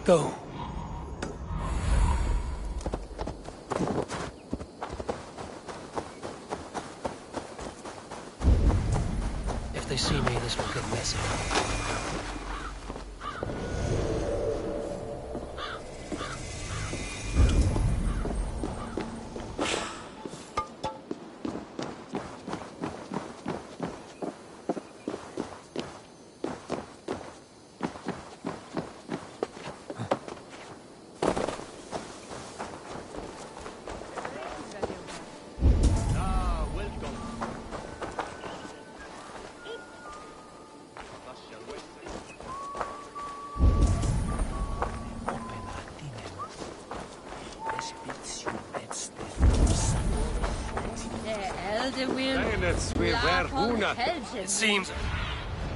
Go. If they see me, this will get messy. It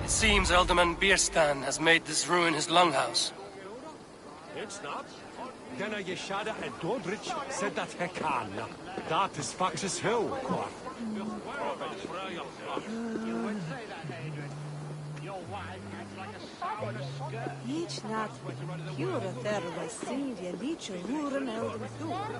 seems Alderman Bierstan has made this ruin his longhouse. It's not. Then I Yeshada and Dodrich said that Hekana. That is Fax's Hill, Quar. Each night, pure there was seen the EivoRur and Elden Thur.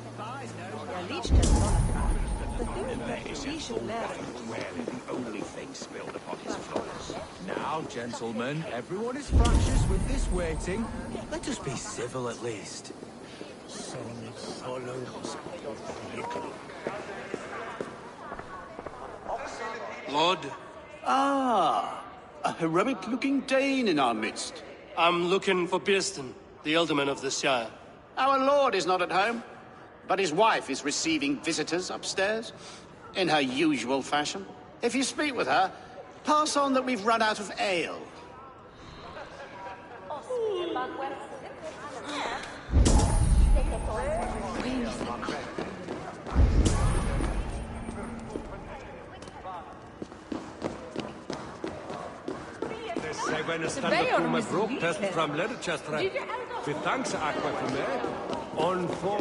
The Leech can run the thing that he should learn. Rarely the only thing spilled upon his floors. Now, gentlemen, everyone is fractious with this waiting. Let us be civil at least. Lord? Ah, a heroic-looking Dane in our midst. I'm looking for Bierstan, the alderman of the Shire. Our lord is not at home, but his wife is receiving visitors upstairs, in her usual fashion. If you speak with her, pass on that we've run out of ale. From Leicester. With thanks, Aqua for me. On for.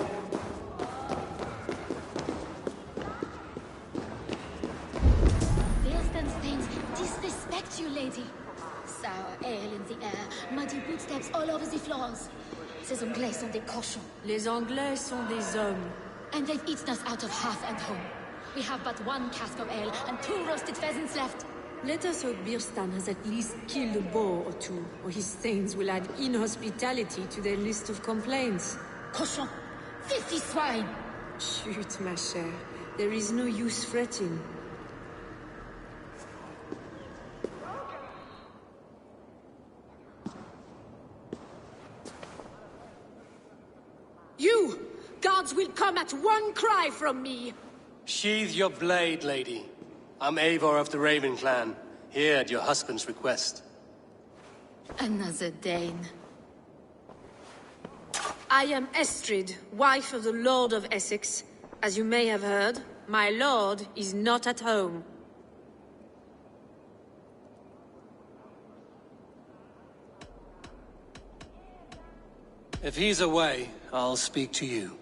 Bierstan's things disrespect you, lady. Sour ale in the air, muddy footsteps all over the floors. Ces Anglais sont des cochons. Les Anglais sont des hommes. And they've eaten us out of hearth and home. We have but one cask of ale and 2 roasted pheasants left. Let us hope Bierstan has at least killed a boar or 2, or his stains will add inhospitality to their list of complaints. Cochon! 50 swine! Shoot, ma chère. There is no use fretting. You! Guards will come at one cry from me! Sheathe your blade, lady. I'm Eivor of the Raven clan, here at your husband's request. Another Dane. I am Estrid, wife of the Lord of Essex. As you may have heard, my lord is not at home. If he's away, I'll speak to you.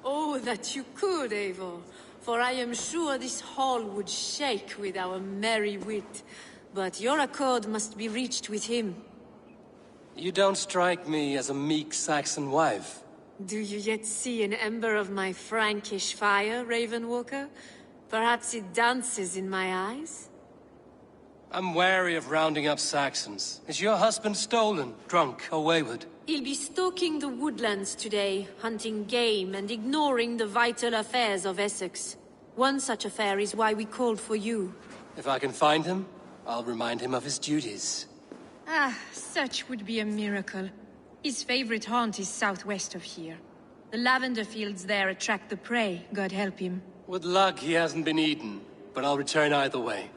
Oh, that you could, Eivor. For I am sure this hall would shake with our merry wit. But your accord must be reached with him. You don't strike me as a meek Saxon wife. Do you yet see an ember of my Frankish fire, Ravenwalker? Perhaps it dances in my eyes? I'm wary of rounding up Saxons. Is your husband stolen, drunk, or wayward? He'll be stalking the woodlands today, hunting game and ignoring the vital affairs of Essex. One such affair is why we called for you. If I can find him, I'll remind him of his duties. Ah, such would be a miracle. His favorite haunt is southwest of here. The lavender fields there attract the prey, God help him. With luck, he hasn't been eaten, but I'll return either way.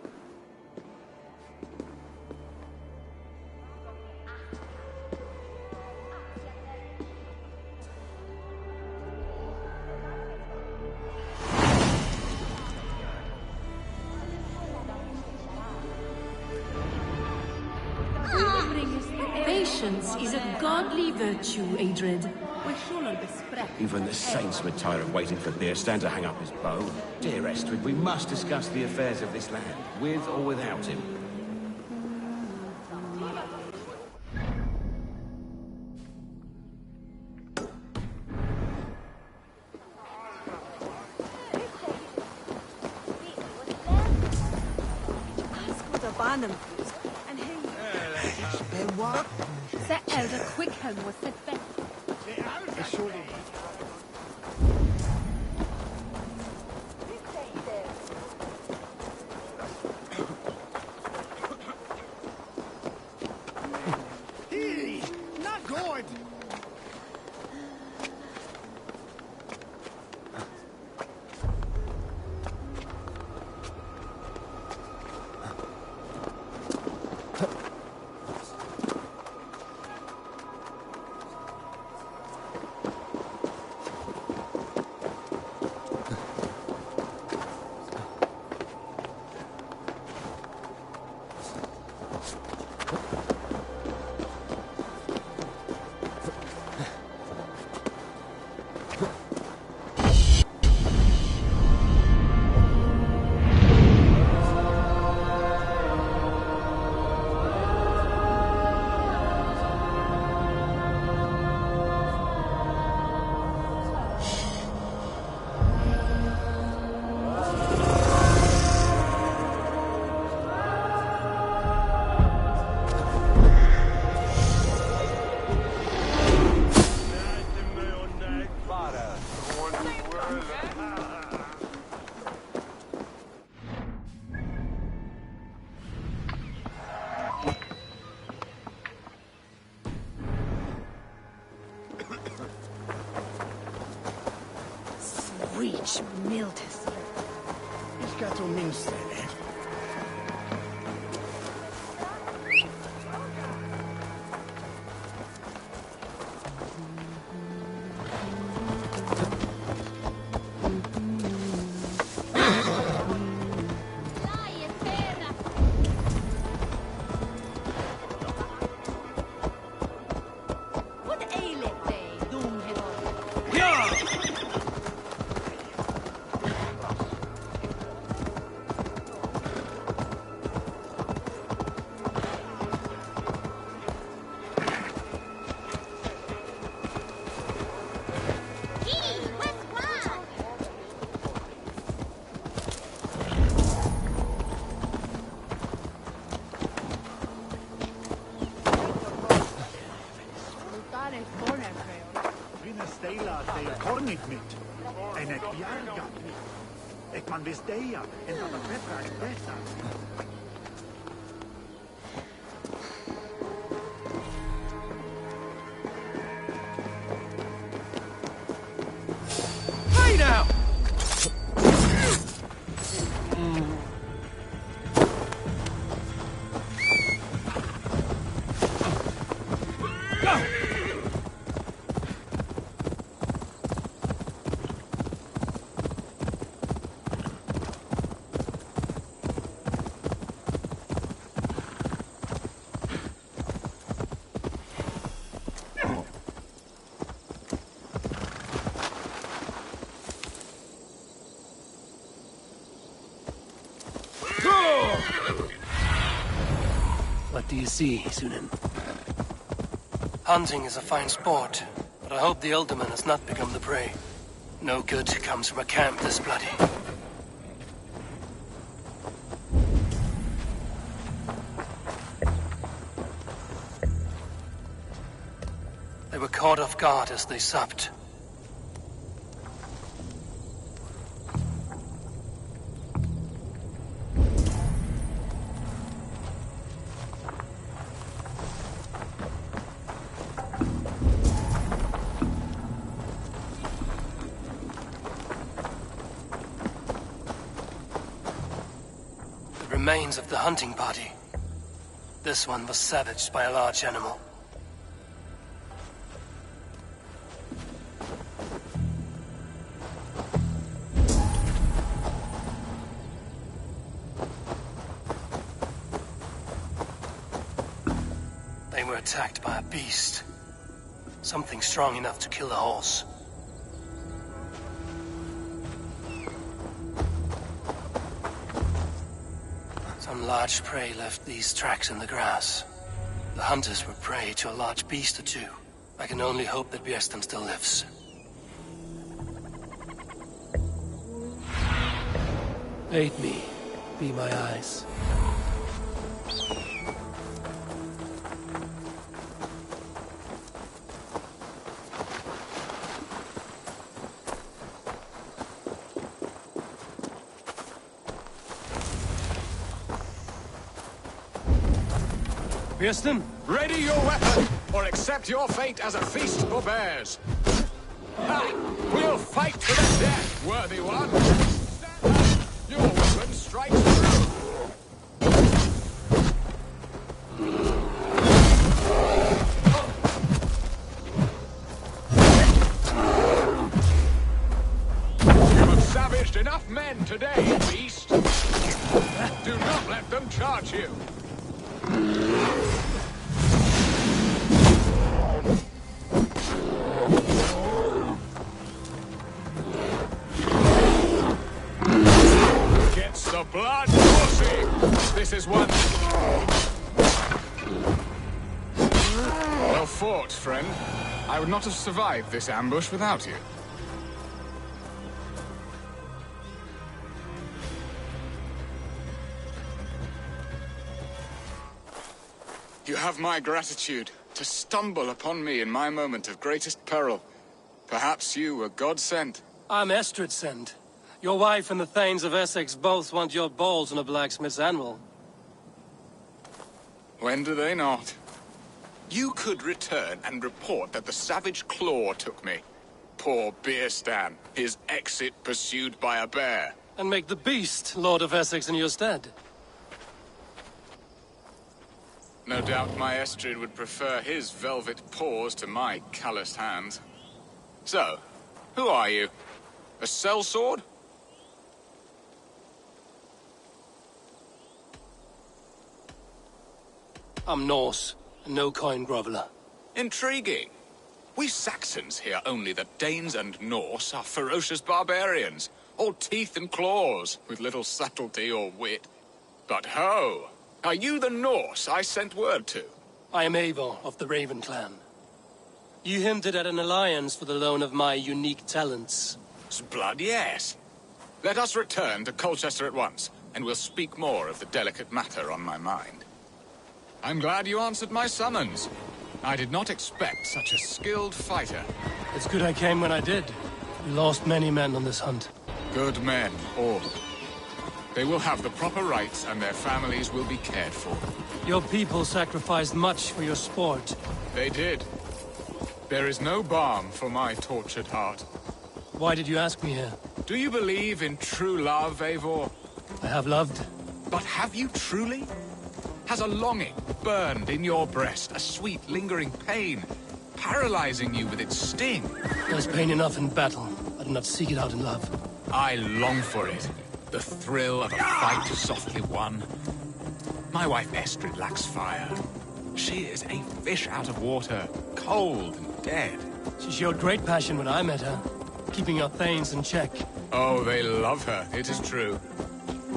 Patience is a godly virtue, Adred. Even the saints would tire of waiting for Beerstand to hang up his bow. Dear Estrid, we must discuss the affairs of this land, with or without him. The quick helm was set back. Not good! Reach Miltus. Ich ga to minst det. Kornit mit. En ek bjargat mit. Ek man visst deja, en dat er bättre är bättre. Hey now! What do you see, Sunan? Hunting is a fine sport, but I hope the Alderman has not become the prey. No good comes from a camp this bloody. They were caught off guard as they supped. Remains of the hunting party. This one was savaged by a large animal. They were attacked by a beast. Something strong enough to kill a horse. Some large prey left these tracks in the grass. The hunters were prey to a large beast or two. I can only hope that Bjersten still lives. Aid me. Be my eyes. Bjersten? Ready your weapon, or accept your fate as a feast for bears. Ha! We'll fight to the death, worthy one! Your weapon strikes true! You have savaged enough men today, beast! Do not let them charge you! Gets the blood, pussy! This is one... Well fought, friend. I would not have survived this ambush without you. You have my gratitude to stumble upon me in my moment of greatest peril. Perhaps you were God-sent. I'm Estrid sent. Your wife and the Thanes of Essex both want your balls on a blacksmith's anvil. When do they not? You could return and report that the savage claw took me. Poor Bjersten, his exit pursued by a bear. And make the beast Lord of Essex in your stead. No doubt my Estrid would prefer his velvet paws to my calloused hands. So, who are you? A sellsword? I'm Norse, a no-coin groveler. Intriguing. We Saxons hear only that Danes and Norse are ferocious barbarians, all teeth and claws, with little subtlety or wit. But ho! Are you the Norse I sent word to? I am Eivor of the Raven clan. You hinted at an alliance for the loan of my unique talents. Blood, yes. Let us return to Colchester at once, and we'll speak more of the delicate matter on my mind. I'm glad you answered my summons. I did not expect such a skilled fighter. It's good I came when I did. We lost many men on this hunt. Good men, all. They will have the proper rights, and their families will be cared for. Your people sacrificed much for your sport. They did. There is no balm for my tortured heart. Why did you ask me here? Do you believe in true love, Eivor? I have loved. But have you truly? Has a longing burned in your breast, a sweet, lingering pain, paralyzing you with its sting? There's pain enough in battle. I do not seek it out in love. I long for it. The thrill of a fight softly won. My wife Estrid lacks fire. She is a fish out of water, cold and dead. She showed great passion when I met her, keeping our Thanes in check. Oh, they love her, it is true.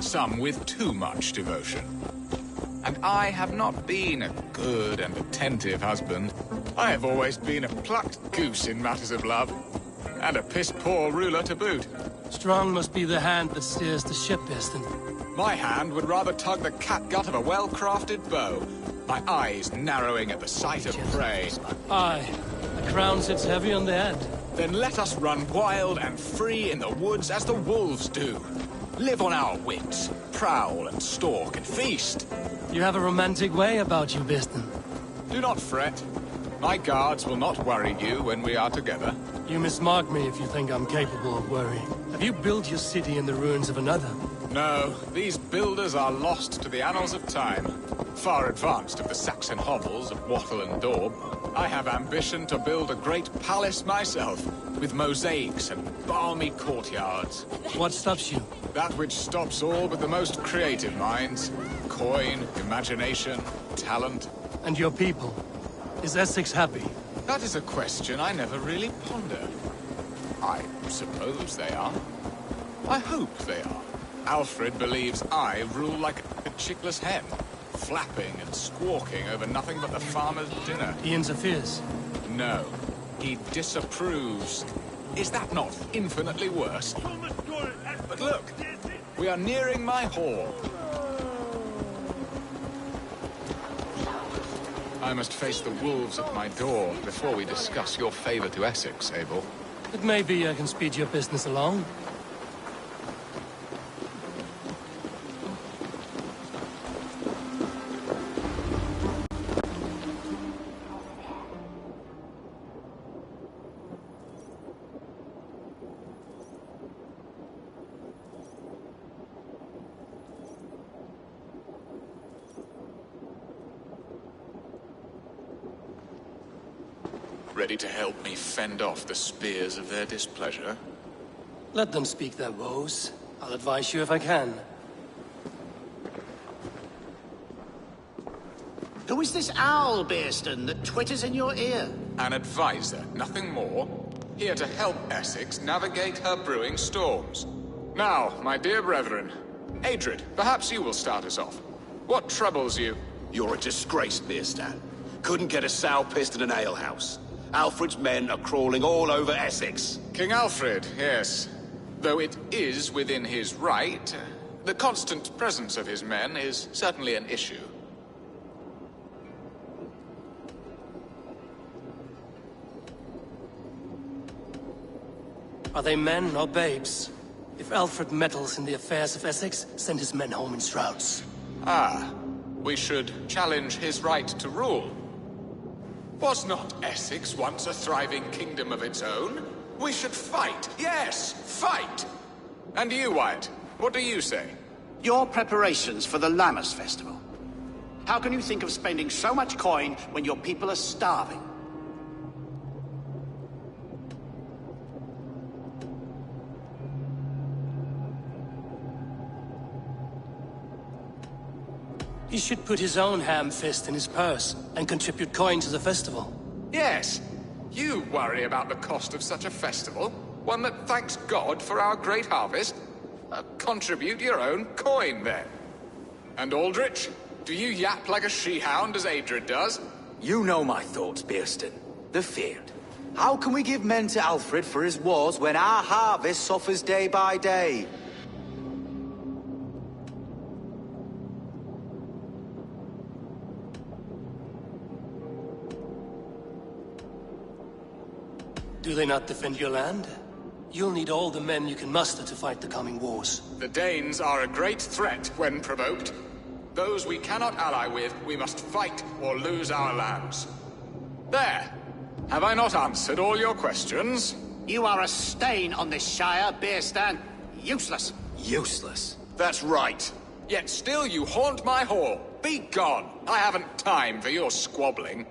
Some with too much devotion. And I have not been a good and attentive husband. I have always been a plucked goose in matters of love. And a piss-poor ruler to boot. Strong must be the hand that steers the ship, Biston. My hand would rather tug the catgut of a well-crafted bow. My eyes narrowing at the sight of prey. Aye, the crown sits heavy on the head. Then let us run wild and free in the woods as the wolves do. Live on our wits, prowl and stalk and feast. You have a romantic way about you, Biston. Do not fret. My guards will not worry you when we are together. You mismark me if you think I'm capable of worry. Have you built your city in the ruins of another? No, these builders are lost to the annals of time. Far advanced of the Saxon hovels of Wattle and Daub. I have ambition to build a great palace myself, with mosaics and balmy courtyards. What stops you? That which stops all but the most creative minds. Coin, imagination, talent. And your people? Is Essex happy? That is a question I never really ponder. I suppose they are. I hope they are. Alfred believes I rule like a chickless hen, flapping and squawking over nothing but the farmer's dinner. He interferes? No. He disapproves. Is that not infinitely worse? But look, we are nearing my hall. I must face the wolves at my door before we discuss your favor to Essex, Abel. But maybe I can speed your business along. Ready to help me fend off the spears of their displeasure? Let them speak their woes. I'll advise you if I can. Who is this owl, Bearston, that twitters in your ear? An advisor, nothing more. Here to help Essex navigate her brewing storms. Now, my dear brethren, Adrid, perhaps you will start us off. What troubles you? You're a disgrace, Beerstan. Couldn't get a sow pissed in an alehouse. Alfred's men are crawling all over Essex. King Alfred, yes. Though it is within his right, the constant presence of his men is certainly an issue. Are they men or babes? If Alfred meddles in the affairs of Essex, send his men home in shrouds. Ah, we should challenge his right to rule. Was not Essex once a thriving kingdom of its own? We should fight, yes, fight! And you, Wyatt, what do you say? Your preparations for the Lammas festival. How can you think of spending so much coin when your people are starving? He should put his own ham fist in his purse and contribute coin to the festival. Yes, you worry about the cost of such a festival, one that thanks God for our great harvest. Contribute your own coin, then. And Aldrich, do you yap like a she-hound as Adrid does? You know my thoughts, Bearston. They're feared. How can we give men to Alfred for his wars when our harvest suffers day by day? Do they not defend your land? You'll need all the men you can muster to fight the coming wars. The Danes are a great threat when provoked. Those we cannot ally with, we must fight or lose our lands. There! Have I not answered all your questions? You are a stain on this Shire, Bearstan. Useless. Useless. That's right. Yet still you haunt my hall. Be gone! I haven't time for your squabbling.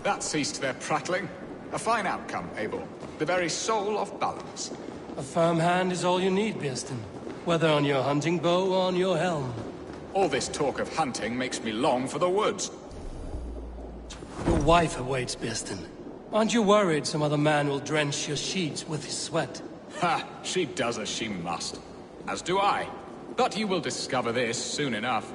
That ceased their prattling. A fine outcome, Abel. The very soul of balance. A firm hand is all you need, Bearston. Whether on your hunting bow or on your helm. All this talk of hunting makes me long for the woods. Your wife awaits, Birston. Aren't you worried some other man will drench your sheets with his sweat? Ha! She does as she must. As do I. But you will discover this soon enough.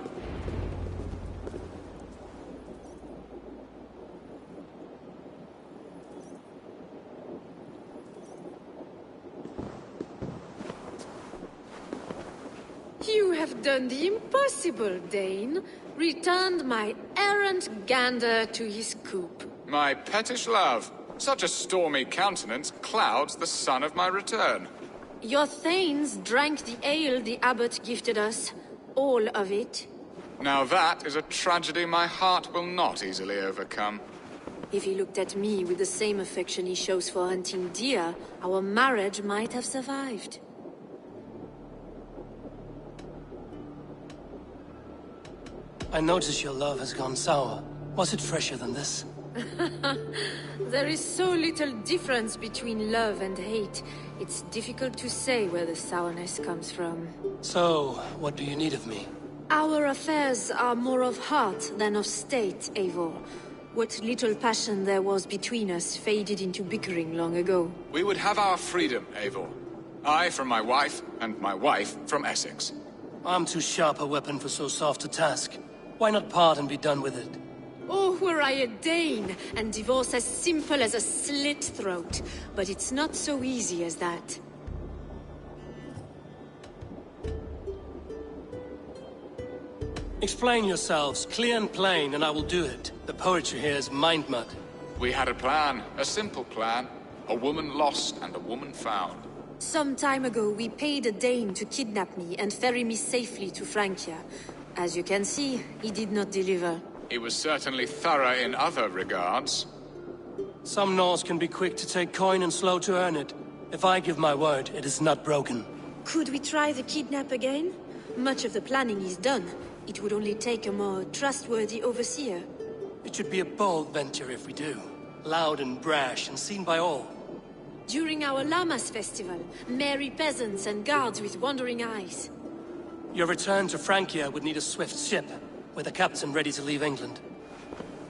You have done the impossible, Dane. Returned my errant gander to his coop. My pettish love. Such a stormy countenance clouds the sun of my return. Your thanes drank the ale the abbot gifted us. All of it. Now that is a tragedy my heart will not easily overcome. If he looked at me with the same affection he shows for hunting deer, our marriage might have survived. I notice your love has gone sour. Was it fresher than this? There is so little difference between love and hate. It's difficult to say where the sourness comes from. So, what do you need of me? Our affairs are more of heart than of state, Eivor. What little passion there was between us faded into bickering long ago. We would have our freedom, Eivor. I from my wife, and my wife from Essex. I'm too sharp a weapon for so soft a task. Why not part and be done with it? Oh, were I a Dane, and divorce as simple as a slit throat. But it's not so easy as that. Explain yourselves, clear and plain, and I will do it. The poetry here is mind mud. We had a plan, a simple plan. A woman lost and a woman found. Some time ago, we paid a Dane to kidnap me and ferry me safely to Francia. As you can see, he did not deliver. He was certainly thorough in other regards. Some Norse can be quick to take coin and slow to earn it. If I give my word, it is not broken. Could we try the kidnap again? Much of the planning is done. It would only take a more trustworthy overseer. It should be a bold venture if we do. Loud and brash and seen by all. During our Llamas festival, merry peasants and guards with wandering eyes. Your return to Francia would need a swift ship, with a captain ready to leave England.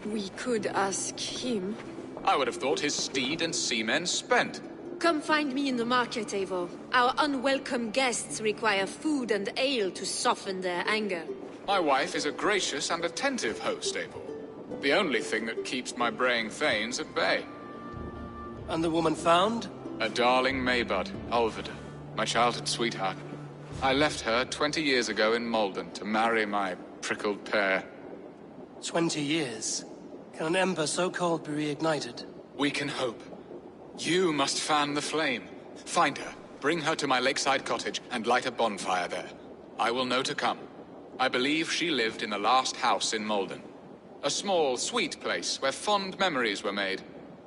We could ask him. I would have thought his steed and seamen spent. Come find me in the market, Eivor. Our unwelcome guests require food and ale to soften their anger. My wife is a gracious and attentive host, Eivor. The only thing that keeps my braying thanes at bay. And the woman found? A darling Maybud, Ulvida, my childhood sweetheart. I left her 20 years ago in Malden to marry my prickled pear. 20 years? Can an ember so cold be reignited? We can hope. You must fan the flame. Find her, bring her to my lakeside cottage, and light a bonfire there. I will know to come. I believe she lived in the last house in Malden. A small, sweet place where fond memories were made.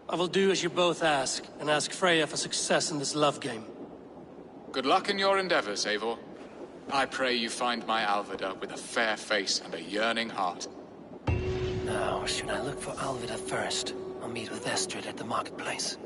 I will do as you both ask, and ask Freya for success in this love game. Good luck in your endeavors, Eivor. I pray you find my Alvida with a fair face and a yearning heart. Now, should I look for Alvida first? I'll meet with Estrid at the marketplace.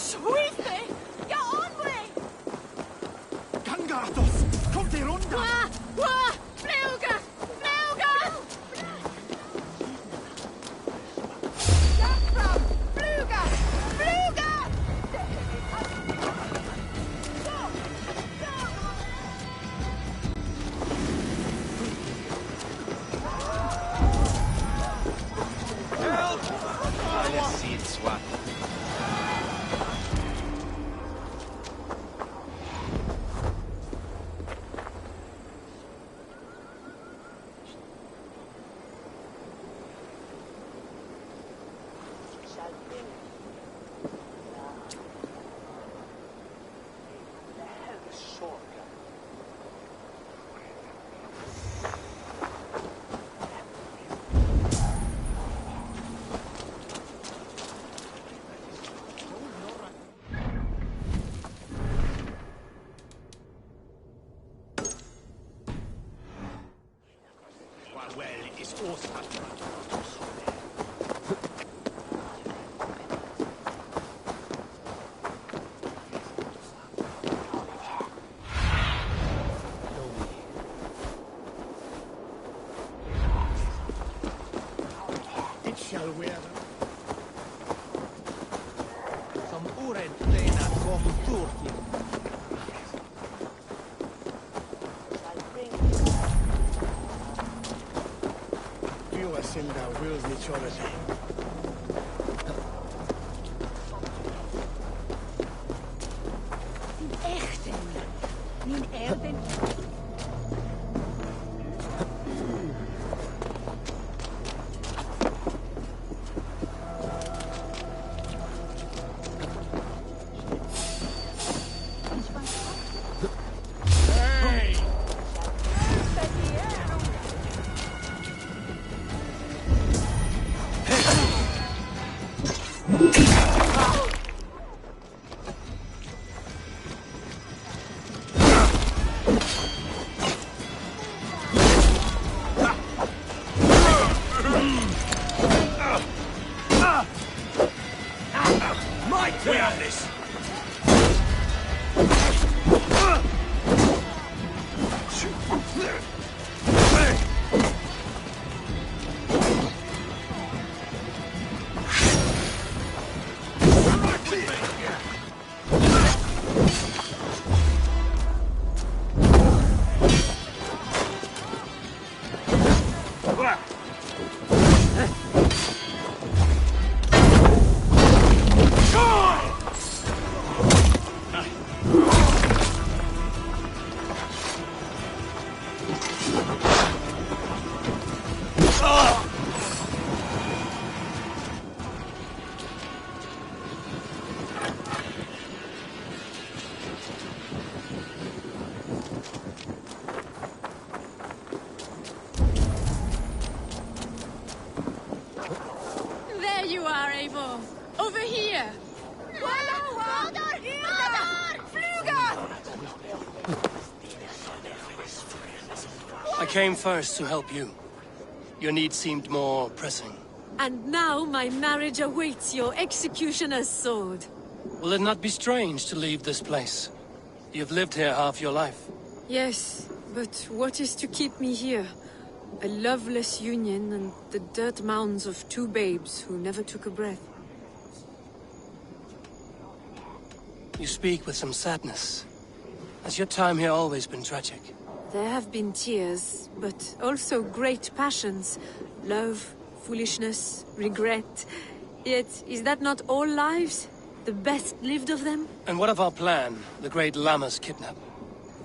Suife! Ja hombre! Cangatos! Kommt ihr runter! Wah! Fluga! Fluga! Jagdfrau! Fluga! Fluga! Let's see it swap. Well, it is awesome. It shall wear some uren lena kom turki. Senda wills each other. Echten. Min elden. We have this. There you are, Eivor! Over here! I came first to help you. Your need seemed more pressing. And now my marriage awaits your executioner's sword. Will it not be strange to leave this place? You've lived here half your life. Yes, but what is to keep me here? A loveless union and the dirt mounds of two babes who never took a breath. You speak with some sadness. Has your time here always been tragic? There have been tears, but also great passions. Love, foolishness, regret. Yet, is that not all lives? The best lived of them? And what of our plan, the great Lamma's kidnap?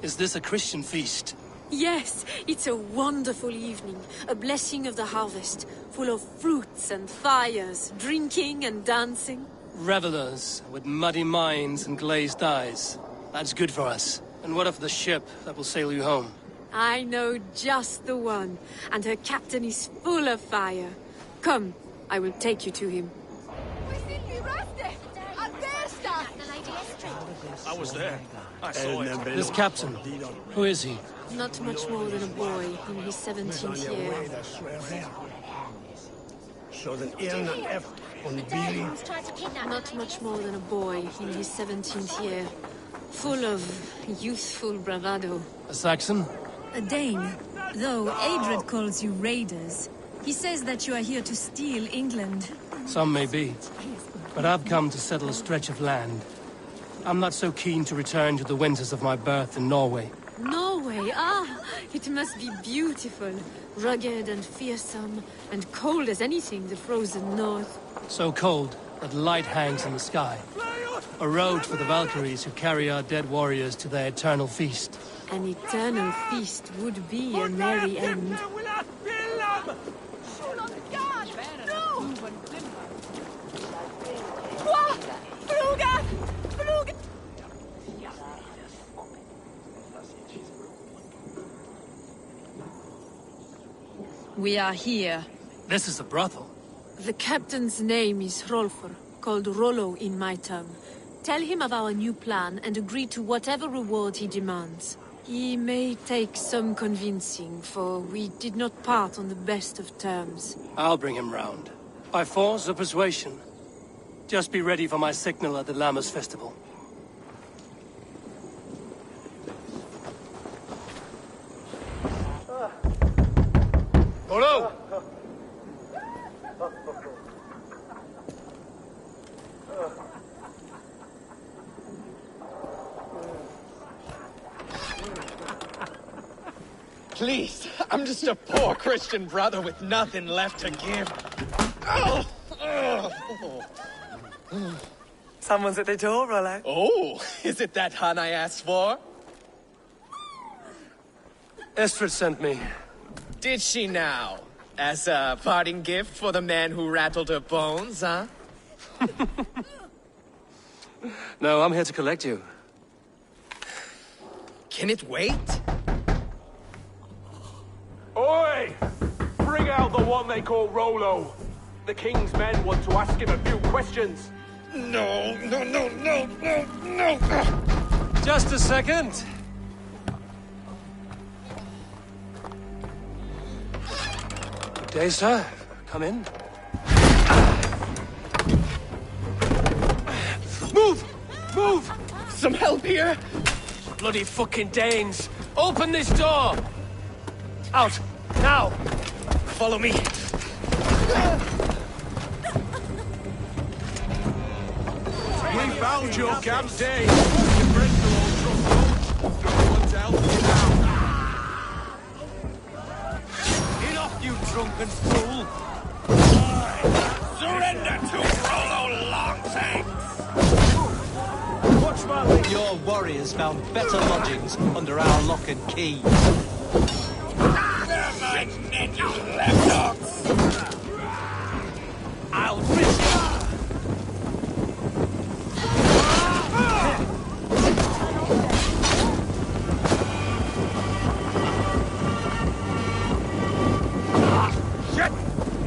Is this a Christian feast? Yes, it's a wonderful evening. A blessing of the harvest, full of fruits and fires, drinking and dancing. Revelers with muddy minds and glazed eyes. That's good for us. And what of the ship that will sail you home? I know just the one, and her captain is full of fire. Come, I will take you to him. I was there. I saw it. This captain, who is he? Not much more than a boy in his 17th year. so than Irna F. on Billy. Not much more than a boy in his 17th year. Full of youthful bravado. A Saxon? A Dane. Though Adred calls you raiders, he says that you are here to steal England. Some may be. But I've come to settle a stretch of land. I'm not so keen to return to the winters of my birth in Norway. Norway? Ah, it must be beautiful. Rugged and fearsome, and cold as anything the frozen north. So cold that light hangs in the sky. A road for the Valkyries who carry our dead warriors to their eternal feast. An eternal feast would be a merry end. We are here. This is a brothel. The captain's name is Hrolfr, called Rollo in my tongue. Tell him of our new plan and agree to whatever reward he demands. He may take some convincing, for we did not part on the best of terms. I'll bring him round. By force or persuasion. Just be ready for my signal at the Lammas festival. Hello! Please, I'm just a poor Christian brother with nothing left to give. Oh! Someone's at the door, Rollo. Oh, is it that hun I asked for? Estrid sent me. Did she now? As a parting gift for the man who rattled her bones, huh? No, I'm here to collect you. Can it wait? Oi! Bring out the one they call Rollo. The king's men want to ask him a few questions. No. Just a second. Good day, sir. Come in. Move! Move! Some help here? Bloody fucking Danes! Open this door! Out! Now! Follow me. We found your camp, Dane. Your friends are all drunk. No one's helping now. Enough, you drunken fool! Surrender to Rollo Longtank! Your warriors found better lodgings under our lock and key. They're my men, you lapdogs! I'll risk it!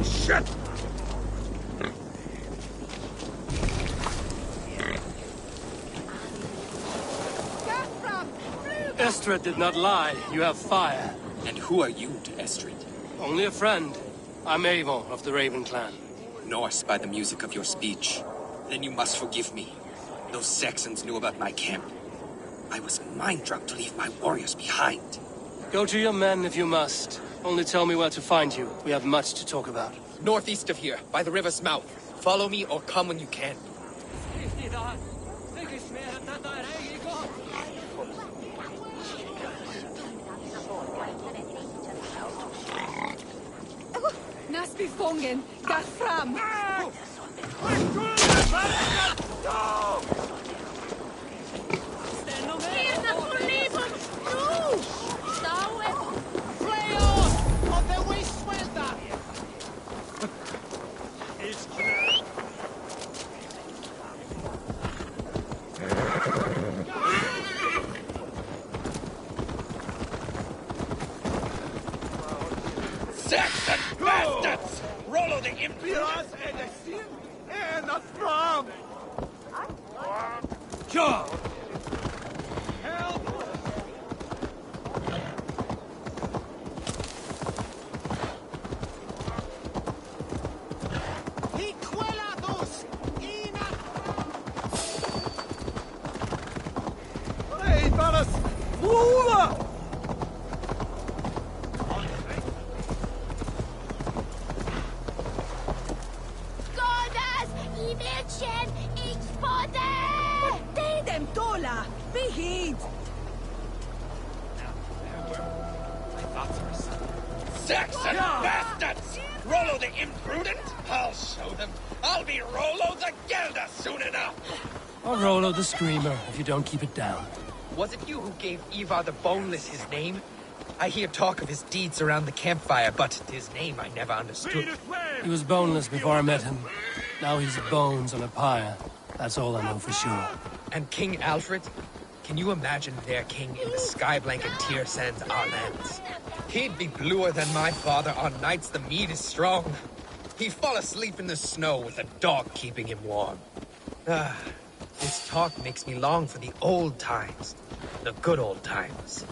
Shit! Estrid did not lie. You have fire. And who are you to Estrid? Only a friend. I'm Eivor of the Raven clan. Norse by the music of your speech. Then you must forgive me. Those Saxons knew about my camp. I was mind-drunk to leave my warriors behind. Go to your men if you must. Only tell me where to find you. We have much to talk about. Northeast of here, by the river's mouth. Follow me or come when you can. Nasbifången, där fram! Saxon bastards! Rollo the Imperious and a sin and a from. Sure! Godas i Mädchen, ich spotted! Stay them, Tola! Be heed! Saxon bastards! Rollo the imprudent? I'll show them. I'll be Rollo the Gelder soon enough! Or Rollo the Screamer, if you don't keep it down. Was it you who gave Ivar the Boneless his name? I hear talk of his deeds around the campfire, but his name I never understood. He was boneless before I met him. Now he's bones on a pyre. That's all I know for sure. And King Alfred? Can you imagine their king in the sky blanket tier sands our lands? He'd be bluer than my father on nights the mead is strong. He'd fall asleep in the snow with a dog keeping him warm. Ah, this talk makes me long for the old times. The good old times.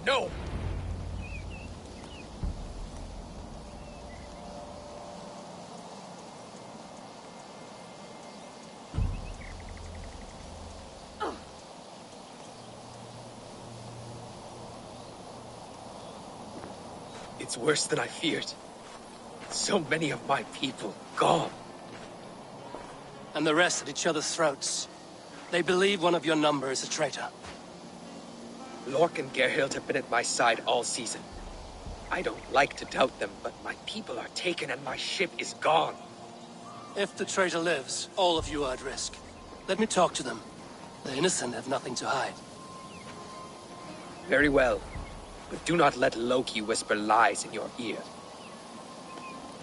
No! It's worse than I feared. So many of my people gone. And the rest at each other's throats. They believe one of your number is a traitor. Lork and Gerhild have been at my side all season. I don't like to doubt them, but my people are taken and my ship is gone. If the traitor lives, all of you are at risk. Let me talk to them. The innocent have nothing to hide. Very well. But do not let Loki whisper lies in your ear.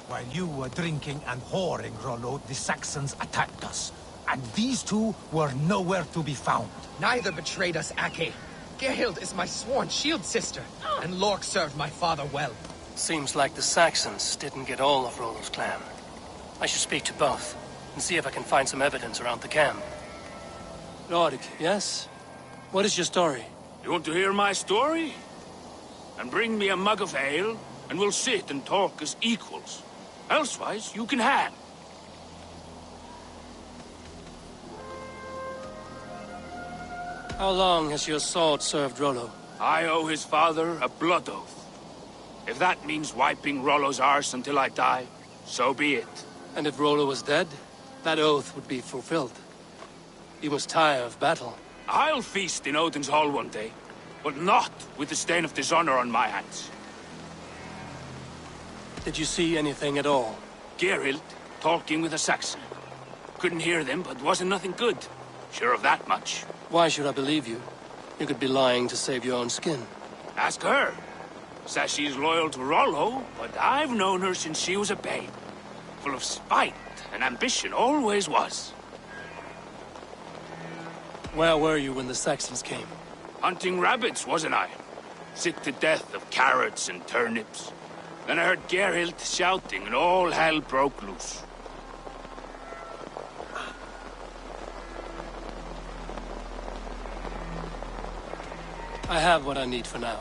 While you were drinking and whoring, Rollo, the Saxons attacked us. And these two were nowhere to be found. Neither betrayed us, Ake. Gerhild is my sworn shield sister, and Lork served my father well. Seems like the Saxons didn't get all of Rollo's clan. I should speak to both, and see if I can find some evidence around the camp. Lord, yes? What is your story? You want to hear my story? And bring me a mug of ale, and we'll sit and talk as equals. Elsewise, you can hang. How long has your sword served Rollo? I owe his father a blood oath. If that means wiping Rollo's arse until I die, so be it. And if Rollo was dead, that oath would be fulfilled. You must tire of battle. I'll feast in Odin's hall one day, but not with the stain of dishonor on my hands. Did you see anything at all? Gerhild talking with a Saxon. Couldn't hear them, but wasn't nothing good. Sure of that much. Why should I believe you? You could be lying to save your own skin. Ask her. Says she's loyal to Rollo, but I've known her since she was a babe. Full of spite and ambition, always was. Where were you when the Saxons came? Hunting rabbits, wasn't I? Sick to death of carrots and turnips. Then I heard Gerhild shouting and all hell broke loose. I have what I need for now.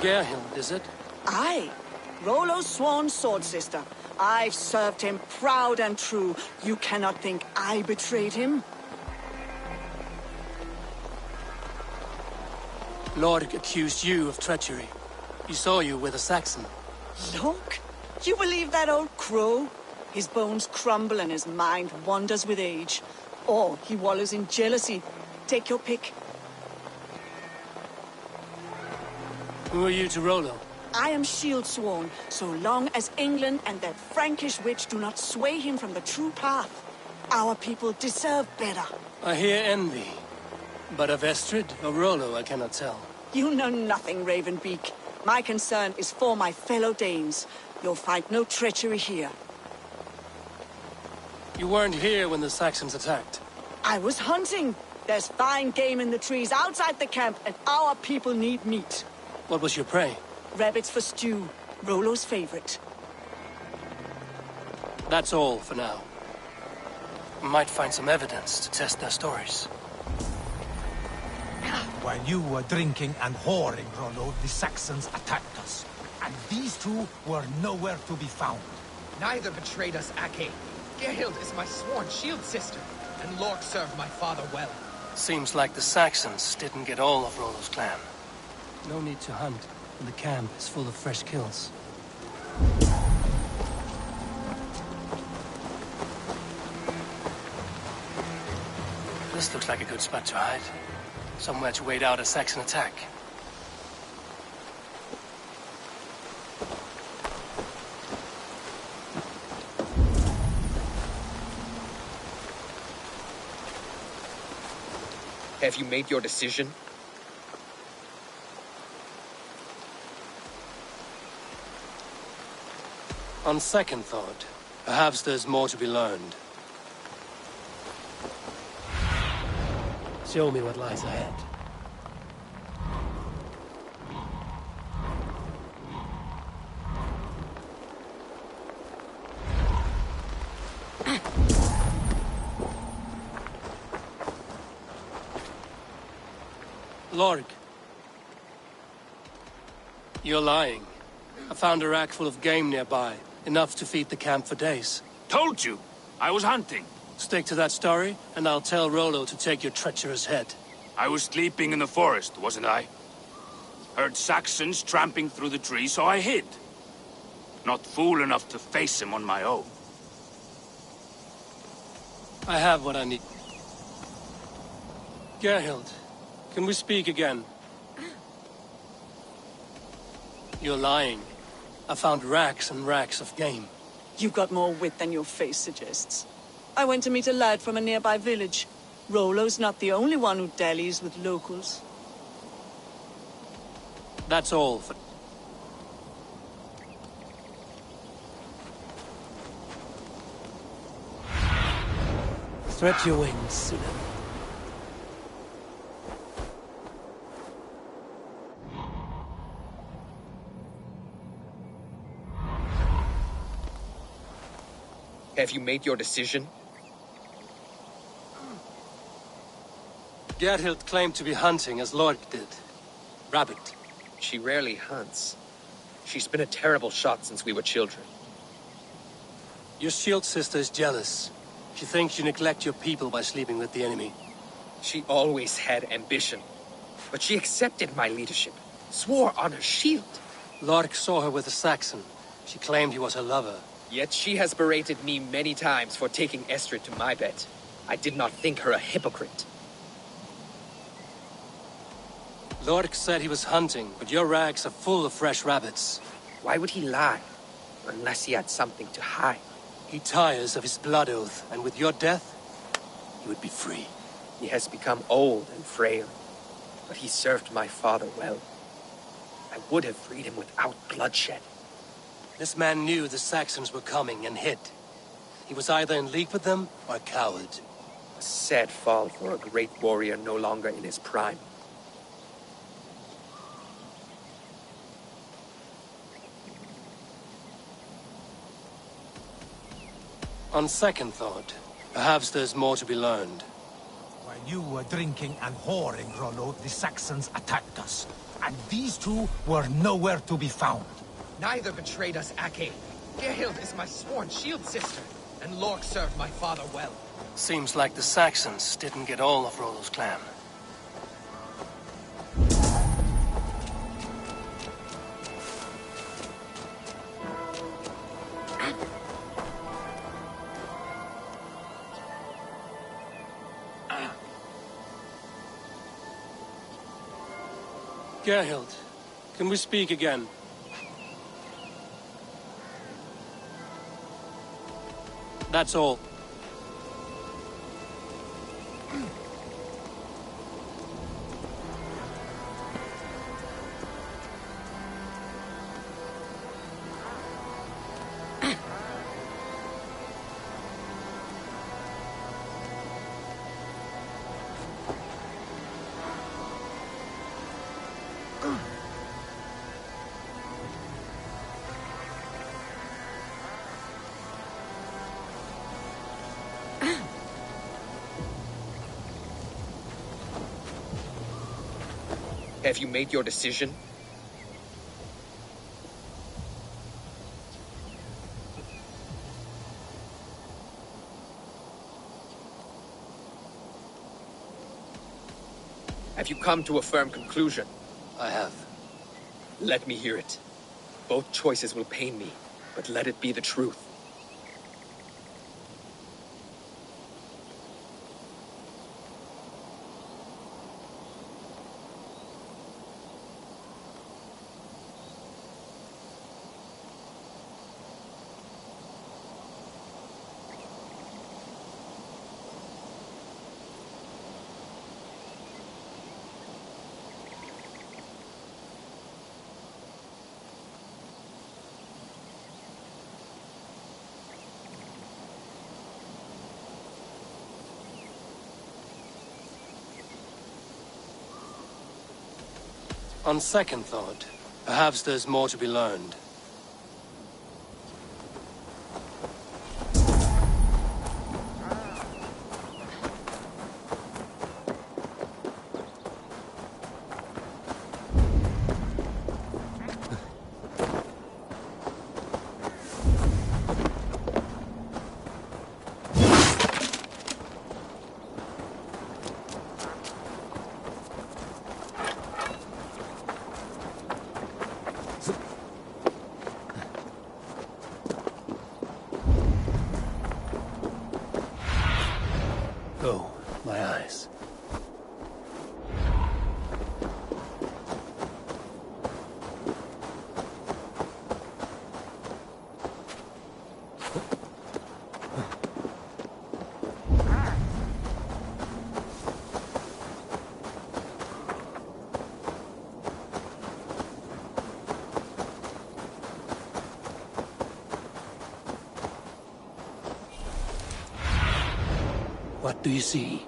Gerhild, is it? Aye. Rollo's sworn sword sister. I've served him proud and true. You cannot think I betrayed him? Lord accused you of treachery. He saw you with a Saxon. Look, you believe that old crow? His bones crumble and his mind wanders with age. Or he wallows in jealousy. Take your pick. Who are you to Rollo? I am shield sworn, so long as England and that Frankish witch do not sway him from the true path. Our people deserve better. I hear envy. But of Estrid or Rollo, I cannot tell. You know nothing, Ravenbeak. My concern is for my fellow Danes. You'll find no treachery here. You weren't here when the Saxons attacked. I was hunting. There's fine game in the trees outside the camp, and our people need meat. What was your prey? Rabbits for stew. Rollo's favorite. That's all for now. We might find some evidence to test their stories. While you were drinking and whoring, Rollo, the Saxons attacked us. And these two were nowhere to be found. Neither betrayed us, Ake. Gerhild is my sworn shield sister, and Lork served my father well. Seems like the Saxons didn't get all of Rollo's clan. No need to hunt, and the camp is full of fresh kills. This looks like a good spot to hide. Somewhere to wait out a Saxon attack. Have you made your decision? On second thought, perhaps there's more to be learned. Show me what lies ahead. Lorg. You're lying. I found a rack full of game nearby, enough to feed the camp for days. Told you! I was hunting. Stick to that story, and I'll tell Rollo to take your treacherous head. I was sleeping in the forest, wasn't I? Heard Saxons tramping through the trees, so I hid. Not fool enough to face him on my own. I have what I need. Gerhild, can we speak again? You're lying. I found racks and racks of game. You've got more wit than your face suggests. I went to meet a lad from a nearby village. Rollo's not the only one who dallies with locals. That's all for... Stretch your wings, Sudan. Have you made your decision? Gerhild claimed to be hunting as Lork did. Rabbit. She rarely hunts. She's been a terrible shot since we were children. Your shield sister is jealous. She thinks you neglect your people by sleeping with the enemy. She always had ambition. But she accepted my leadership. Swore on her shield. Lork saw her with a Saxon. She claimed he was her lover. Yet she has berated me many times for taking Estrid to my bed. I did not think her a hypocrite. Lork said he was hunting, but your rags are full of fresh rabbits. Why would he lie? Unless he had something to hide. He tires of his blood oath, and with your death, he would be free. He has become old and frail, but he served my father well. I would have freed him without bloodshed. This man knew the Saxons were coming and hid. He was either in league with them or a coward. A sad fall for a great warrior no longer in his prime. On second thought, perhaps there's more to be learned. While you were drinking and whoring, Rollo, the Saxons attacked us. And these two were nowhere to be found. Neither betrayed us, Ake. Gerhild is my sworn shield sister, and Lork served my father well. Seems like the Saxons didn't get all of Rollo's clan. Gerhild, can we speak again? That's all. Have you made your decision? Have you come to a firm conclusion? I have. Let me hear it. Both choices will pain me, but let it be the truth. On second thought, perhaps there's more to be learned. Go, my eyes. What do you see?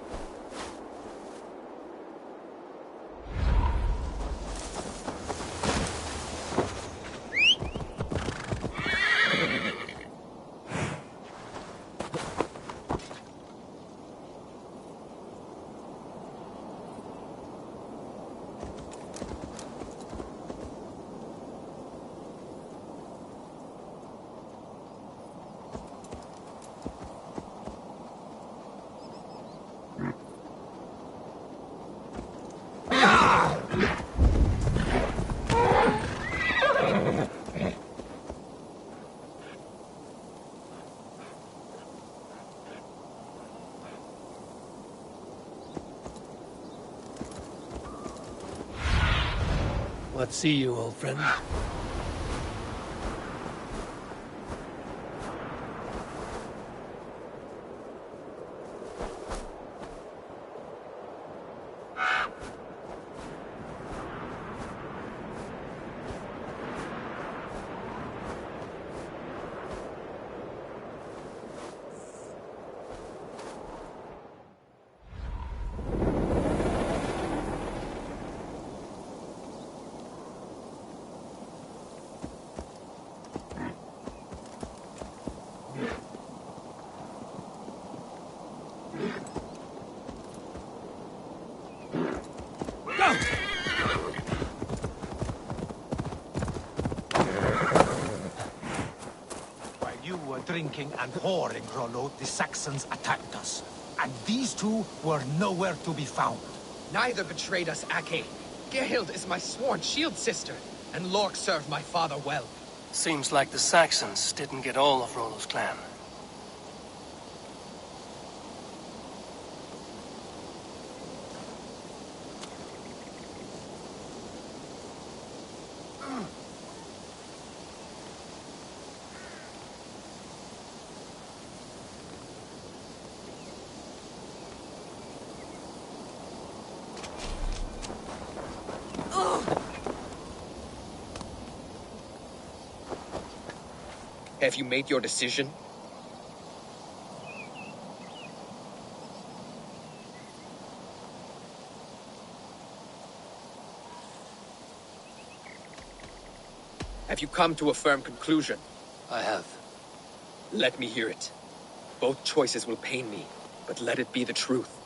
What see you, old friend? drinking and whoring, Rollo, the Saxons attacked us. And these two were nowhere to be found. Neither betrayed us, Ake. Gerhild is my sworn shield sister, and Lork served my father well. Seems like the Saxons didn't get all of Rollo's clan. Have you made your decision? Have you come to a firm conclusion? I have. Let me hear it. Both choices will pain me, but let it be the truth.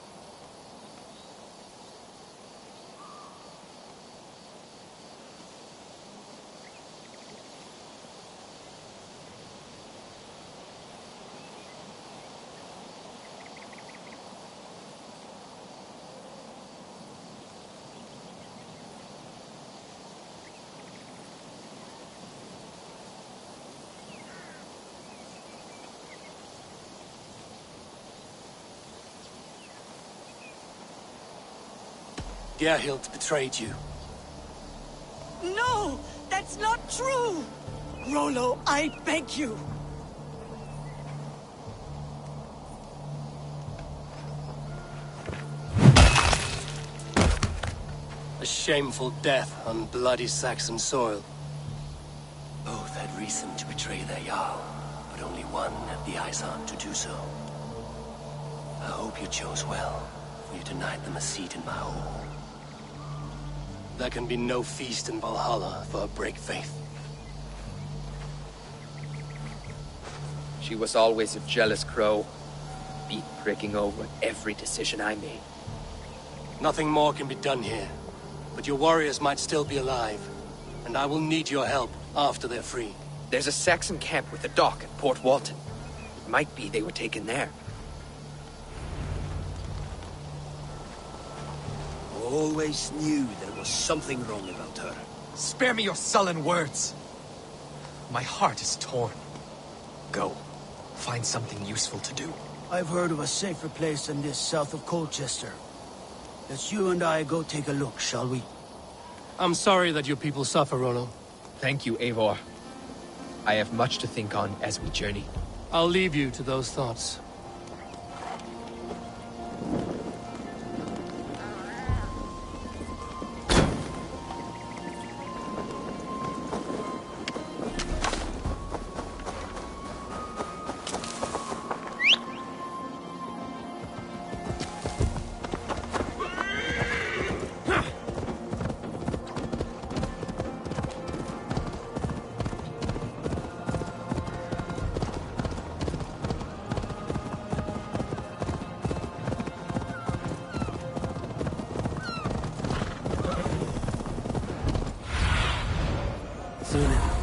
Gerhild betrayed you. No! That's not true! Rollo, I beg you! A shameful death on bloody Saxon soil. Both had reason to betray their Jarl, but only one had the eyesight to do so. I hope you chose well, for you denied them a seat in my hall. There can be no feast in Valhalla for a break faith. She was always a jealous crow, beat pricking over every decision I made. Nothing more can be done here, but your warriors might still be alive, and I will need your help after they're free. There's a Saxon camp with a dock at Port Walton. It might be they were taken there. Always knew there was something wrong about her. Spare me your sullen words. My heart is torn. Go. Find something useful to do. I've heard of a safer place than this south of Colchester. Let's you and I go take a look, shall we? I'm sorry that your people suffer, Rollo. Thank you, Eivor. I have much to think on as we journey. I'll leave you to those thoughts.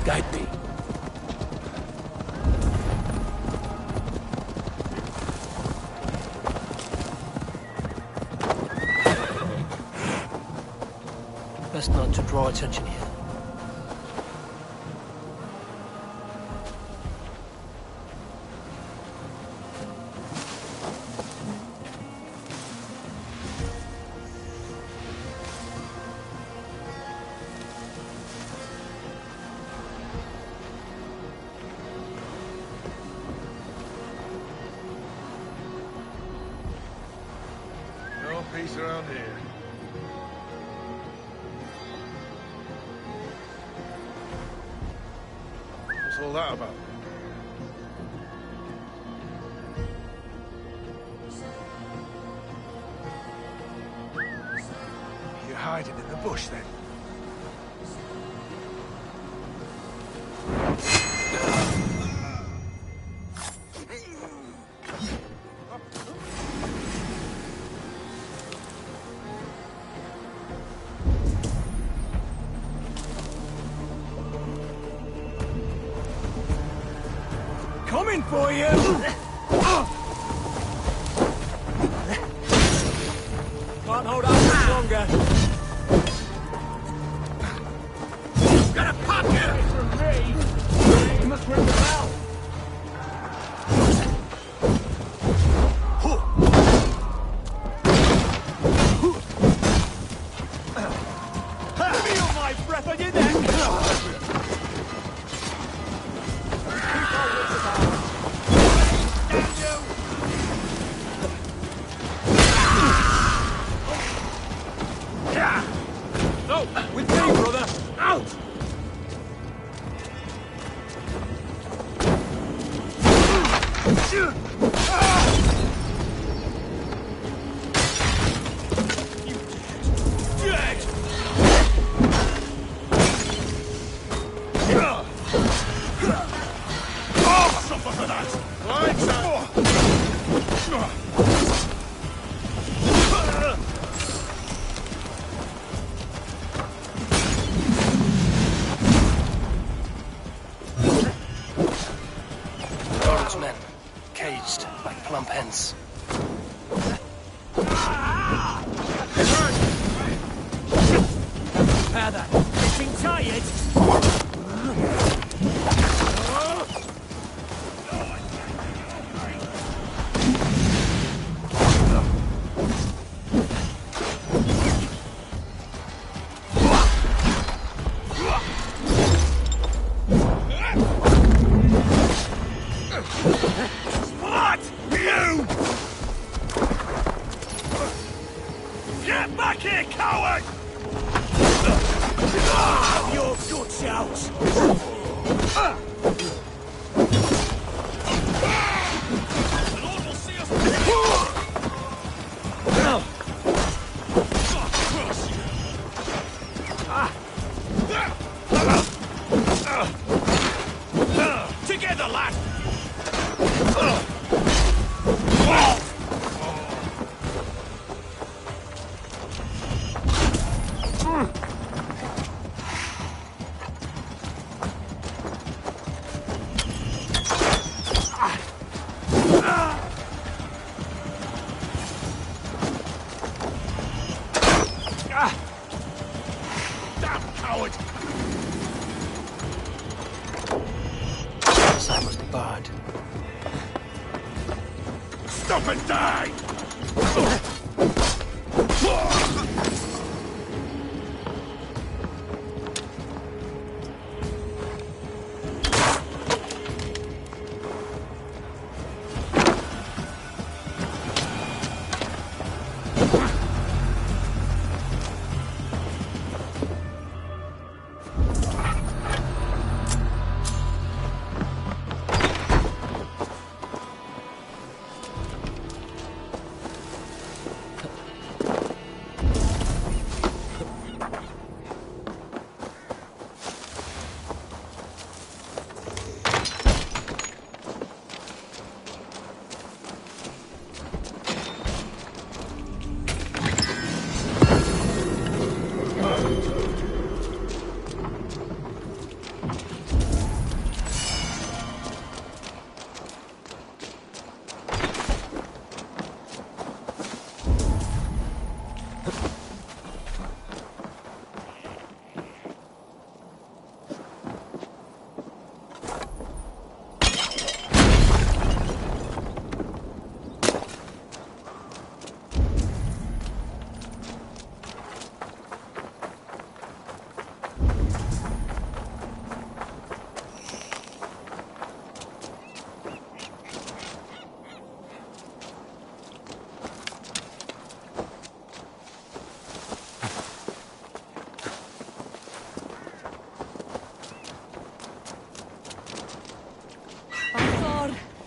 Guide me. Best not to draw attention here. Peace around here. What's all that about? You're hiding in the bush then? Come coming for you! Can't hold out much longer. Gonna pop you! From me! You must ring the bell! Feel my breath on your neck! Keep our wits about us. Damn you! No, with me, brother! Out! Lawrence men, caged like plump hens. Prepare that. Getting tired? What? You! Get back here, coward! Your guts out! The Lord will see us. Together, lad! Damn coward! I was barred. Stop and die!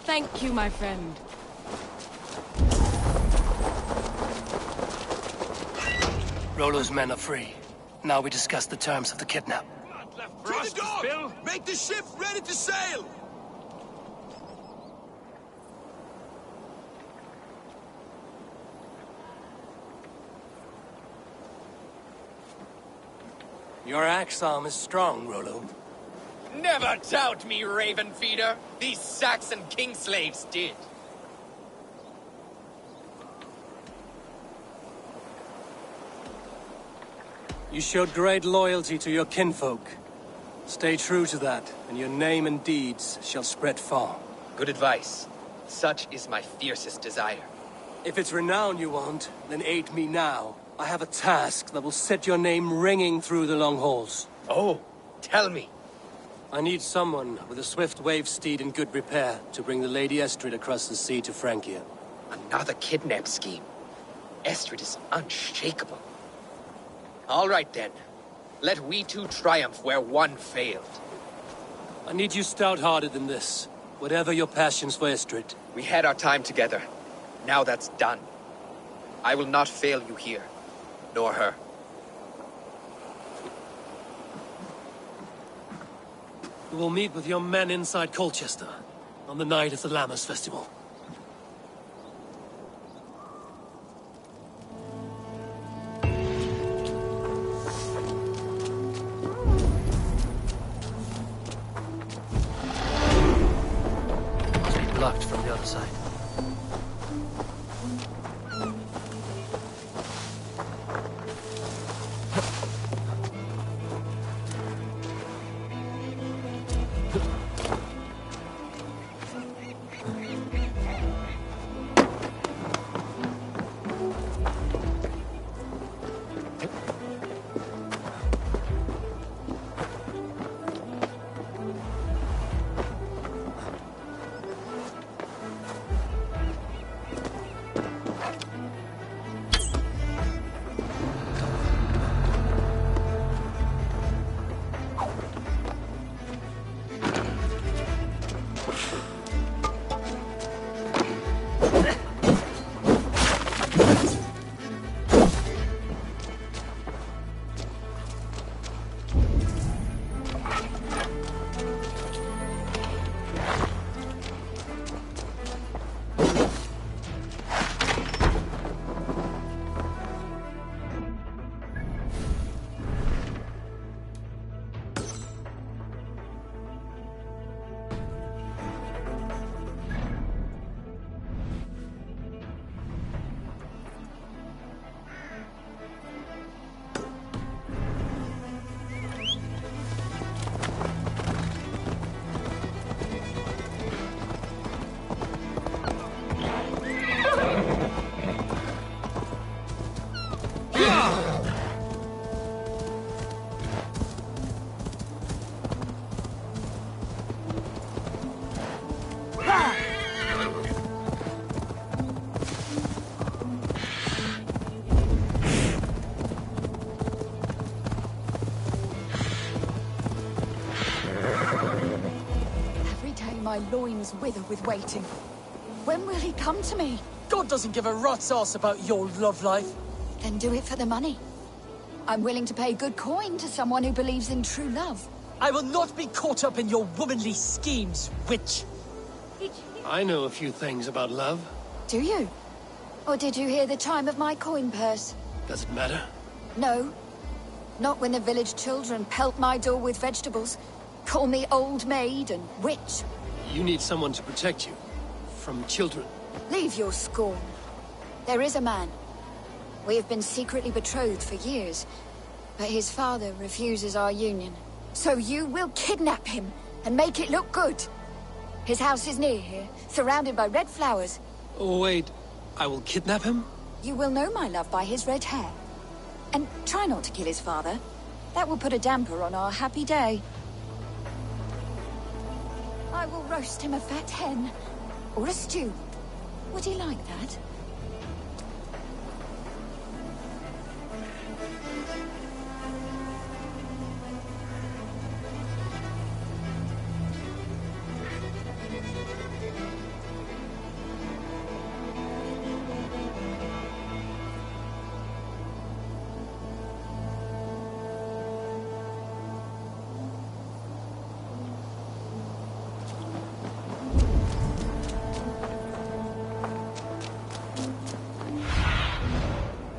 Thank you, my friend. Rollo's men are free. Now we discuss the terms of the kidnap. For us to spill? Make the ship ready to sail! Your axe arm is strong, Rollo. Never doubt me, raven feeder. These Saxon king slaves did. You showed great loyalty to your kinfolk. Stay true to that, and your name and deeds shall spread far. Good advice. Such is my fiercest desire. If it's renown you want, then aid me now. I have a task that will set your name ringing through the long halls. Oh, tell me. I need someone with a swift wave steed in good repair to bring the Lady Estrid across the sea to Francia. Another kidnap scheme. Estrid is unshakable. All right then. Let we two triumph where one failed. I need you stout-hearted in this, whatever your passions for Estrid. We had our time together. Now that's done. I will not fail you here, nor her. You will meet with your men inside Colchester on the night of the Lammas Festival. Must be blocked from the other side. My loins wither with waiting. When will he come to me? God doesn't give a rat's ass about your love life. Then do it for the money. I'm willing to pay good coin to someone who believes in true love. I will not be caught up in your womanly schemes, witch. I know a few things about love. Do you? Or did you hear the chime of my coin purse? Does it matter? No. Not when the village children pelt my door with vegetables, call me old maid and witch. You need someone to protect you. From children. Leave your scorn. There is a man. We have been secretly betrothed for years, but his father refuses our union. So you will kidnap him and make it look good. His house is near here, surrounded by red flowers. Oh, wait. I will kidnap him? You will know my love by his red hair. And try not to kill his father. That will put a damper on our happy day. I will roast him a fat hen. Or a stew. Would he like that?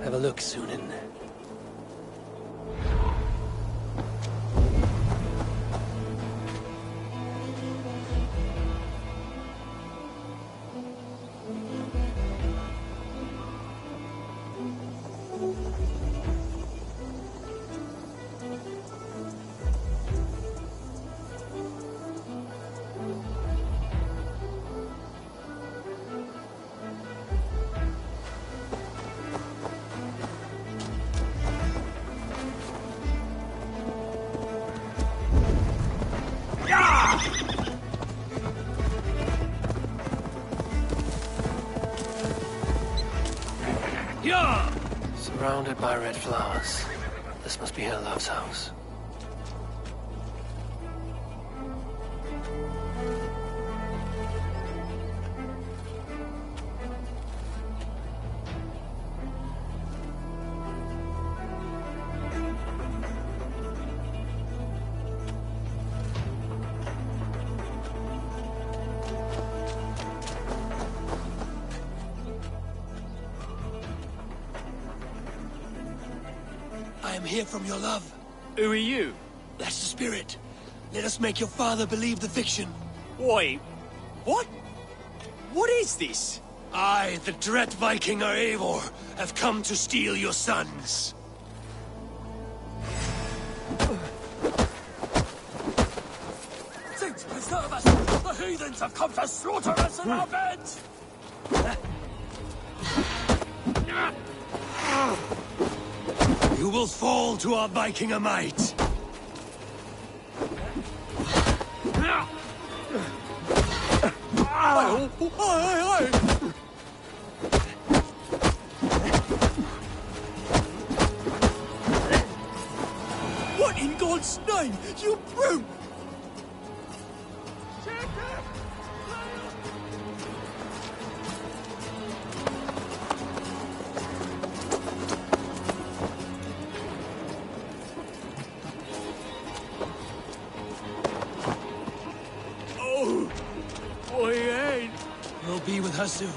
Have a look, Sunan. Surrounded by red flowers. This must be her love's house. I am here from your love. Who are you? That's the spirit. Let us make your father believe the fiction. Wait, what? What is this? I, the dread Viking Eivor, have come to steal your sons. Saints preserve us! The heathens have come to slaughter us in our beds! You will fall to our Vikinger might. What in God's name, you brute! Oh, boy, we'll be with her soon.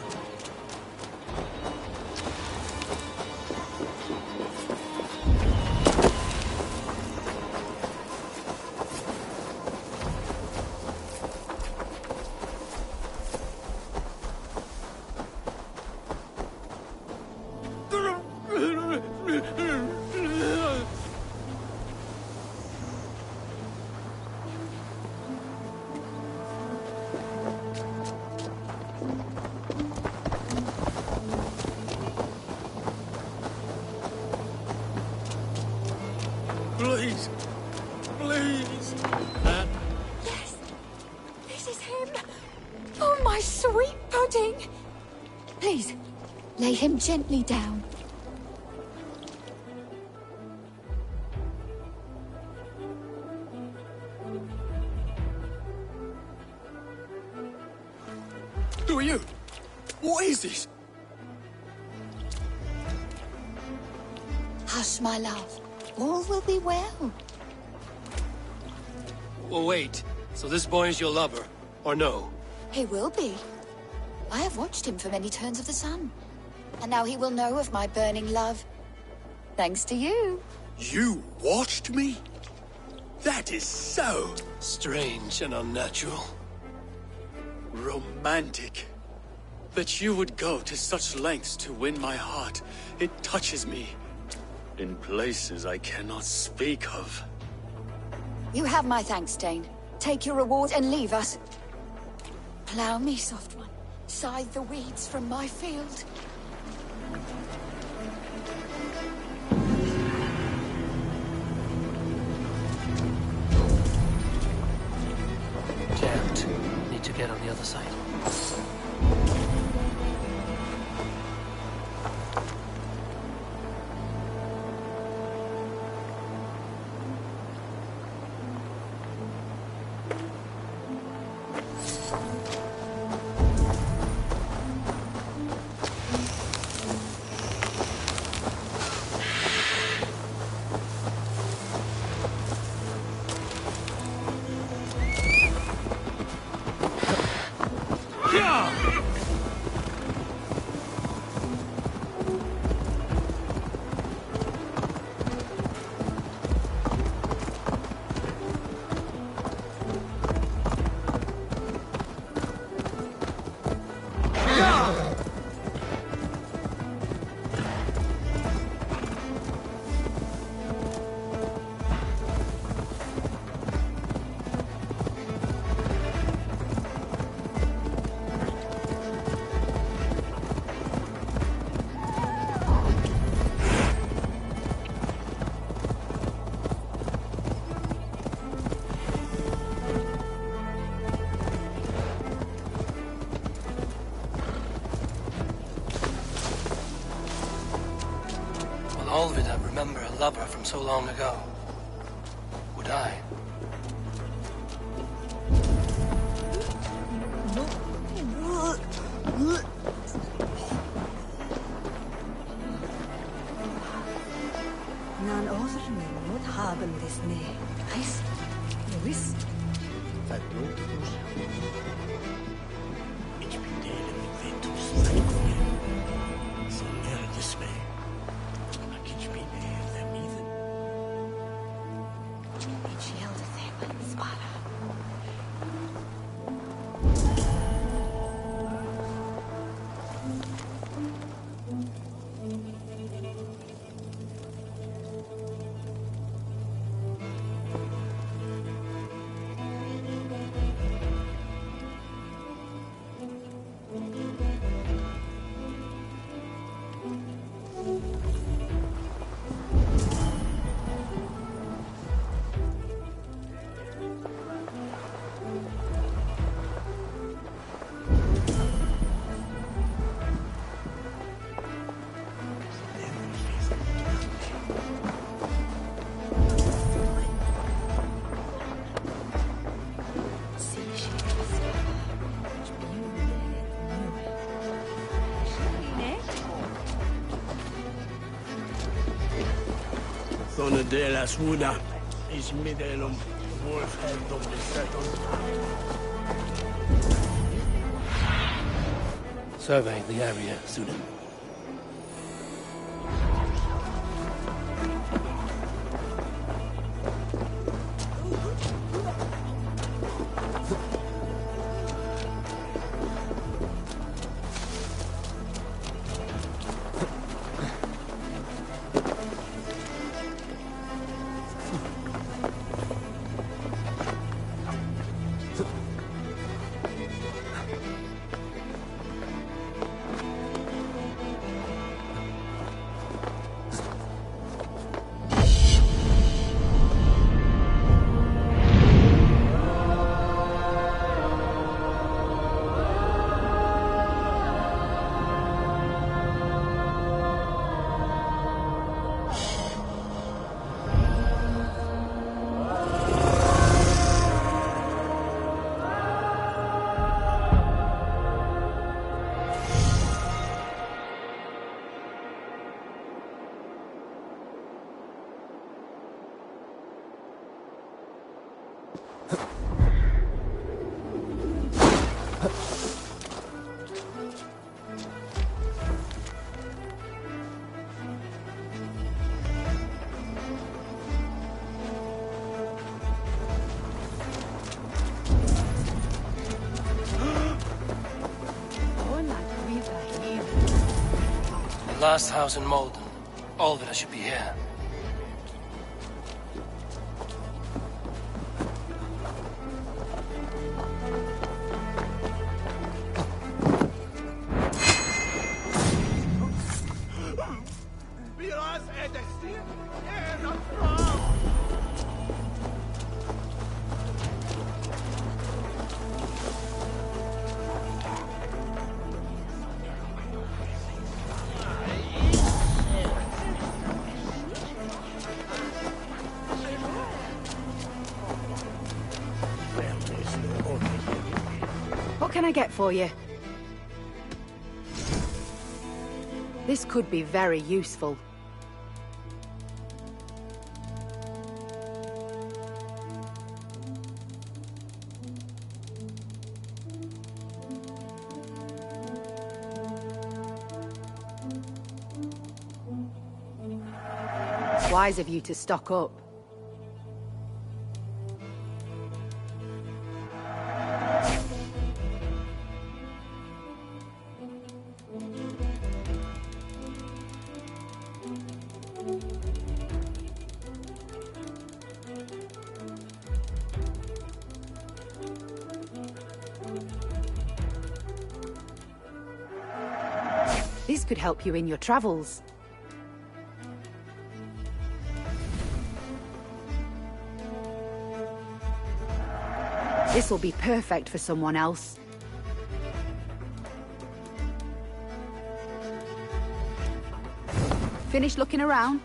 Please. Please. Yes, this is him. Oh, my sweet pudding. Please, lay him gently down. Who are you? What is this? Hush, my love. All will be well. Well, wait. So this boy is your lover, or no? He will be. I have watched him for many turns of the sun. And now he will know of my burning love. Thanks to you. You watched me? That is so... strange and unnatural. romantic. That you would go to such lengths to win my heart. It touches me. In places I cannot speak of. You have my thanks, Dane. Take your reward and leave us. Plough me, soft one. Scythe the weeds from my field. Jammed. Need to get on the other side. lover from so long ago. Would I? Nan Osrin moet haben des ne. Reis. Louis. Ich bin delen mit Ventus Zeichen. So mehr Dismay. Ich bin der Mieten. Ich hielde them, Spada. Zona de la Suda is midden om Wolfhead op de settle. Survey the area, Sudan. Last house in Malden. Alvina should be here. What can I get for you? This could be very useful. Wise of you to stock up. This could help you in your travels. This'll be perfect for someone else. Finished looking around?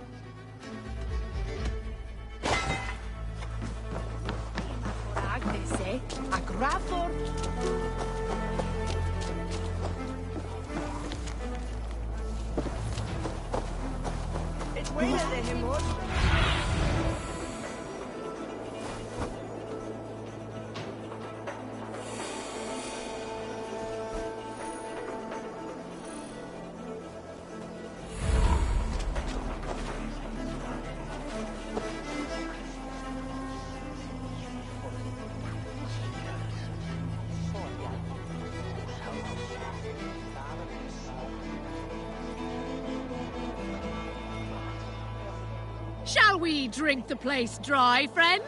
Shall we drink the place dry, friend?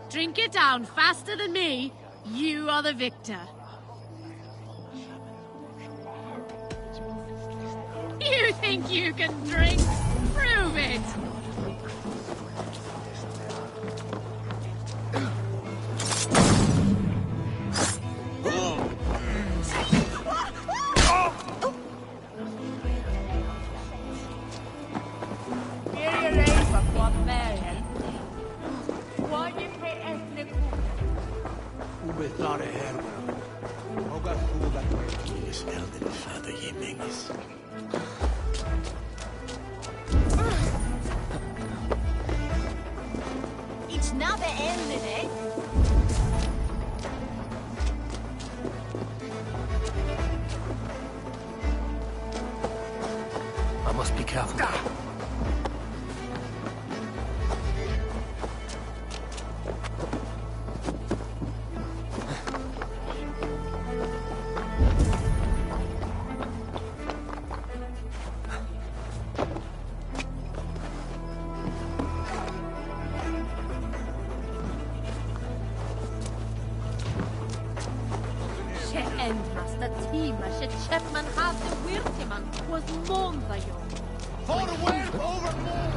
Drink it down faster than me. You are the victor. You think you can drink? Prove it! It's not the end of it. I must be careful. Chapman had the Wirtiman was Mondayo. Forward over more!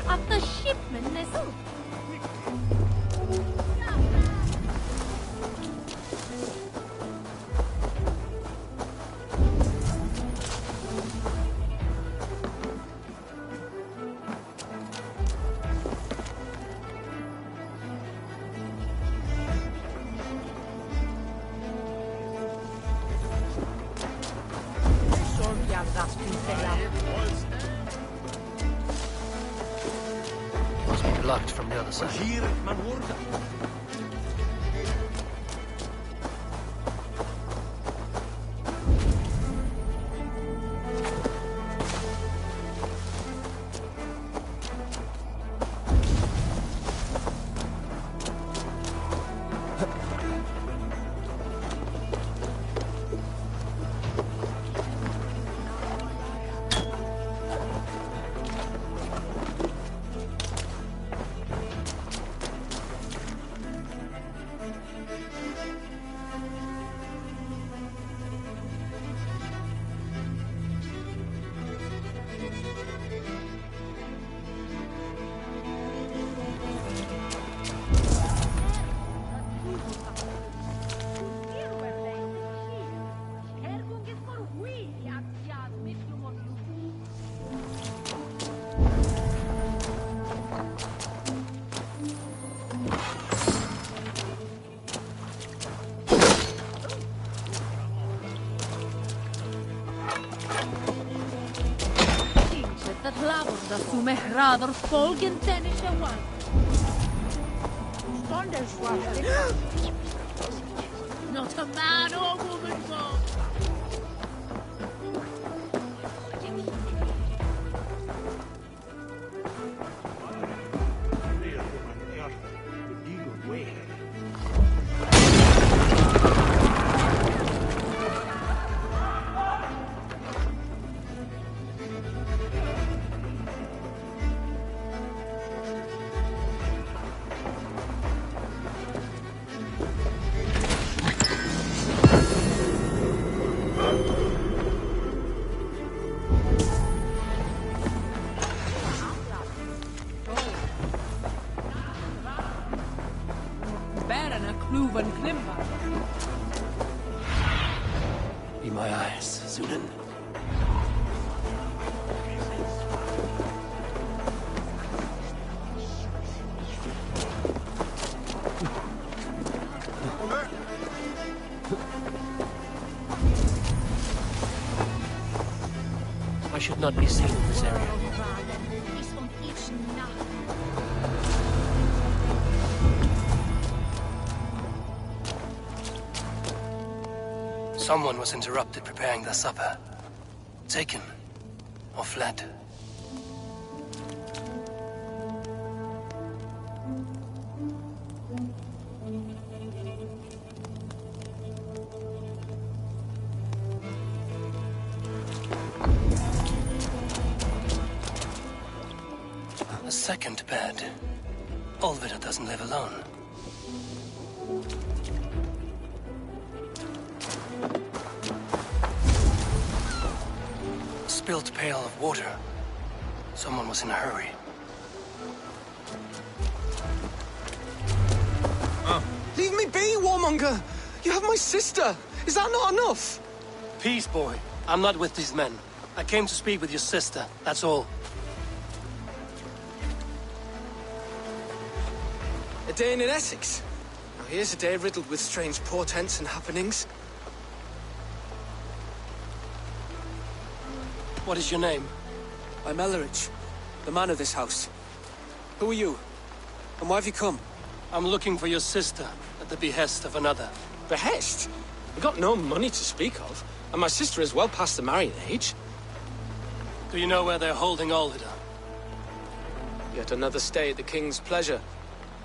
At the shipman is Must be blocked from the other side. Hier, man worden. da sumehrador folgen tennis a one. Not a man or woman, God. bear a cloven climber. Be my eyes, Zunan. I should not be seen in this area. Someone was interrupted preparing their supper. Taken. Or fled. A second bed. Olvida doesn't live alone. Spilled pail of water. Someone was in a hurry. Leave me be, warmonger! You have my sister! Is that not enough? Peace, boy. I'm not with these men. I came to speak with your sister, that's all. A day in Essex. Now here's a day riddled with strange portents and happenings. What is your name? I'm Ellerich, the man of this house. Who are you? And why have you come? I'm looking for your sister, at the behest of another. Behest? We've got no money to speak of, and my sister is well past the marrying age. Do you know where they're holding Olvida? Yet another stay at the King's pleasure.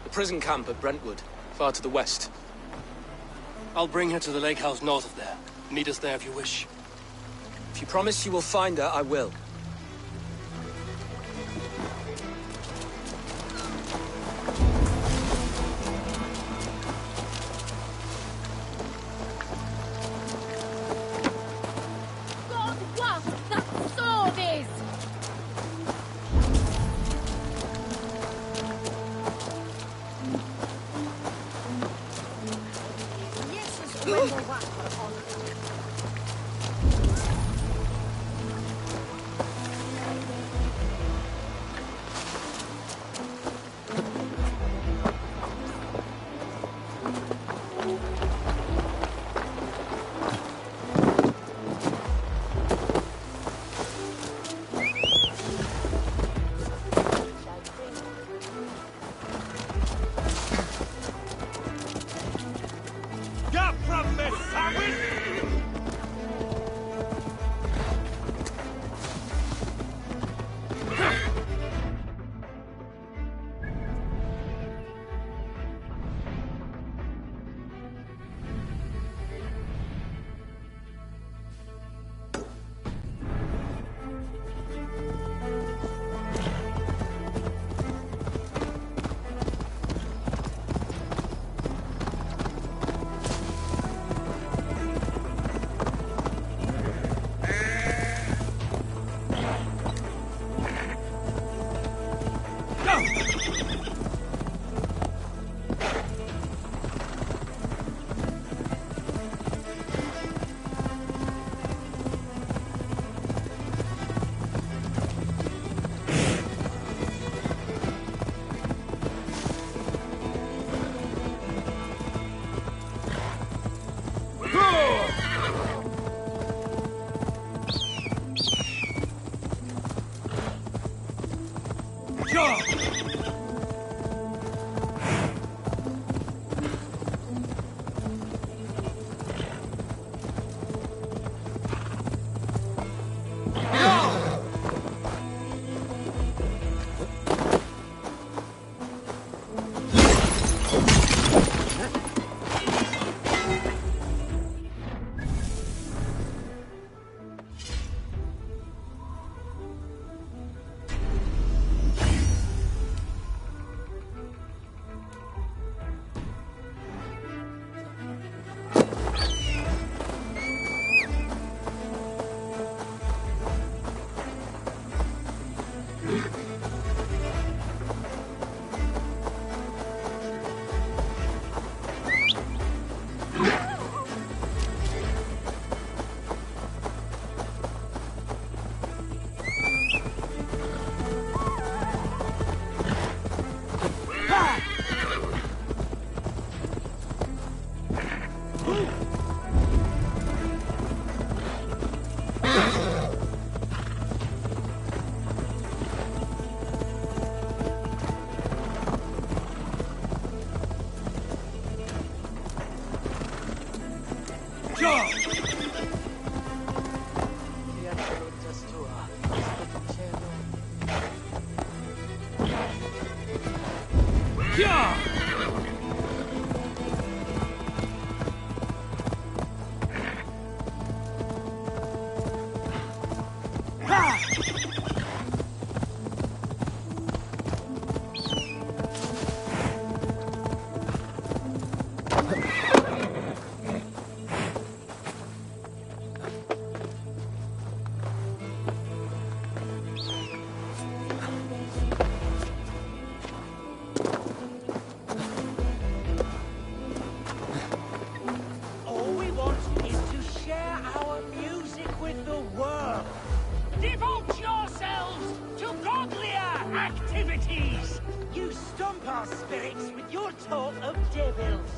The prison camp at Brentwood, far to the west. I'll bring her to the lake house north of there. Meet us there if you wish. If you promise you will find her, I will. God, what that sword is! Yes, it's really what. Get from me, savage! Devote yourselves to godlier activities! You stump our spirits with your talk of devils.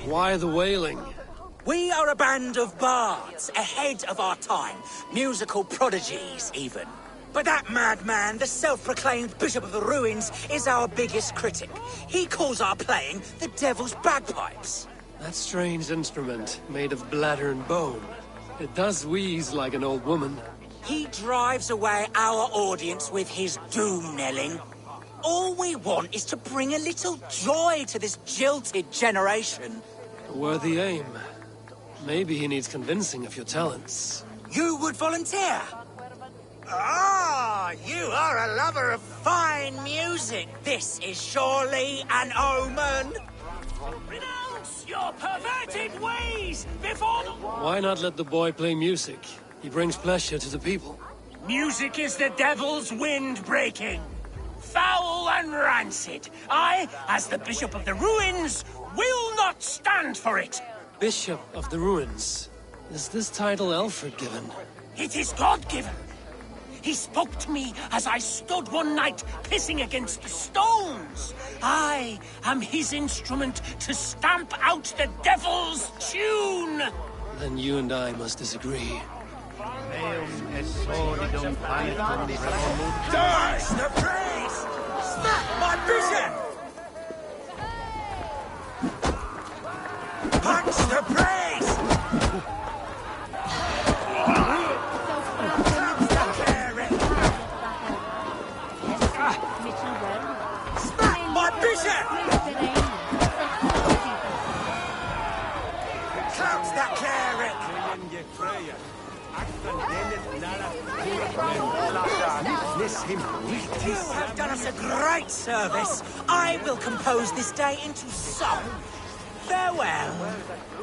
Why the wailing? We are a band of bards, ahead of our time. Musical prodigies, even. But that madman, the self-proclaimed Bishop of the Ruins, is our biggest critic. He calls our playing the Devil's Bagpipes. That strange instrument, made of bladder and bone. It does wheeze like an old woman. He drives away our audience with his doom-knelling. All we want is to bring a little joy to this jilted generation. A worthy aim. Maybe he needs convincing of your talents. You would volunteer? Ah, you are a lover of fine music. This is surely an omen. Renounce your perverted ways before the... Why not let the boy play music? He brings pleasure to the people. Music is the devil's wind breaking. Foul and rancid. I, as the Bishop of the Ruins, will not stand for it. Bishop of the Ruins. Is this title Alfred given? It is God-given. He spoke to me as I stood one night pissing against the stones. I am his instrument to stamp out the devil's tune. Then you and I must disagree. Dies the praise! Smack my bishop! Punch the praise! Smack my bishop! Clouds that cleric! You have done us a great service. I will compose this day into song. Farewell.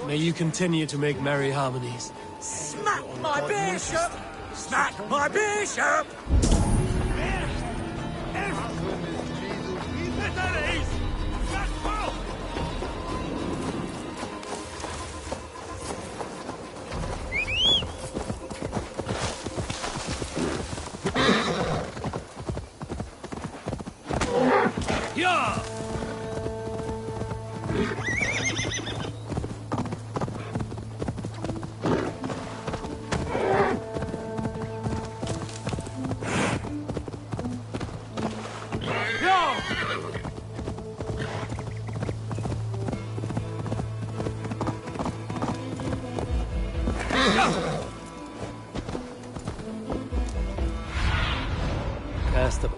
May you continue to make merry harmonies. Smack my bishop! Smack my bishop! Yeah! Cast the...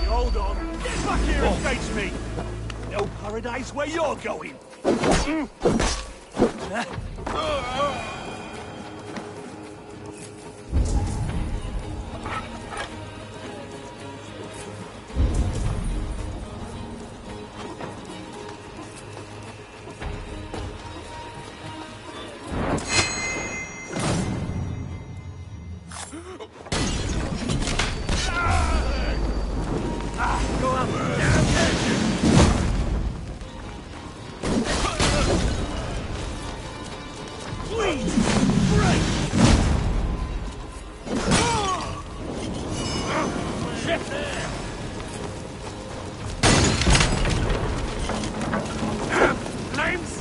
Hold on. Get back here and face me. No paradise where you're going. Go up. Please, break. Shit there. Flames.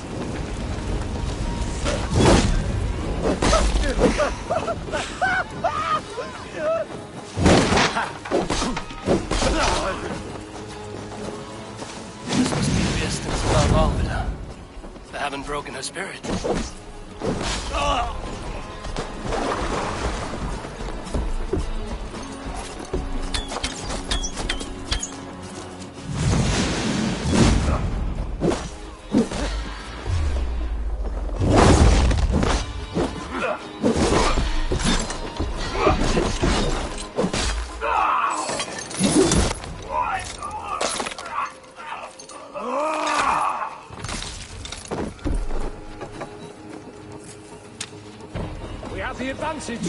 This must be Birsten's love arbiter. They haven't broken her spirit. We have the advantage.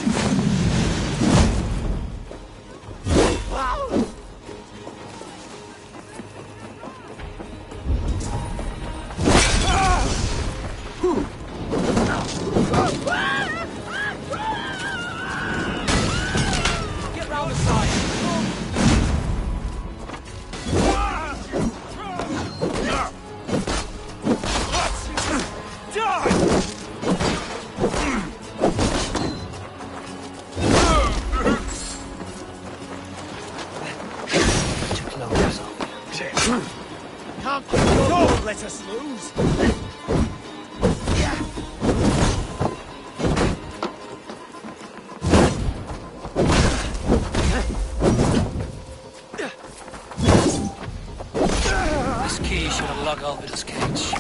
Get round the side. Don't let us lose. This key should unlock Alvida's cage.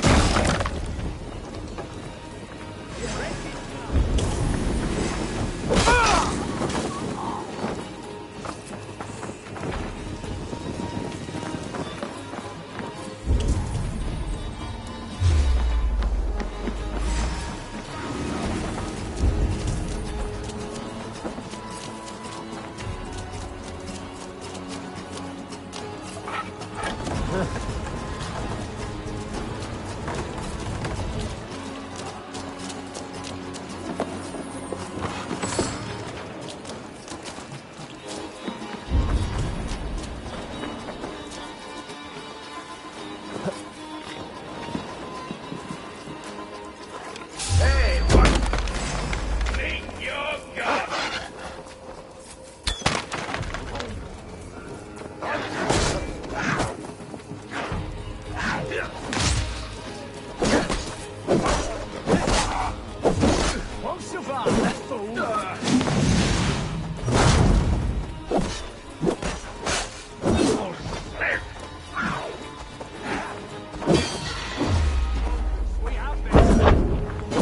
Won't survive, fool. We have this.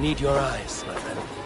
need your eyes, my friend.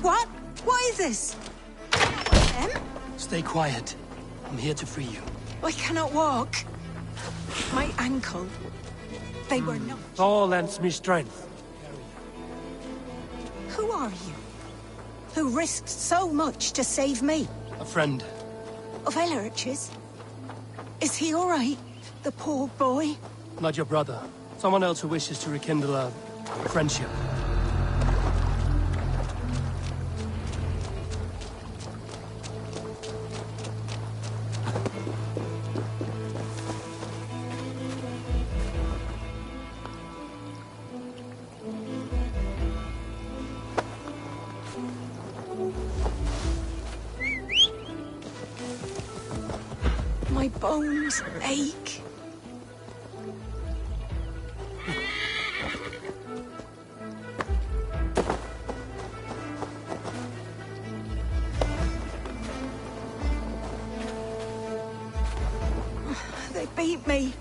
What? What is this? Them? Stay quiet. I'm here to free you. I cannot walk. My ankle. They were not. Thor lends me strength. Who are you? Who risked so much to save me? A friend. Of Elrich's? Is he all right? The poor boy? Not your brother. Someone else who wishes to rekindle a friendship. My bones ache. They beat me.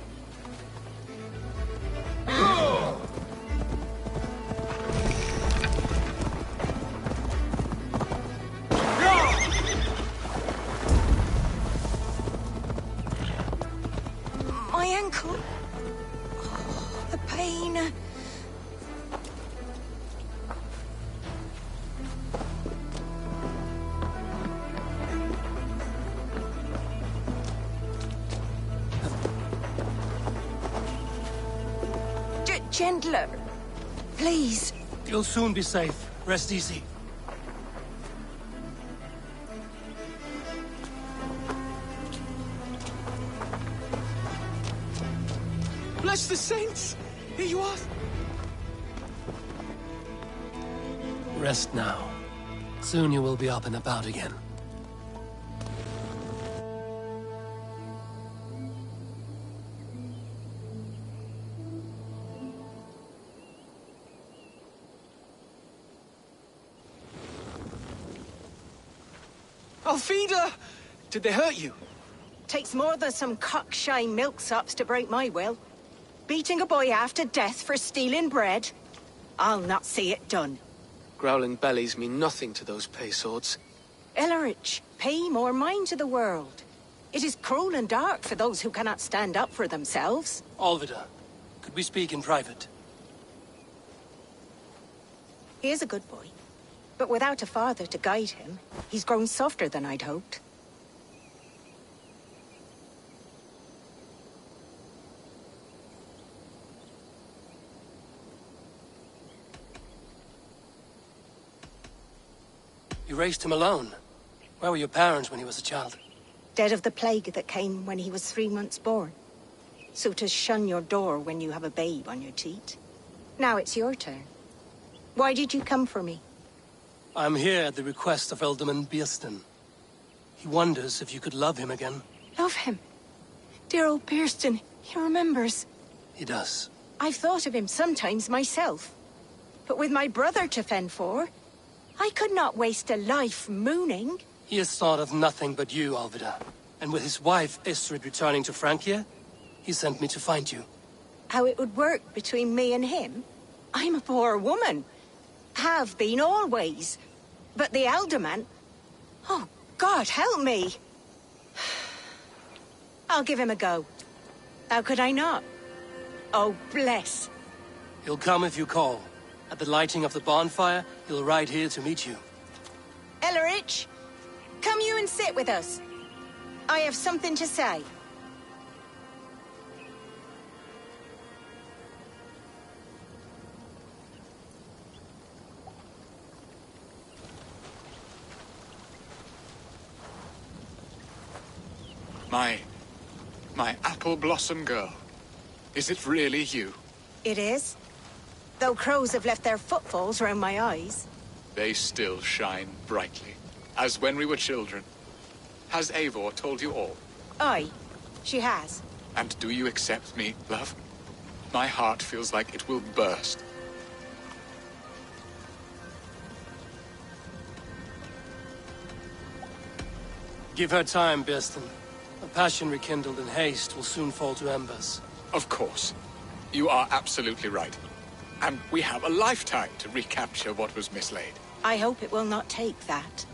gentler. Please. You'll soon be safe. Rest easy. Bless the saints! Here you are. Rest now. Soon you will be up and about again. Alfida! Did they hurt you? Takes more than some cockshy milksops to break my will. Beating a boy half to death for stealing bread? I'll not see it done. Growling bellies mean nothing to those pay swords. Ellerich, pay more mind to the world. It is cruel and dark for those who cannot stand up for themselves. Alvida, could we speak in private? He is a good boy. But without a father to guide him, he's grown softer than I'd hoped. You raised him alone. Where were your parents when he was a child? Dead of the plague that came when he was 3 months born. So to shun your door when you have a babe on your teat. Now it's your turn. Why did you come for me? I'm here at the request of Alderman Biersten. He wonders if you could love him again. Love him? Dear old Biersten, he remembers. He does. I've thought of him sometimes myself. But with my brother to fend for, I could not waste a life mooning. He has thought of nothing but you, Alvida. And with his wife, Istrid, returning to Francia, he sent me to find you. How it would work between me and him? I'm a poor woman. Have been always. But the alderman... Oh, God, help me! I'll give him a go. How could I not? Oh, bless. He'll come if you call. At the lighting of the bonfire, he'll ride here to meet you. Ellerich, come you and sit with us. I have something to say. My apple blossom girl. Is it really you? It is. Though crows have left their footfalls round my eyes. They still shine brightly, as when we were children. Has Eivor told you all? Aye, she has. And do you accept me, love? My heart feels like it will burst. Give her time, Biersten. A passion rekindled in haste will soon fall to embers. Of course. You are absolutely right. And we have a lifetime to recapture what was mislaid. I hope it will not take that.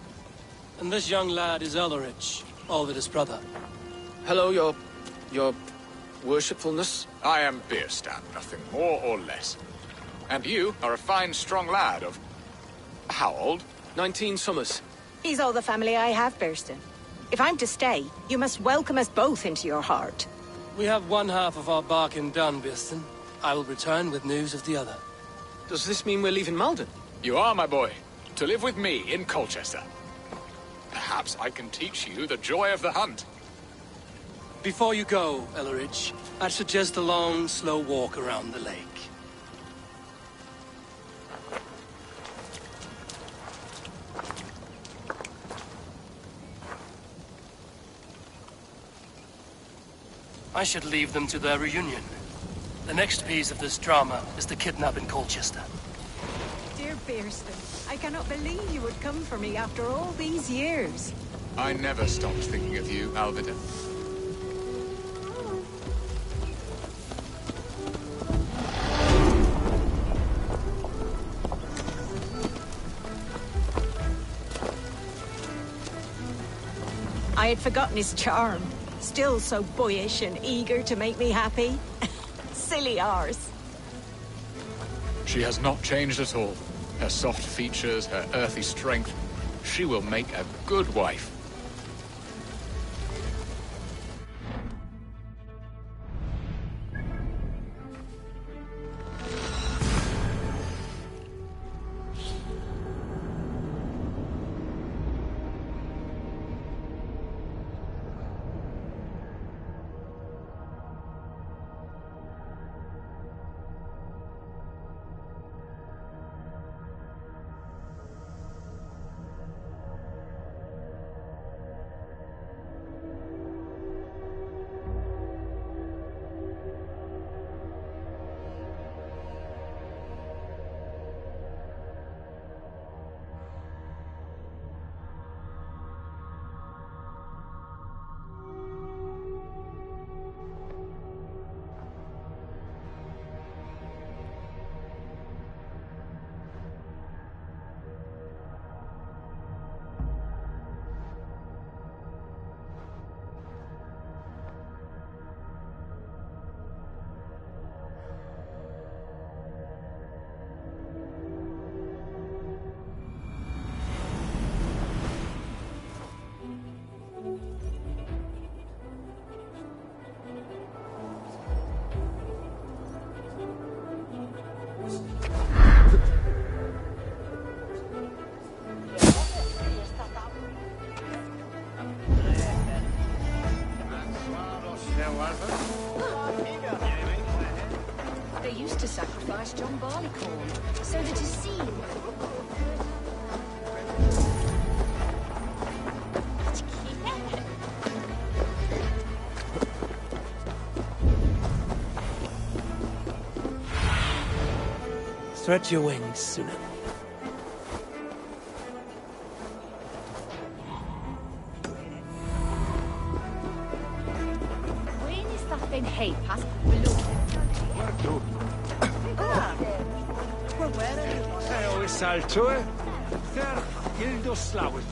And this young lad is Ellerich, Alvida's brother. Hello, your worshipfulness. I am Bierstadt, nothing more or less. And you are a fine, strong lad of... how old? 19 summers. He's all the family I have, Biersten. If I'm to stay, you must welcome us both into your heart. We have one half of our bargain done, Biersten. I will return with news of the other. Does this mean we're leaving Malden? You are, my boy. To live with me in Colchester. Perhaps I can teach you the joy of the hunt. Before you go, Ellerich, I'd suggest a long, slow walk around the lake. I should leave them to their reunion. The next piece of this drama is the kidnap in Colchester. Dear Biersten, I cannot believe you would come for me after all these years. I never stopped thinking of you, Alvida. I had forgotten his charm. Still so boyish and eager to make me happy. Silly ours. She has not changed at all. Her soft features, her earthy strength. She will make a good wife. Stretch your wings, Suna. When is that then hay past blue? Eo saltue, ter gildo slawit.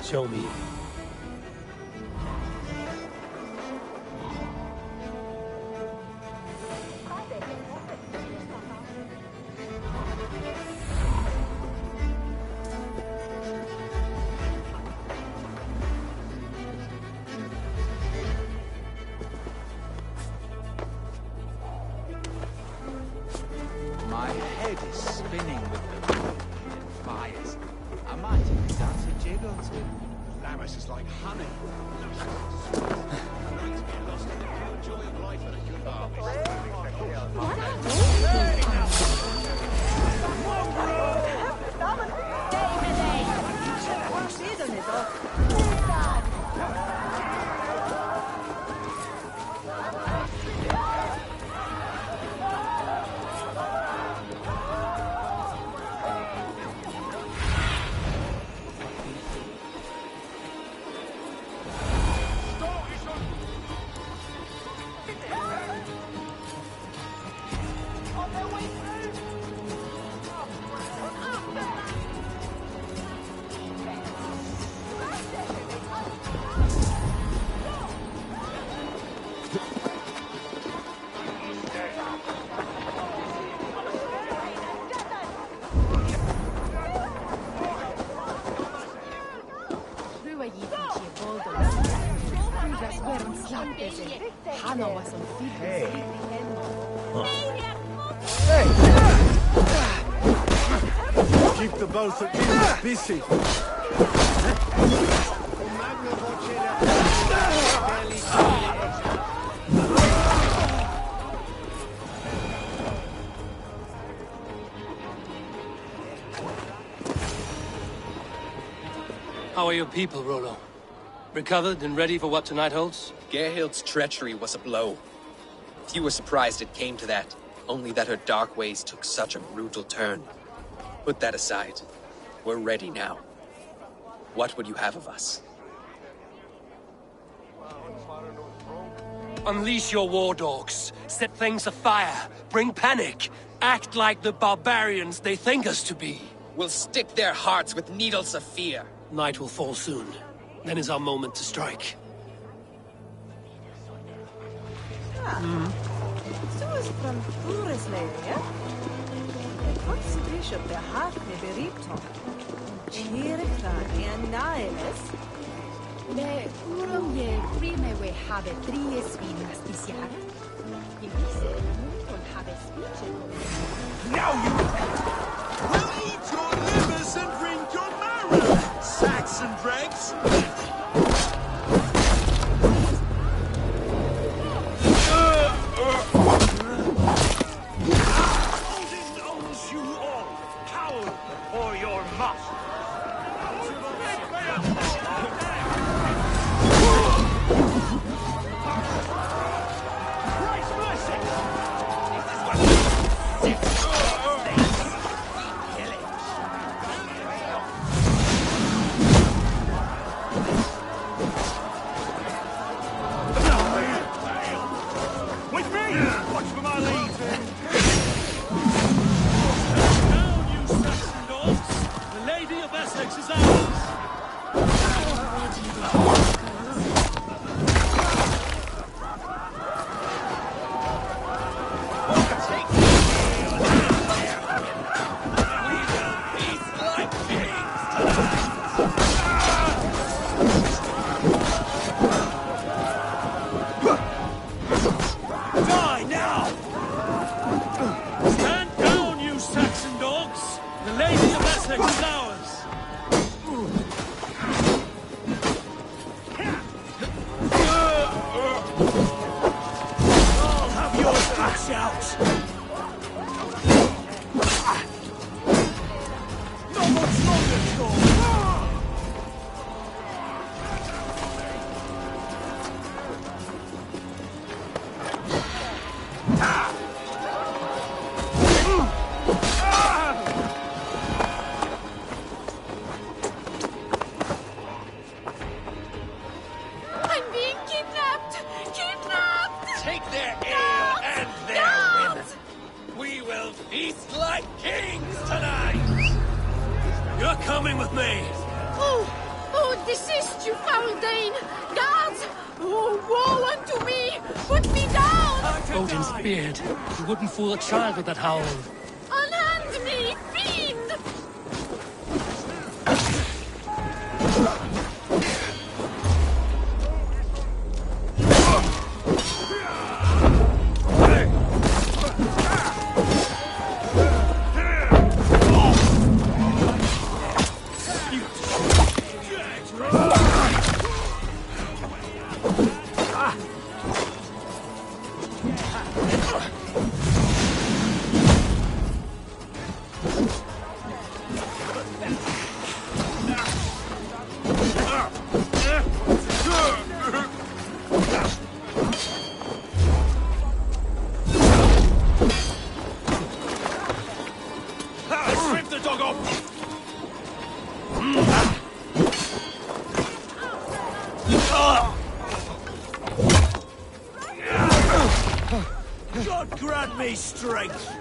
Show me. My head is spinning with the fires. I might even dance a jig or two. Lamas is like honey. Lost in the pure joy of life and a good Keep the both of you busy. How are your people, Rollo? Recovered and ready for what tonight holds? Gerhild's treachery was a blow. Few were surprised it came to that, only that her dark ways took such a brutal turn. Put that aside. We're ready now. What would you have of us? Unleash your war dogs. Set things afire. Bring panic. Act like the barbarians they think us to be. We'll stick their hearts with needles of fear. Night will fall soon. Then is our moment to strike. So is from Ureslave, yeah? The Bishop, the heart may be ripped on. Chirkrani and Niles. Le uroje primewe have trie svinas disjak. Divise nun have speeche. Now you will eat your livers and drink your marrow, Saxon dregs. of Essex is ours! Die now! Stand down, you Saxon dogs! The Lady of Essex is ours! I'll have your guts out! Not much longer, Thor! I'm being kidnapped! Kidnapped! Take their ale and their women! We will feast like kings tonight! You're coming with me! Oh, desist, you foul Dane! Guards! Oh, woe unto me! Put me down! Odin's beard. You wouldn't fool a child with that howl. Unhand me, fiend! Strip the dog off! God grant me strength!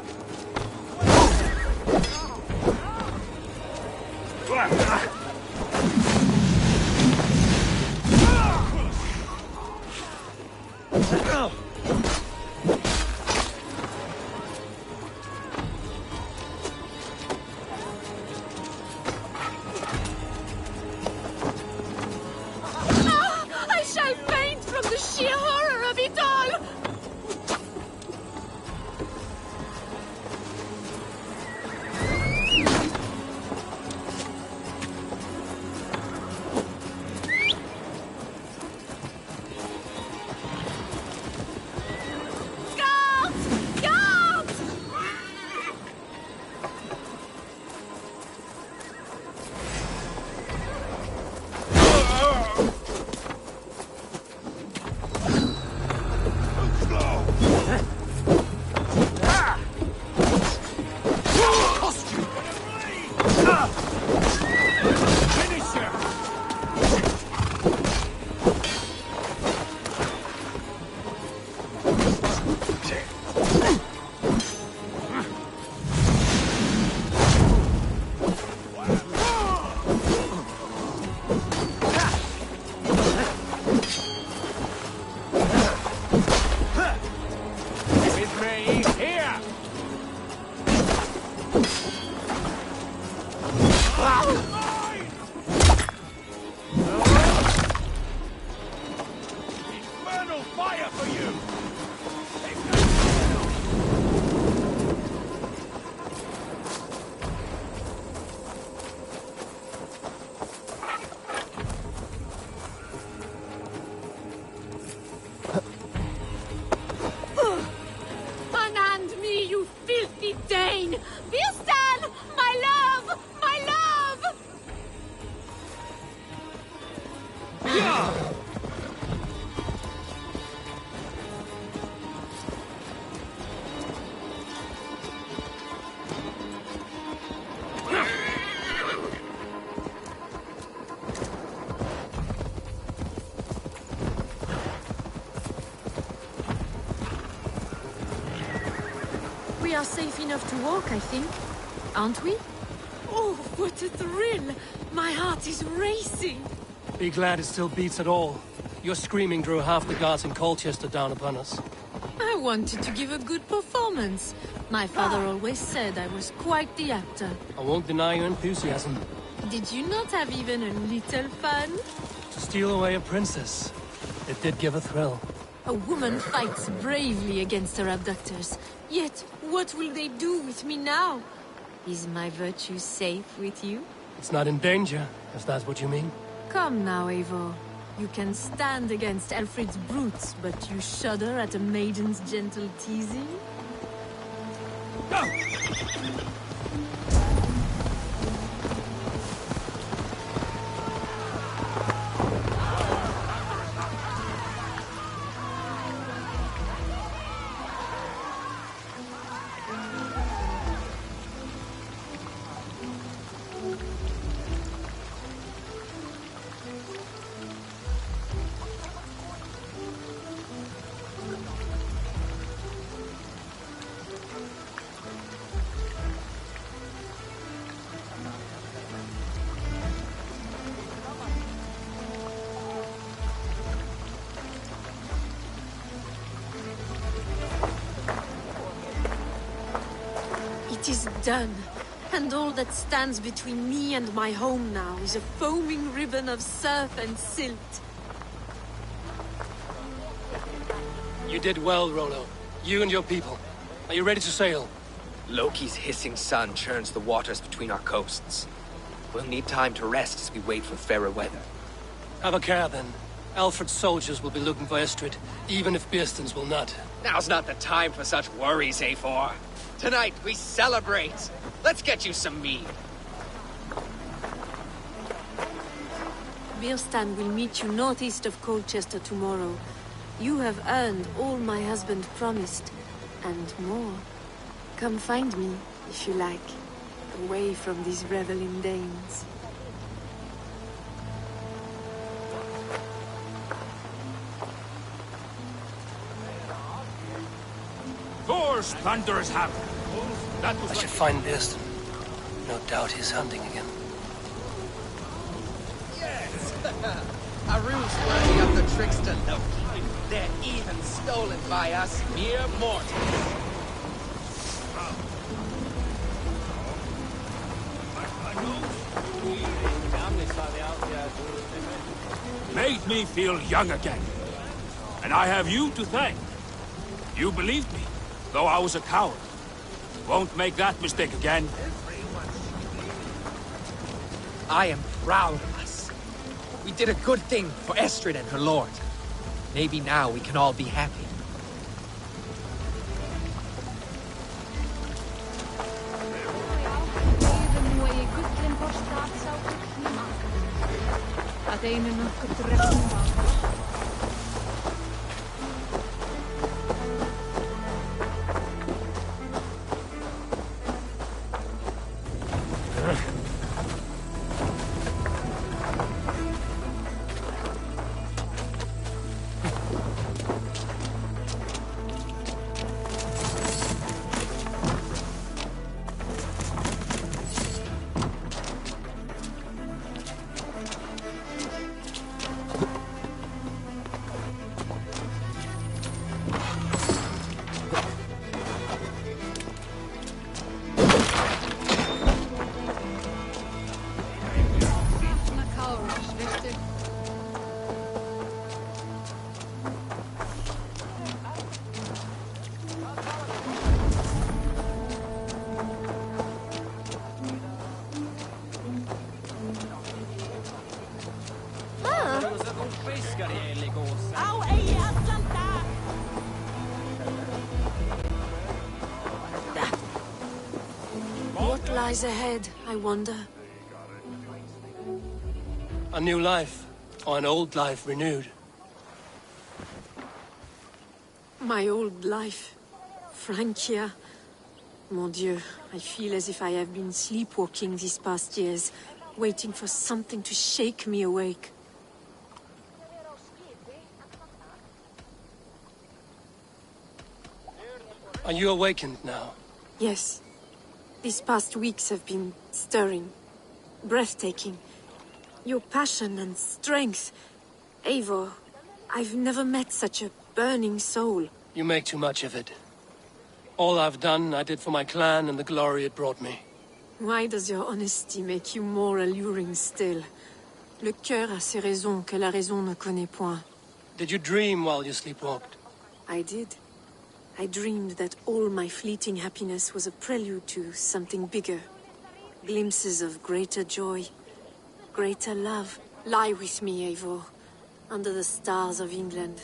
I shall faint from the sheer horror of it all! Guards! Guards! With me, here! Infernal fire for you! Unhand me, you filthy Dane! Vistan! My love! My love! We are safe enough to walk, I think. Aren't we? Oh, What a thrill! My heart is racing! Be glad it still beats at all. Your screaming drew half the guards in Colchester down upon us. I wanted to give a good performance. My father always said I was quite the actor. I won't deny your enthusiasm. Did you not have even a little fun? To steal away a princess. It did give a thrill. A woman fights bravely against her abductors. Yet, what will they do with me now? Is my virtue safe with you? It's not in danger, if that's what you mean. Come now, Eivor. You can stand against Alfred's brutes, but you shudder at a maiden's gentle teasing? It is done, and all that stands between me and my home now is a foaming ribbon of surf and silt. You did well, Rollo. You and your people. Are you ready to sail? Loki's hissing sun churns the waters between our coasts. We'll need time to rest as we wait for fairer weather. Have a care, then. Alfred's soldiers will be looking for Estrid, even if Beerstens will not. Now's not the time for such worries, Eivor. Tonight, we celebrate. Let's get you some mead. Birstan will meet you northeast of Colchester tomorrow. You have earned all my husband promised, and more. Come find me, if you like, away from these reveling Danes. Thor's thunderous hammer. I should find Beerston. No doubt he's hunting again. Yes! Arun's worthy of the trickster Loki. They're even stolen by us mere mortals. Made me feel young again. And I have you to thank. You believed me, though I was a coward. Won't make that mistake again. I am proud of us. We did a good thing for Estrid and her lord. Maybe now we can all be happy. What lies ahead, I wonder? A new life, or an old life renewed. My old life. Francia. Mon Dieu, I feel as if I have been sleepwalking these past years, waiting for something to shake me awake. Are you awakened now? Yes. These past weeks have been stirring. breathtaking. Your passion and strength. Eivor, I've never met such a burning soul. You make too much of it. All I've done, I did for my clan and the glory it brought me. Why does your honesty make you more alluring still? Le cœur a ses raisons que la raison ne connaît point. Did you dream while you sleepwalked? I did. I dreamed that all my fleeting happiness was a prelude to something bigger. Glimpses of greater joy, greater love. Lie with me, Eivor, under the stars of England.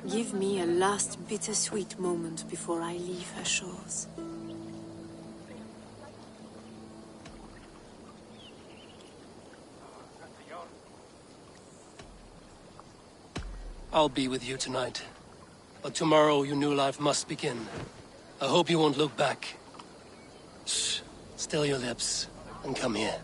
Give me a last bittersweet moment before I leave her shores. I'll be with you tonight. But tomorrow your new life must begin. I hope you won't look back. Shh. Still your lips, and come here.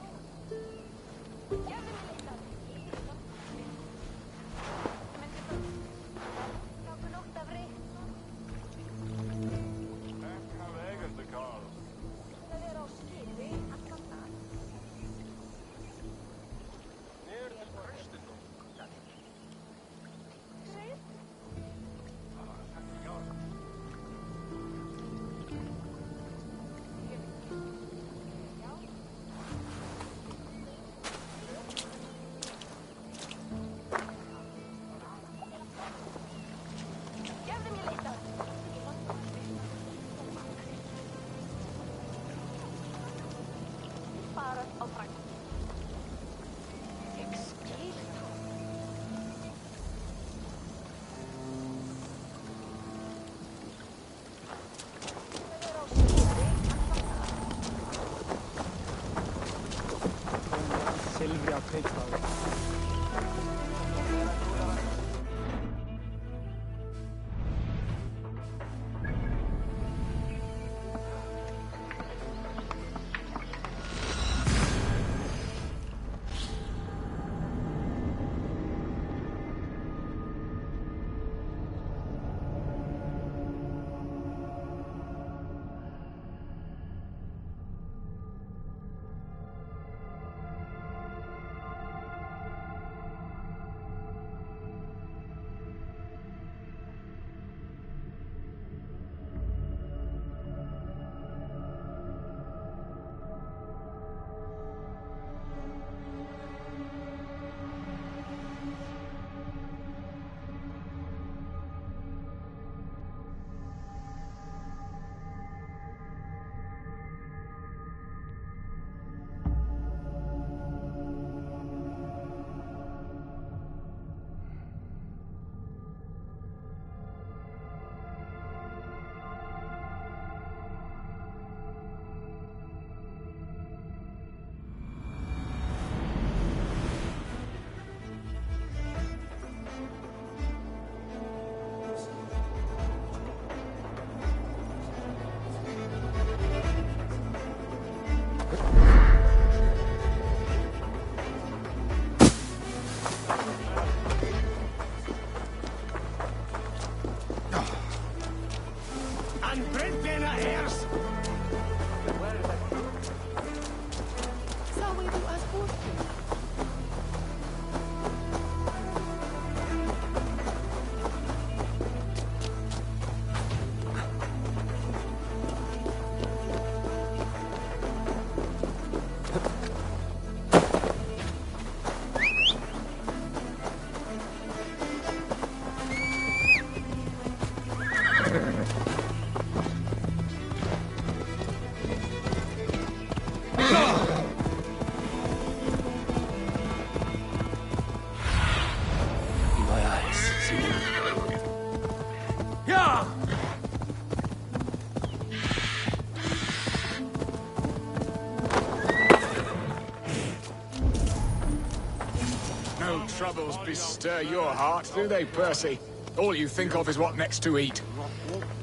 Troubles bestir your heart, do they, Percy? All you think of is what next to eat.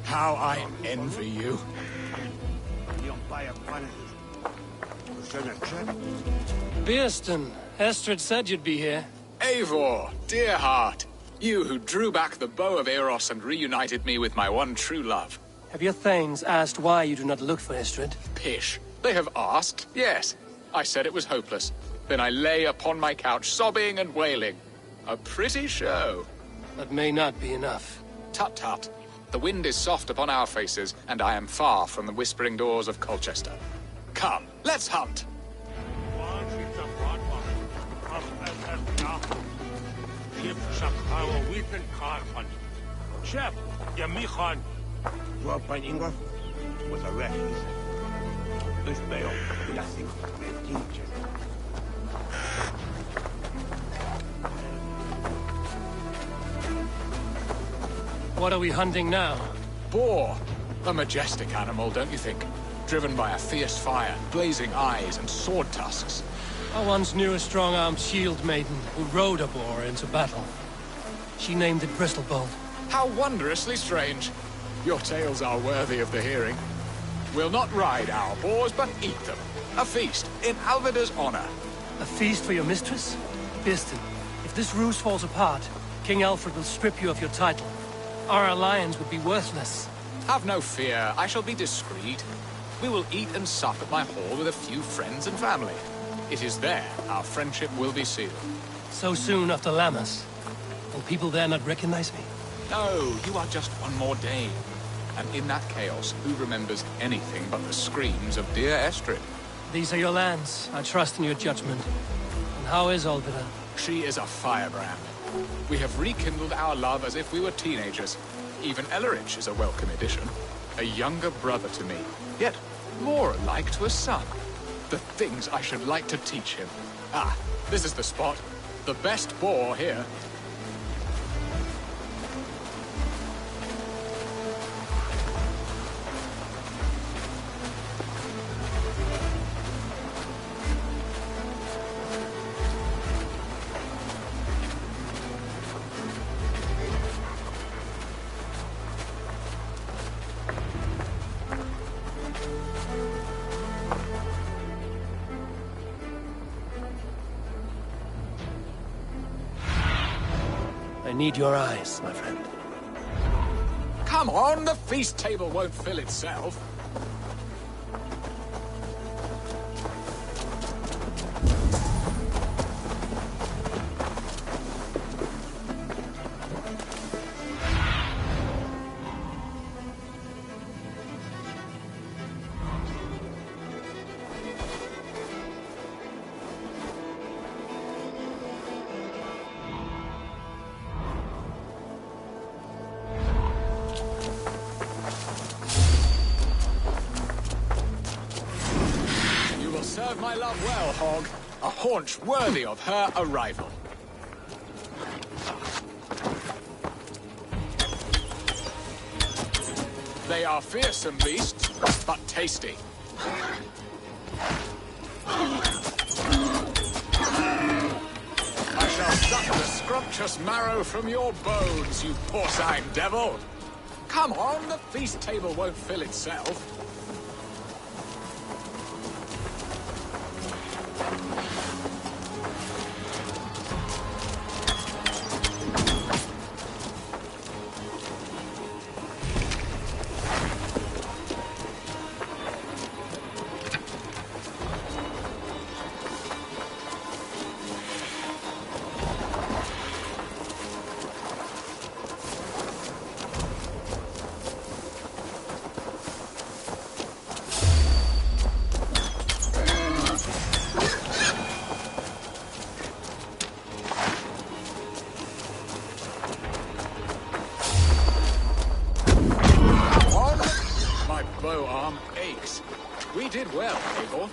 How I envy you. Bearston, Estrid said you'd be here. Eivor, dear heart. You who drew back the bow of Eros and reunited me with my one true love. Have your thanes asked why you do not look for Estrid? Pish. They have asked, yes. I said it was hopeless. Then I lay upon my couch, sobbing and wailing. A pretty show. That may not be enough. Tut tut. The wind is soft upon our faces, and I am far from the whispering doors of Colchester. Come, let's hunt. Chef, ja Michan. Dwa pan Ingvar was a rest. This bail, nothing. What are we hunting now? Boar. A majestic animal, don't you think? Driven by a fierce fire, blazing eyes, and sword tusks. I once knew a strong-armed shield maiden who rode a boar into battle. She named it Bristolbolt. How wondrously strange. Your tales are worthy of the hearing. We'll not ride our boars, but eat them. A feast, in Alvida's honor. A feast for your mistress? Birston, if this ruse falls apart, King Alfred will strip you of your title. Our alliance would be worthless. Have no fear, I shall be discreet. We will eat and sup at my hall with a few friends and family. It is there our friendship will be sealed. So soon after Lammas? Will people there not recognize me? No, you are just one more day. And in that chaos, who remembers anything but the screams of dear Estrid? These are your lands. I trust in your judgment. And how is Alvida? She is a firebrand. We have rekindled our love as if we were teenagers. Even Ellerich is a welcome addition. A younger brother to me, yet more alike to a son. The things I should like to teach him. Ah, this is the spot. The best boar here. I need your eyes, my friend. Come on, the feast table won't fill itself. Serve my love well, Hog. A haunch worthy of her arrival. They are fearsome beasts, but tasty. I shall suck the scrumptious marrow from your bones, you porcine devil. Come on, the feast table won't fill itself. Bow arm aches. We did well, Eivor.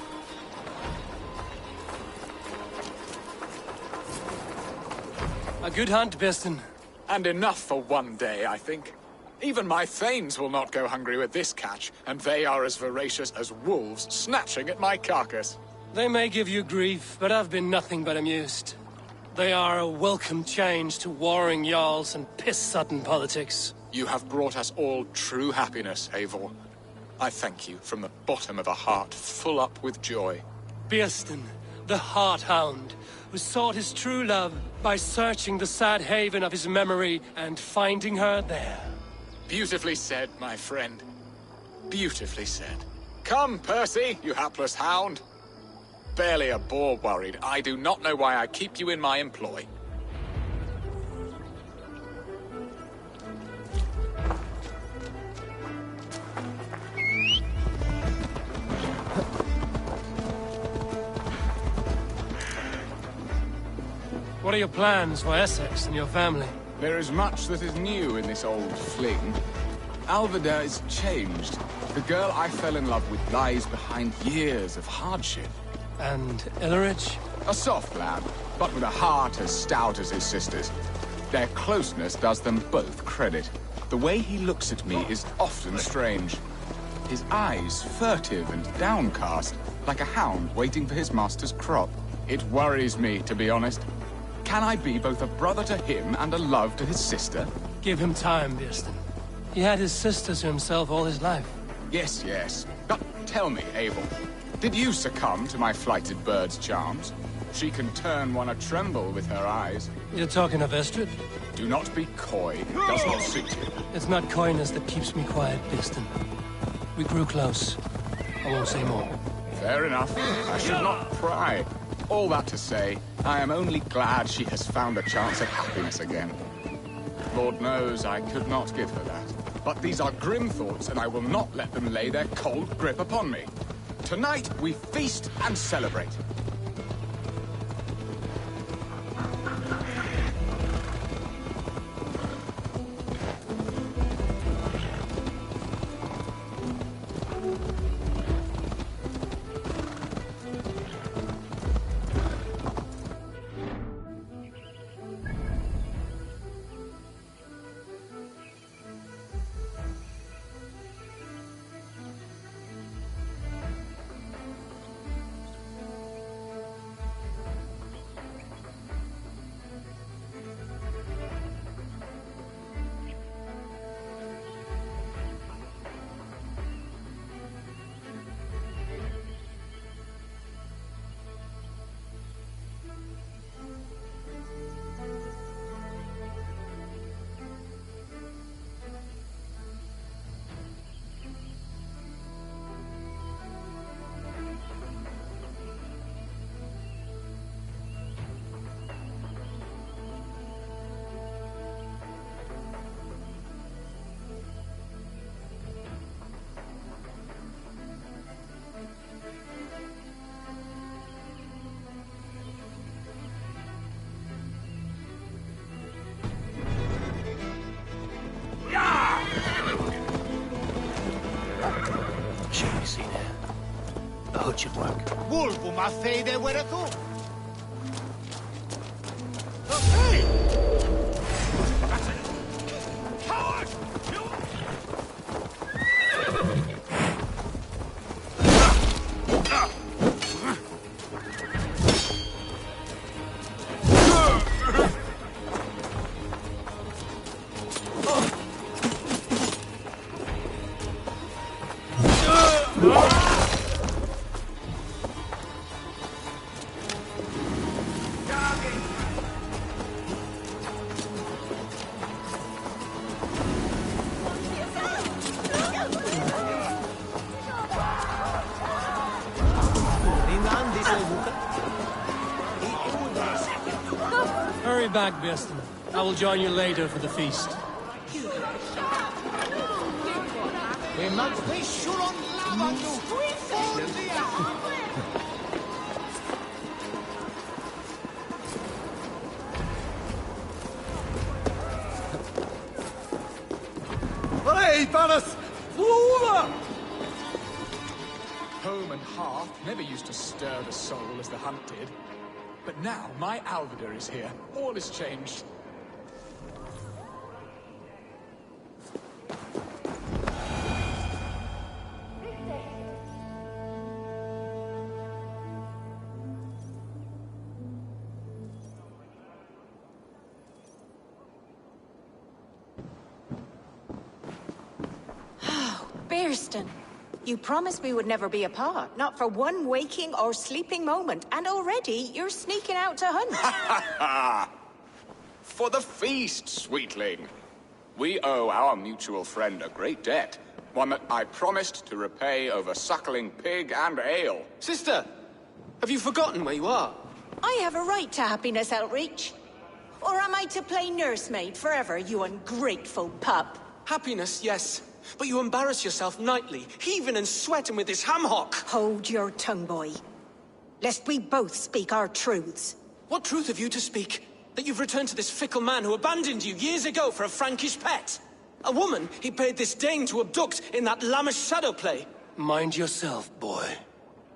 A good hunt, Birston. And enough for one day, I think. Even my thanes will not go hungry with this catch, and they are as voracious as wolves snatching at my carcass. They may give you grief, but I've been nothing but amused. They are a welcome change to warring jarls and piss-sodden politics. You have brought us all true happiness, Eivor. I thank you from the bottom of a heart full up with joy. Birston, the Heart-Hound, who sought his true love by searching the sad haven of his memory and finding her there. Beautifully said, my friend. Beautifully said. Come, Percy, you hapless hound. barely a boar worried. I do not know why I keep you in my employ. What are your plans for Essex and your family? There is much that is new in this old fling. Alvida is changed. The girl I fell in love with lies behind years of hardship. And Illerich? A soft lad, but with a heart as stout as his sister's. Their closeness does them both credit. The way he looks at me is often strange. His eyes furtive and downcast, like a hound waiting for his master's crop. It worries me, to be honest. Can I be both a brother to him and a love to his sister? Give him time, Birsten. He had his sister to himself all his life. Yes, yes. But tell me, Abel, did you succumb to my flighted bird's charms? She can turn one a tremble with her eyes. You're talking of Estrid? Do not be coy. It does not suit you. It's not coyness that keeps me quiet, Birsten. We grew close. I won't say more. Fair enough. I should not pry. All that to say, I am only glad she has found a chance at happiness again. Lord knows I could not give her that. But these are grim thoughts, and I will not let them lay their cold grip upon me. Tonight, we feast and celebrate. Should work. Vulvum a fede were tu. Hurry back, Birsten. I will join you later for the feast. Home and hearth never used to stir the soul as the hunt did. But now my Alvida is here. All is changed. Birsten, you promised we would never be apart, not for one waking or sleeping moment, and already you're sneaking out to hunt. For the feast, sweetling. We owe our mutual friend a great debt, one that I promised to repay over suckling pig and ale. Sister, Have you forgotten where you are? I have a right to happiness, Outreach. Or am I to play nursemaid forever, you ungrateful pup? Happiness, yes. But you embarrass yourself nightly, heaving and sweating with this ham-hock. Hold your tongue, boy. Lest we both speak our truths. What truth have you to speak? That you've returned to this fickle man who abandoned you years ago for a Frankish pet? A woman he paid this Dane to abduct in that lammish shadow play? Mind yourself, boy.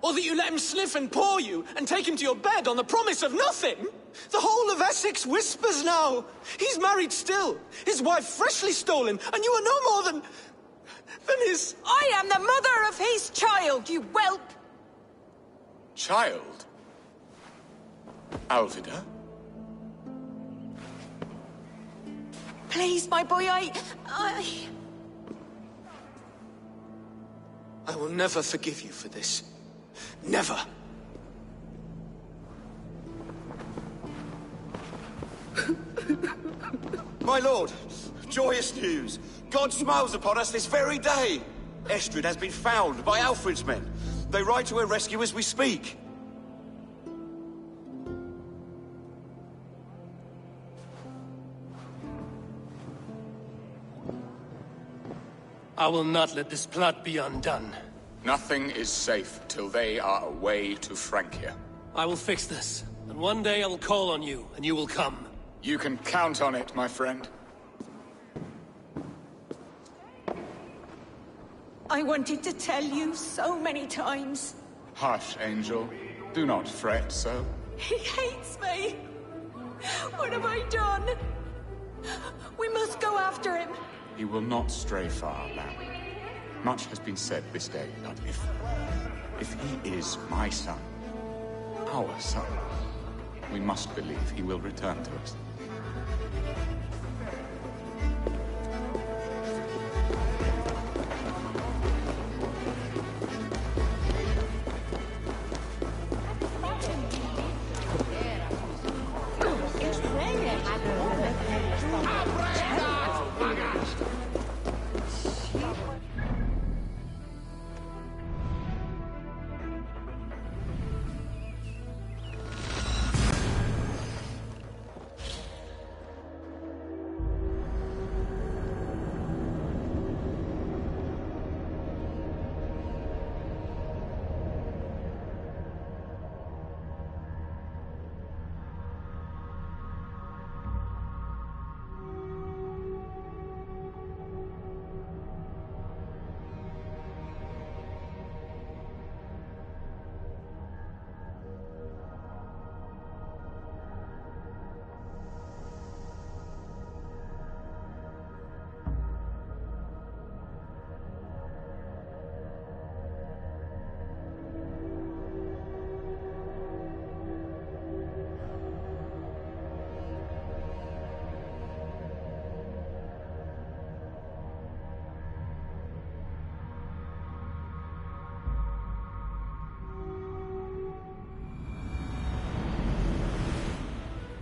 Or that you let him sniff and paw you, and take him to your bed on the promise of nothing? The whole of Essex whispers now. He's married still, his wife freshly stolen, and you are no more than his... I am the mother of his child, you whelp! Child? Alvida? Please, my boy, I will never forgive you for this. Never. My lord, joyous news. God smiles upon us this very day. Estrid has been found by Alfred's men. They ride to her rescue as we speak. I will not let this plot be undone. Nothing is safe till they are away to Francia. I will fix this, and one day I will call on you, and you will come. You can count on it, my friend. I wanted to tell you so many times. Hush, Angel. Do not fret so. He hates me. What have I done? We must go after him. He will not stray far, lamb. Much has been said this day, but if he is my son, our son, we must believe he will return to us.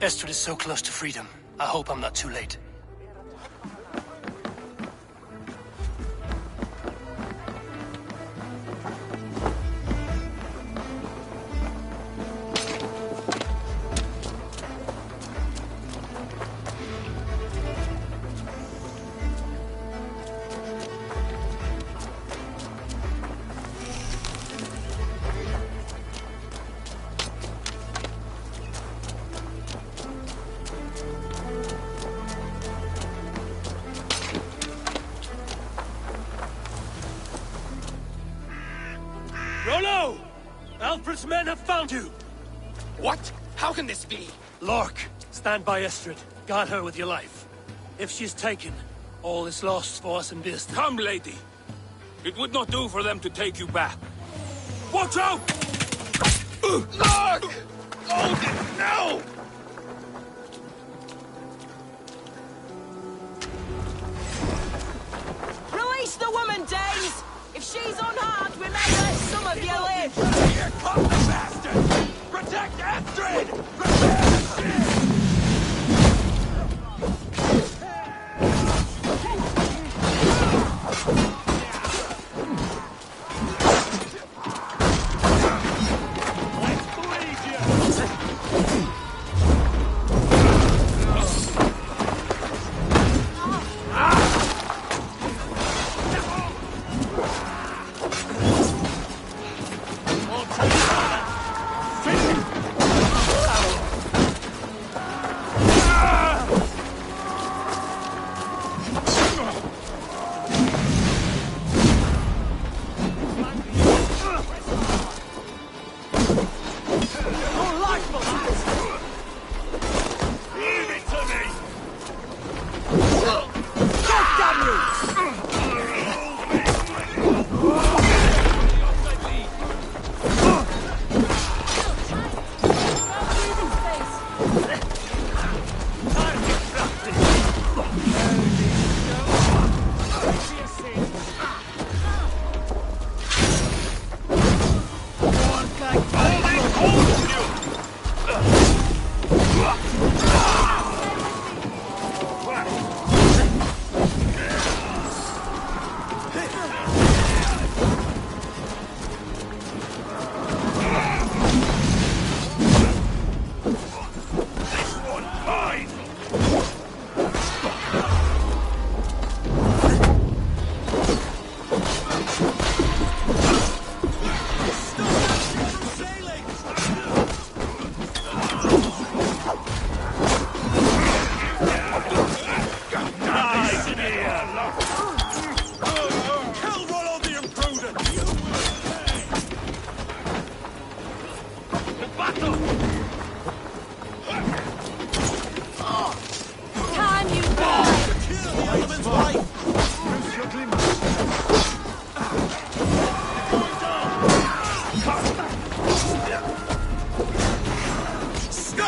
Estrid is so close to freedom. I hope I'm not too late. Rollo! Alfred's men have found you! What? How can this be? Lork, stand by Estrid. Guard her with your life. If she's taken, all is lost for us in Bearstan. Come, lady. It would not do for them to take you back. Watch out! Lord! Oh, no! Release the woman, Danes! If she's unharmed, we may let some of you live! Here comes the bastard! Protect Astrid! Prepare the ship! Let's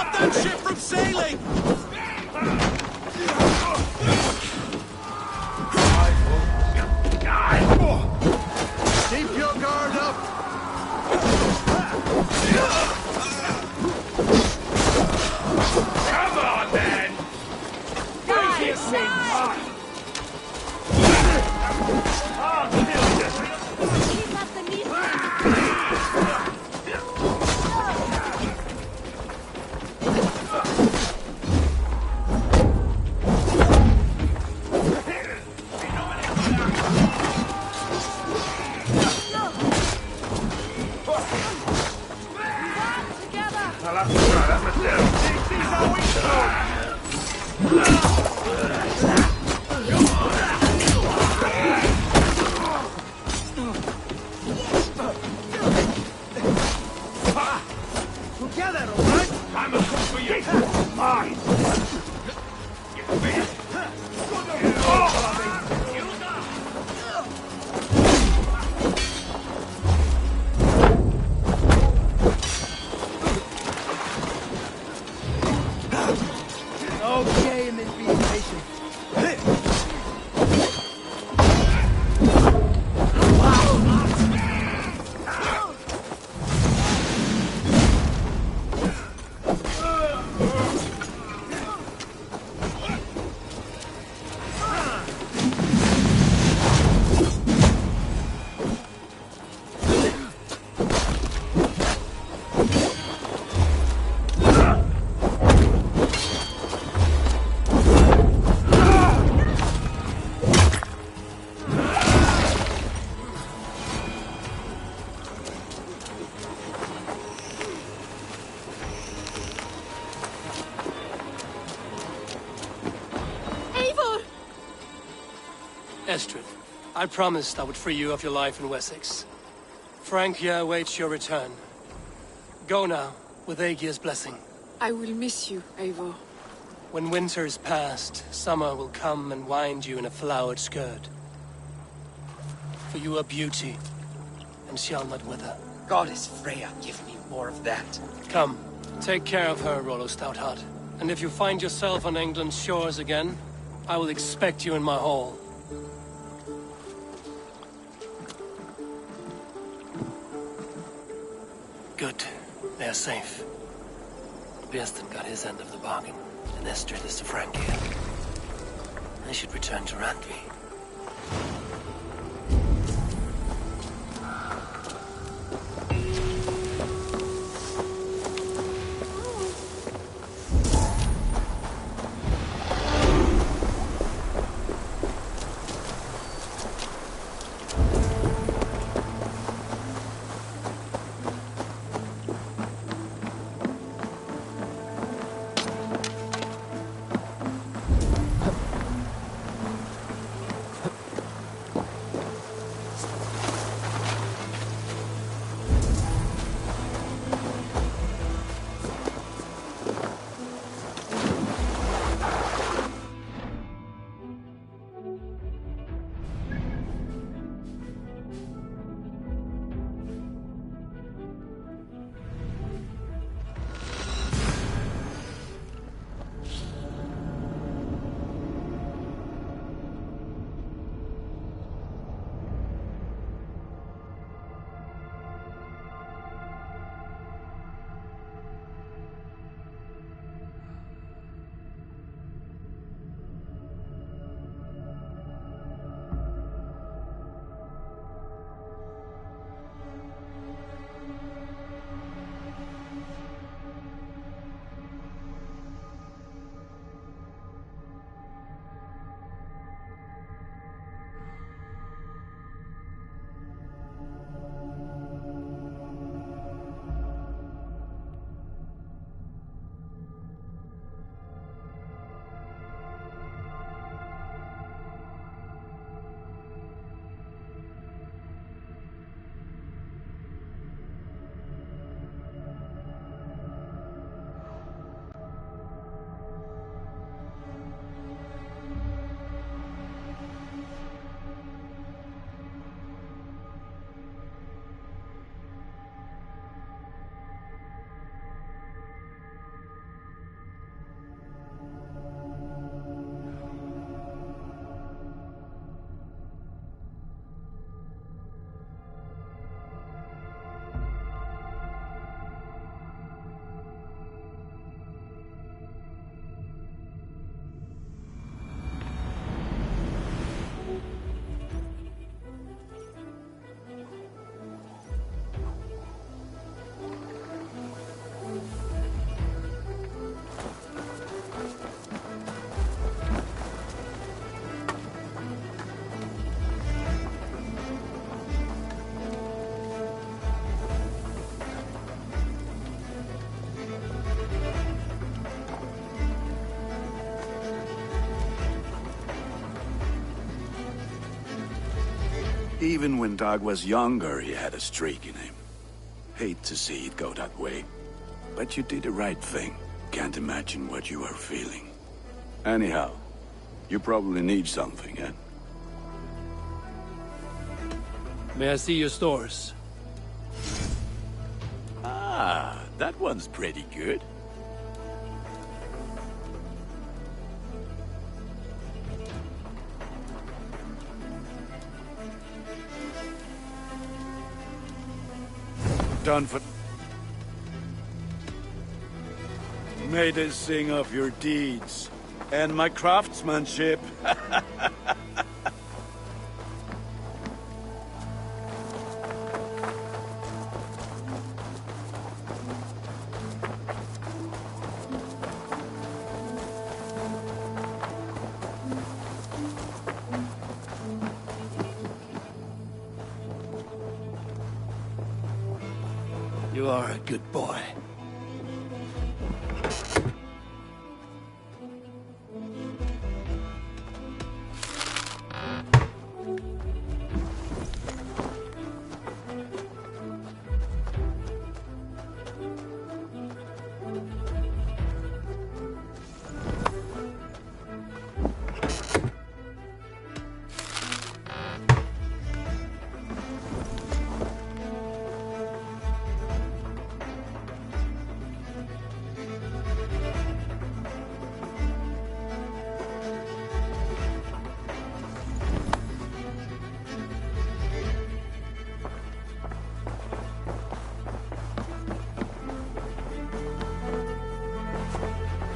stop that ship from sailing! Keep your guard up! Come on, then! Where's your sins? I'll kill you! Together, all right? I'm a cook for you! Mine! Okay, and then be patient. Estrid, I promised I would free you of your life in Wessex. Francia awaits your return. Go now, with Aegir's blessing. I will miss you, Eivor. When winter is past, summer will come and wind you in a flowered skirt. For you are beauty, and shall not wither. Goddess Freya, give me more of that. Come, take care of her, Rollo Stoutheart. And if you find yourself on England's shores again, I will expect you in my hall. Good. They are safe. Björsten got his end of the bargain, and Estrid is to Francia. I should return to Randvi. Even when Dag was younger, he had a streak in him. Hate to see it go that way. But you did the right thing. Can't imagine what you are feeling. Anyhow, you probably need something, eh? May I see your stores? Ah, that one's pretty good. Done for... May they sing of your deeds and my craftsmanship. You are a good boy.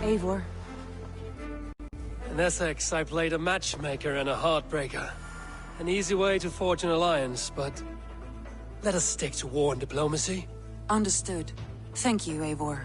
Eivor. In Essex, I played a matchmaker and a heartbreaker. An easy way to forge an alliance, but let us stick to war and diplomacy. Understood. Thank you, Eivor.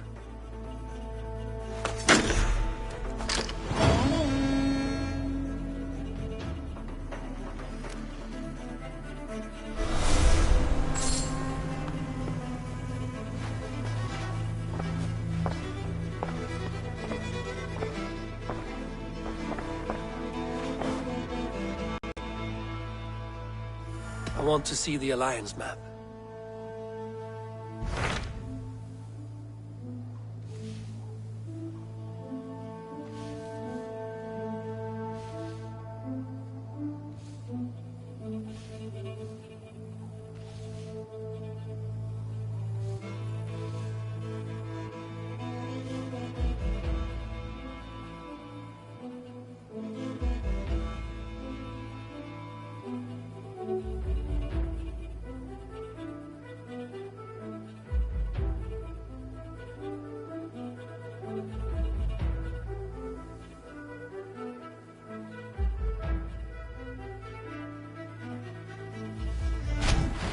I want to see the alliance map.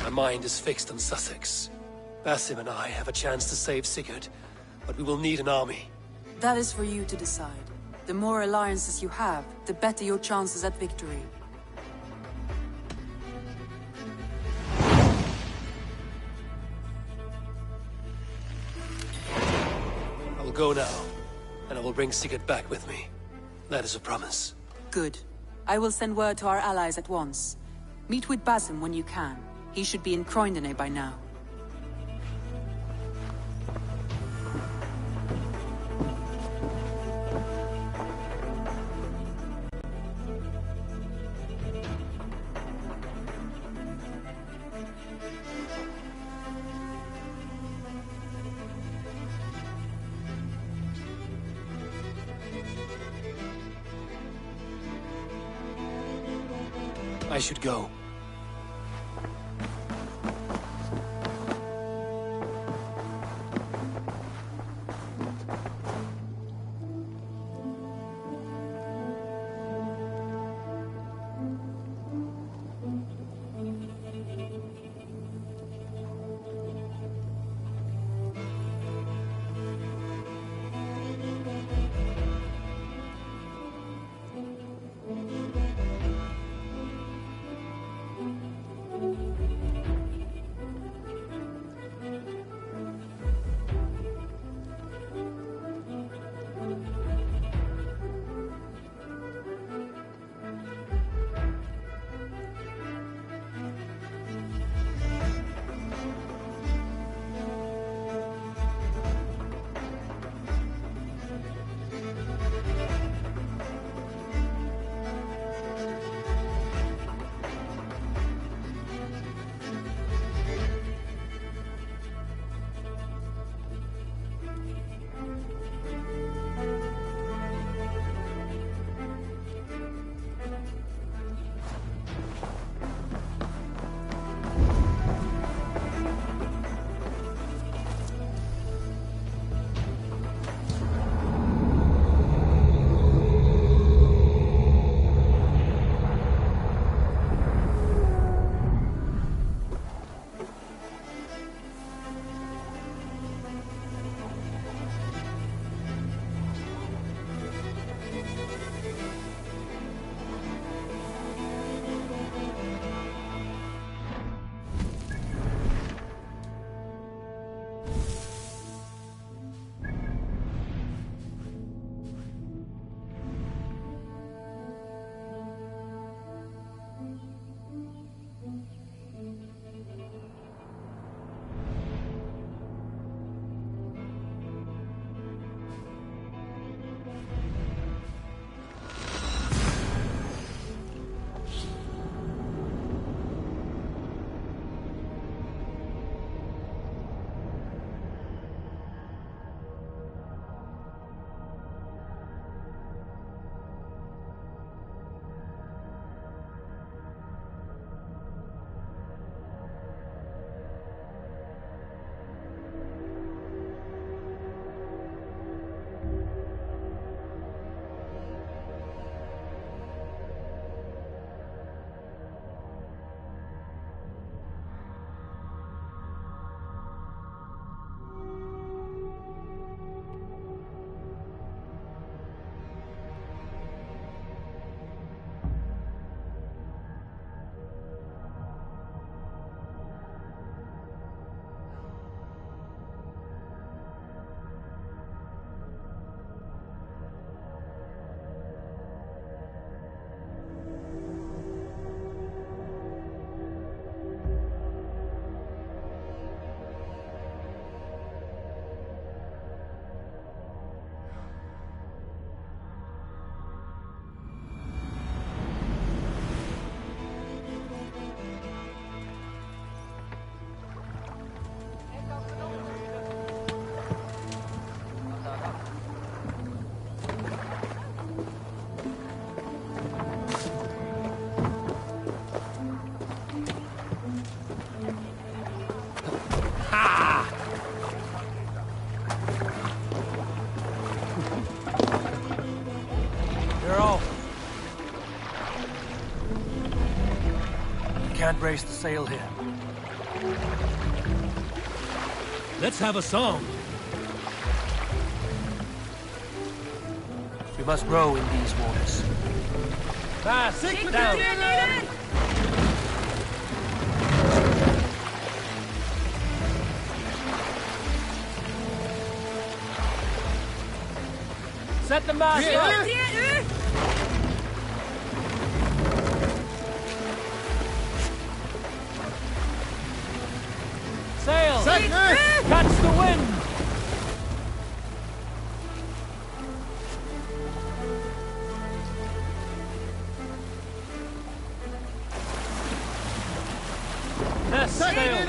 My mind is fixed on Sussex. Basim and I have a chance to save Sigurd, but we will need an army. That is for you to decide. The more alliances you have, the better your chances at victory. I will go now, and I will bring Sigurd back with me. That is a promise. Good. I will send word to our allies at once. Meet with Basim when you can. He should be in Croydon by now. I should go. can't raise the sail here. Let's have a song. We must row in these waters. Sit down. Set the mast up! Sail! Catch the wind! Yes, sail!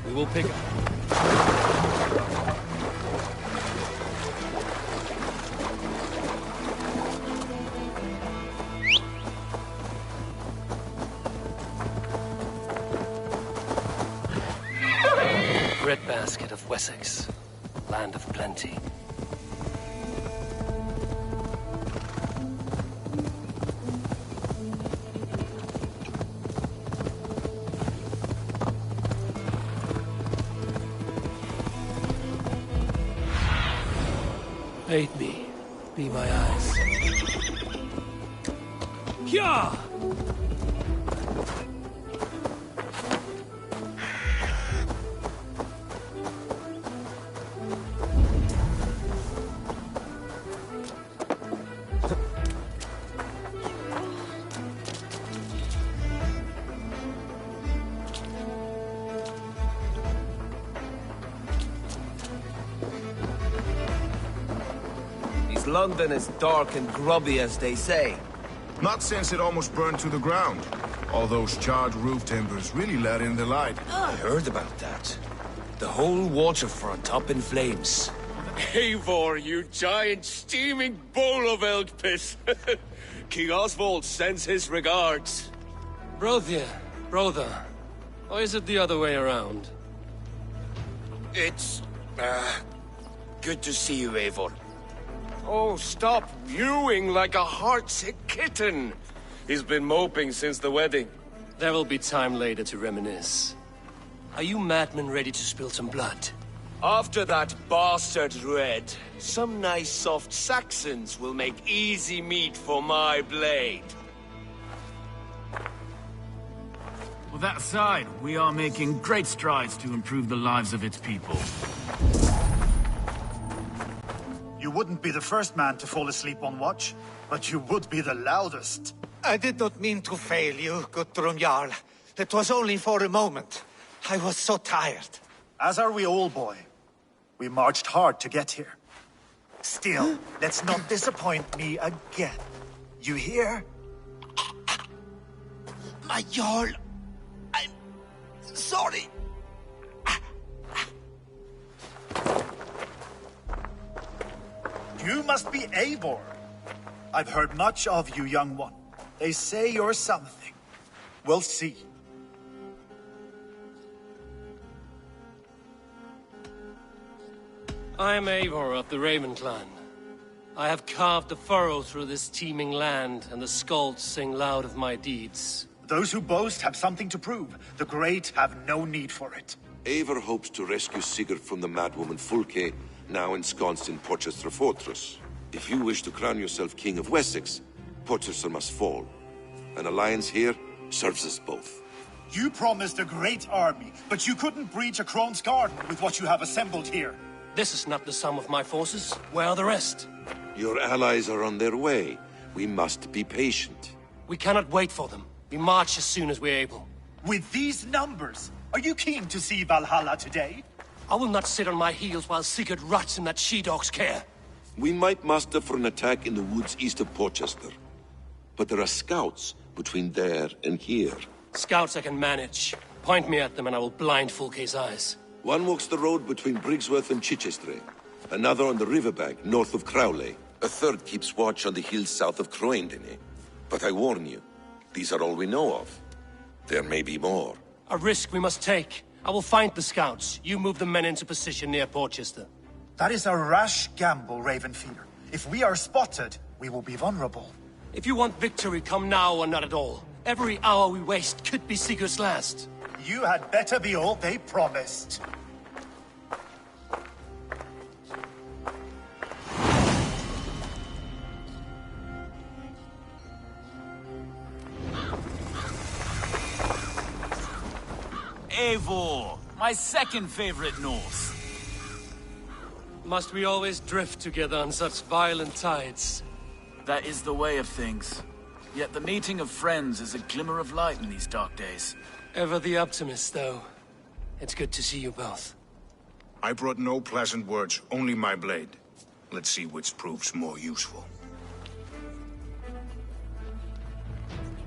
We will pick up. Breadbasket of Wessex, land of plenty. Aid me. Be my eyes. Yeah! London is dark and grubby, as they say. Not since it almost burned to the ground. All those charred roof timbers really let in the light. I heard about that. The whole waterfront up in flames. Eivor, you giant steaming bowl of elk piss. King Oswald sends his regards. Brother. Or is it the other way around? It's... good to see you, Eivor. Oh, stop mewing like a heartsick kitten. He's been moping since the wedding. There will be time later to reminisce. Are you madmen ready to spill some blood? After that bastard Red, some nice soft Saxons will make easy meat for my blade. With that aside, we are making great strides to improve the lives of its people. You wouldn't be the first man to fall asleep on watch, but you would be the loudest. I did not mean to fail you, Guthrum Jarl. It was only for a moment. I was so tired. As are we all, boy. We marched hard to get here. Still, let's not disappoint me again. You hear? My Jarl, I'm sorry. You must be Eivor. I've heard much of you, young one. They say you're something. We'll see. I am Eivor of the Raven clan. I have carved a furrow through this teeming land, and the skalds sing loud of my deeds. Those who boast have something to prove. The great have no need for it. Eivor hopes to rescue Sigurd from the madwoman Fulke, now ensconced in Porchester Fortress. If you wish to crown yourself King of Wessex, Porchester must fall. An alliance here serves us both. You promised a great army, but you couldn't breach a Krone's garden with what you have assembled here. This is not the sum of my forces. Where are the rest? Your allies are on their way. We must be patient. We cannot wait for them. We march as soon as we're able. With these numbers, are you keen to see Valhalla today? I will not sit on my heels while Sigurd rots in that she-dog's care. We might muster for an attack in the woods east of Porchester. But there are scouts between there and here. Scouts I can manage. Point me at them and I will blind Fulke's eyes. One walks the road between Briggsworth and Chichester. Another on the riverbank north of Crowley. A third keeps watch on the hills south of Croendene. But I warn you, these are all we know of. There may be more. A risk we must take. I will find the scouts. You move the men into position near Portchester. That is a rash gamble, Ravenfeeder. If we are spotted, we will be vulnerable. If you want victory, come now or not at all. Every hour we waste could be Sigurd's last. You had better be all they promised. Eivor, my second favorite Norse. Must we always drift together on such violent tides? That is the way of things. Yet the meeting of friends is a glimmer of light in these dark days. Ever the optimist, though. It's good to see you both. I brought no pleasant words, only my blade. Let's see which proves more useful.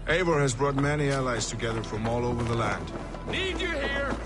Eivor has brought many allies together from all over the land. Need you here!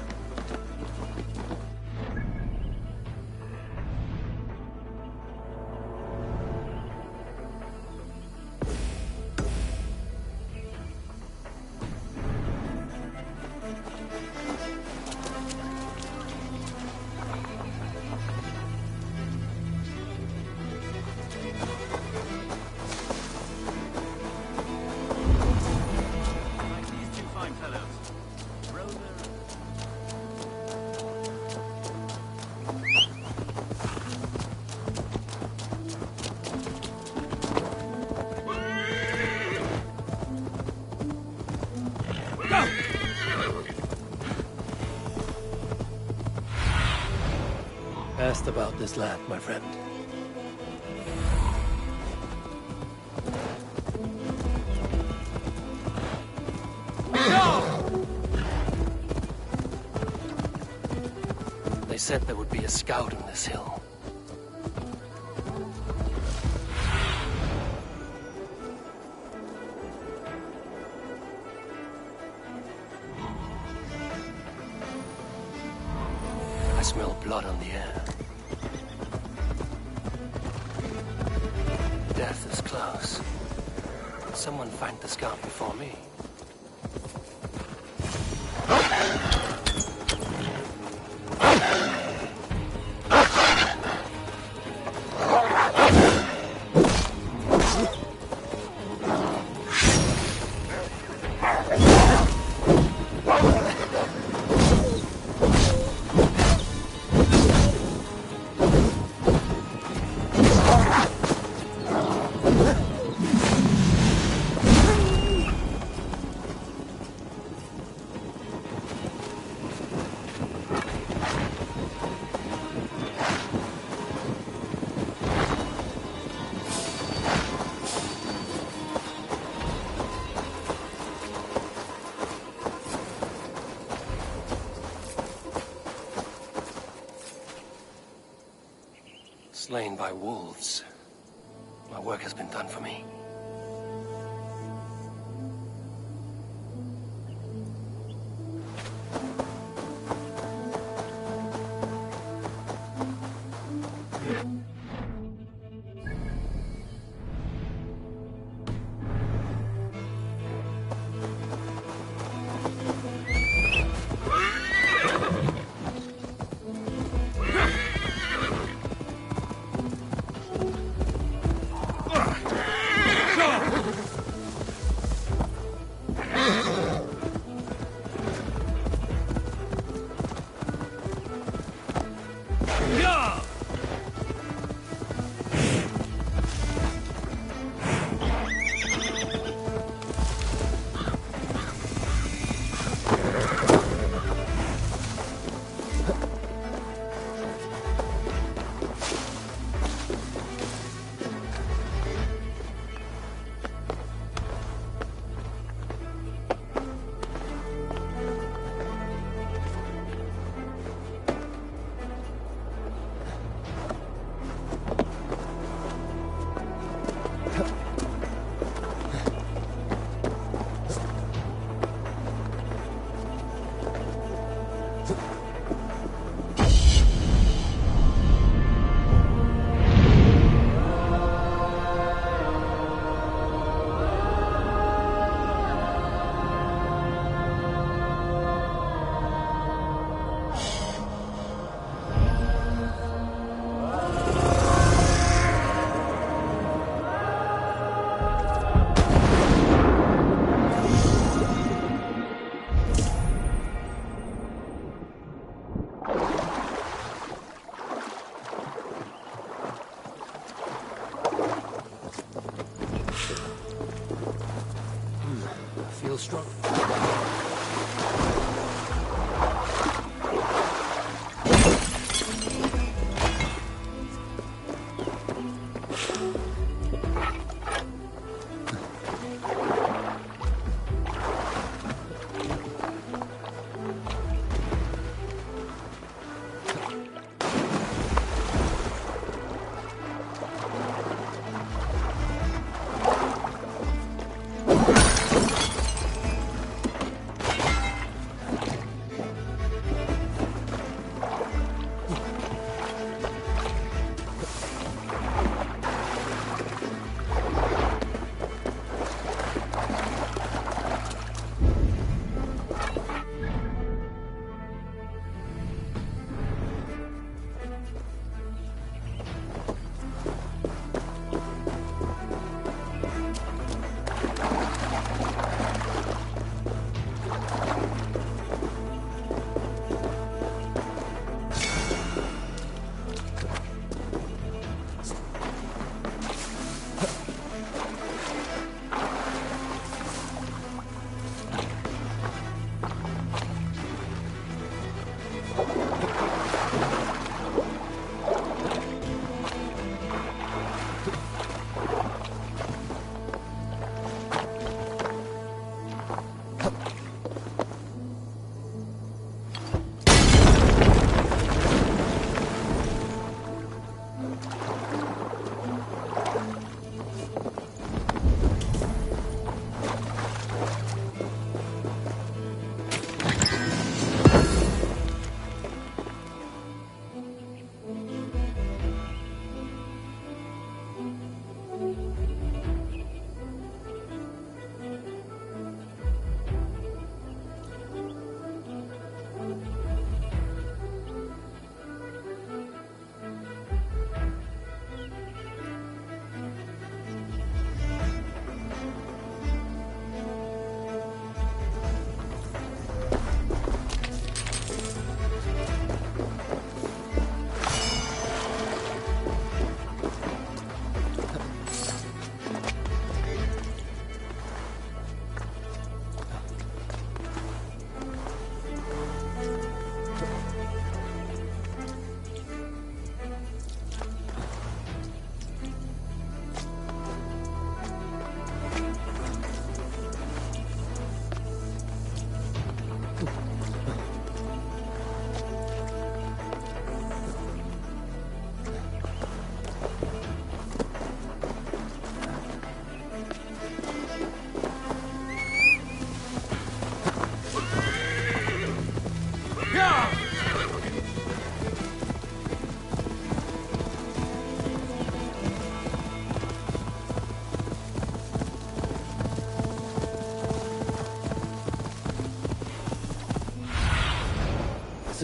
Asked about this lad, my friend. They said there would be a scout on this hill. I smell blood on the air. Death is close. Someone find the scout before me. Slain by wolves. My work has been done for me.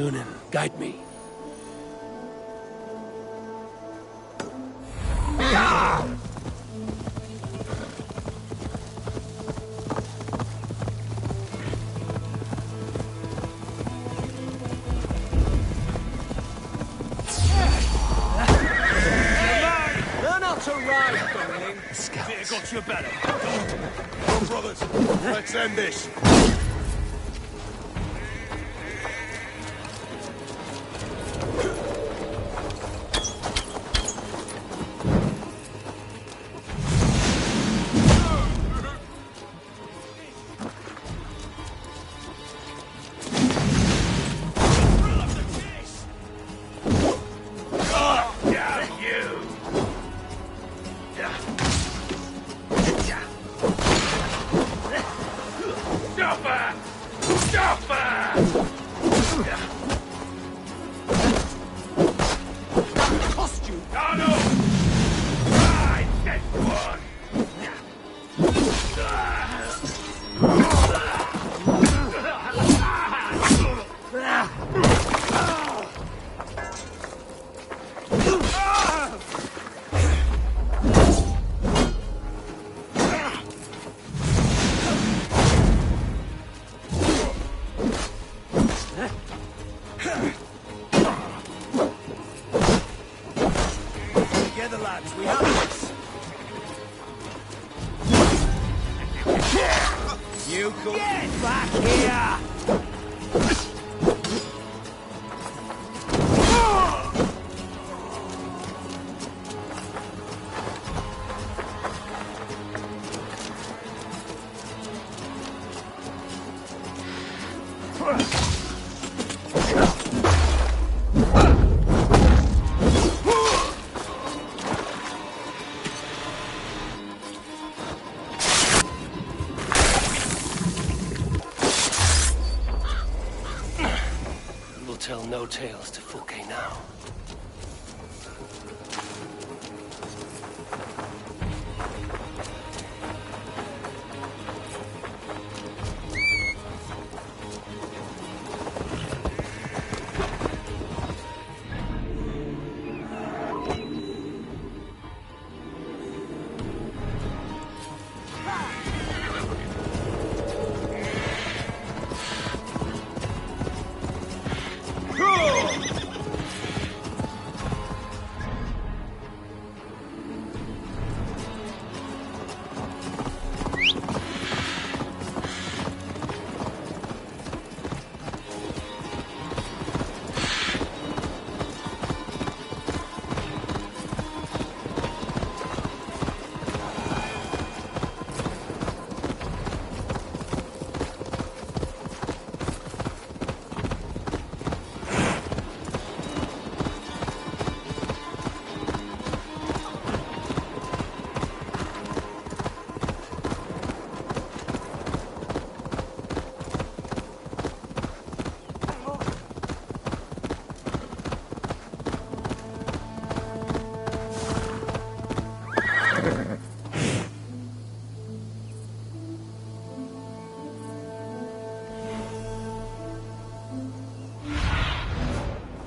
Sunan, guide me. Learn how to ride, darling. Scouts. Got your better. Come on, brothers. Let's end this. Together, lads, we have this. You could get back here! Tell no tales to Fulke now.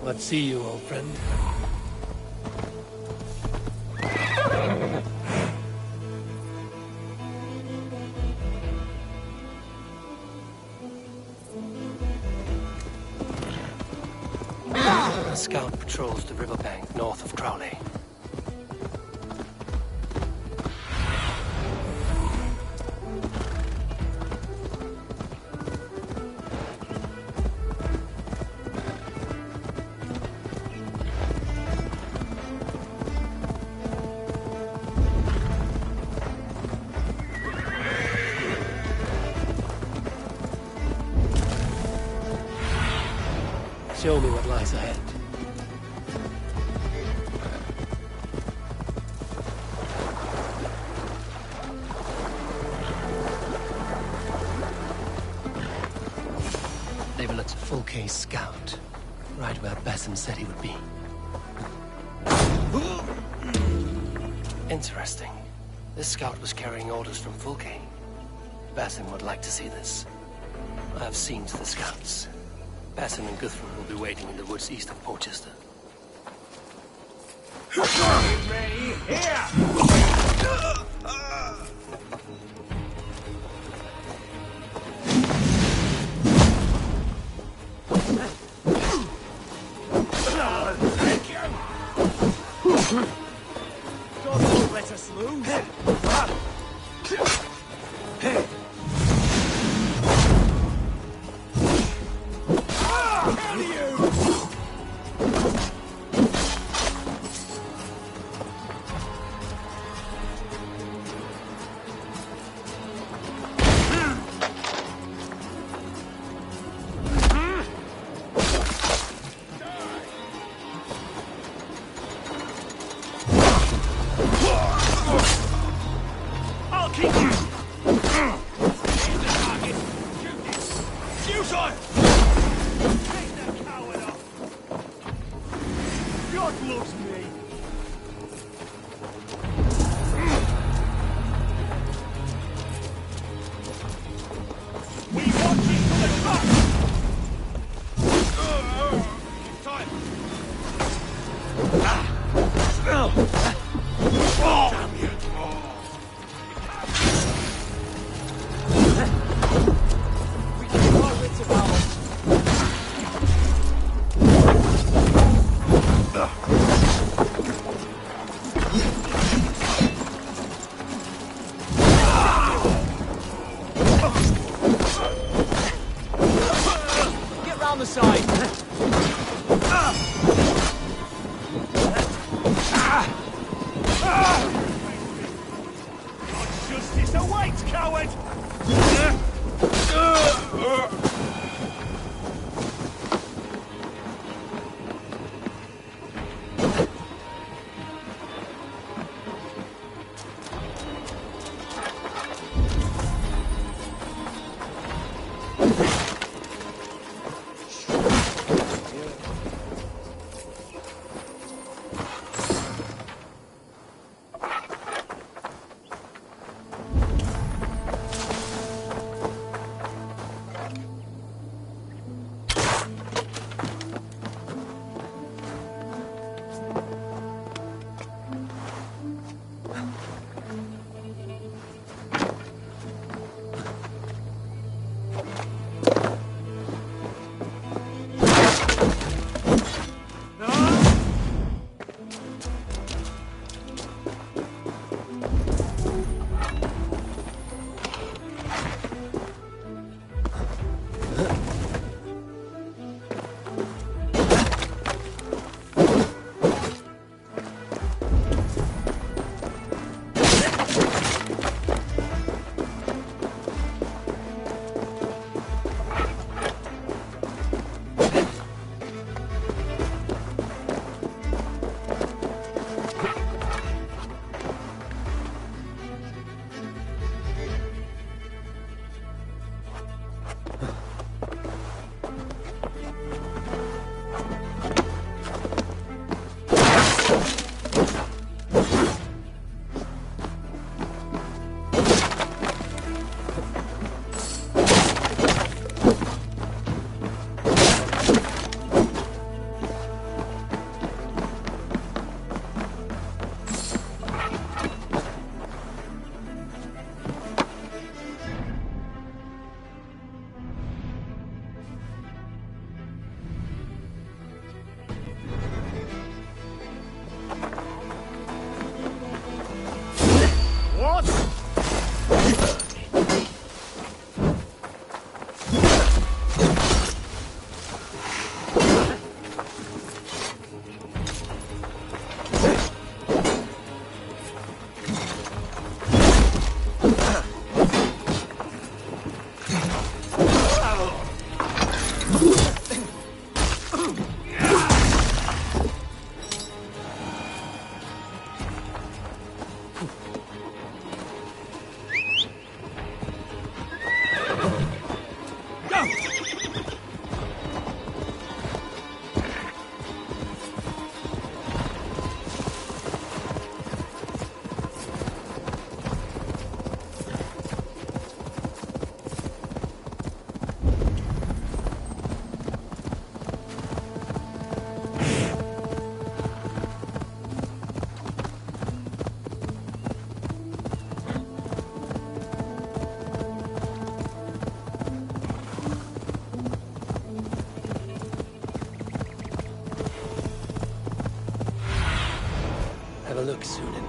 What see you, old friend? A scout patrols the riverbank north of Crowley. Show me what lies ahead. They were at Fulke's scout, right where Basim said he would be. Interesting. This scout was carrying orders from Fulke. Basim would like to see this. I have seen to the scouts. Basson and Guthrum will be waiting in the woods east of Porchester. Ready, here! God won't let us lose. I'll keep you! Aim the target! Shoot it! Shoot on! Take that coward off! God loves me! We want it from the back! Keep time! Damn you! look, Sunan.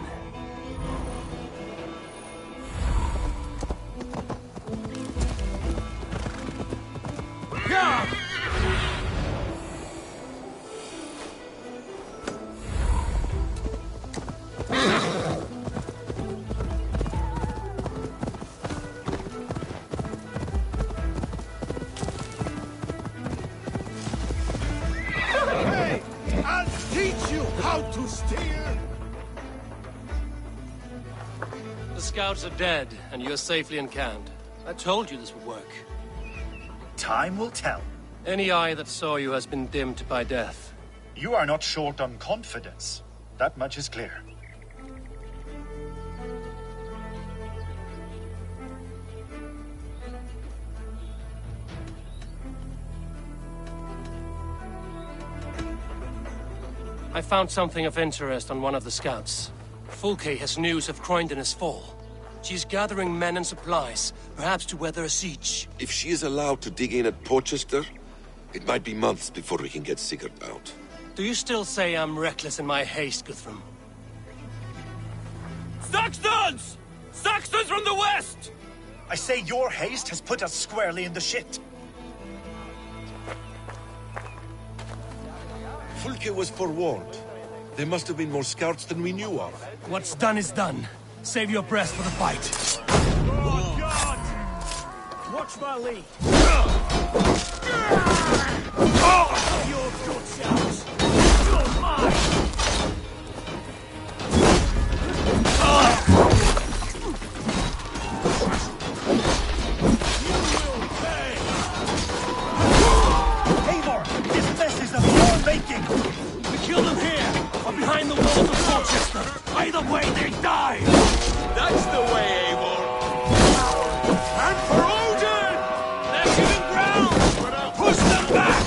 Hey! I'll teach you how to steer! The scouts are dead, and you're safely encamped. I told you this would work. Time will tell. Any eye that saw you has been dimmed by death. You are not short on confidence. That much is clear. I found something of interest on one of the scouts. Fulke has news of Croydon's fall. She's gathering men and supplies, perhaps to weather a siege. If she is allowed to dig in at Porchester, it might be months before we can get Sigurd out. Do you still say I'm reckless in my haste, Guthrum? Saxons! Saxons from the west! I say your haste has put us squarely in the shit. Fulke was forewarned. There must have been more scouts than we knew of. What's done is done. Save your breath for the fight. Oh, God! Watch my lead. Your good scouts. You're mine! Eivor, this mess is of your making! We kill them here, or behind the walls of Porchester. Either way, they die! That's the way, Eivor! And for Odin! They're giving ground! Push them back!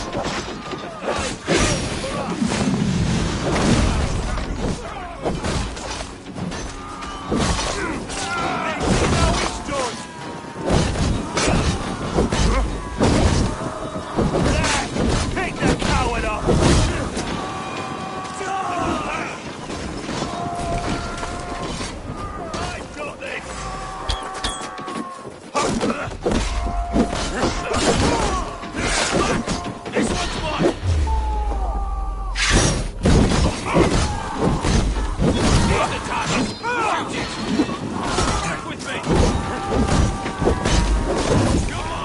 Take that coward up! I've got this! This one's mine! Need the target! Shoot it! Back with me! Come on!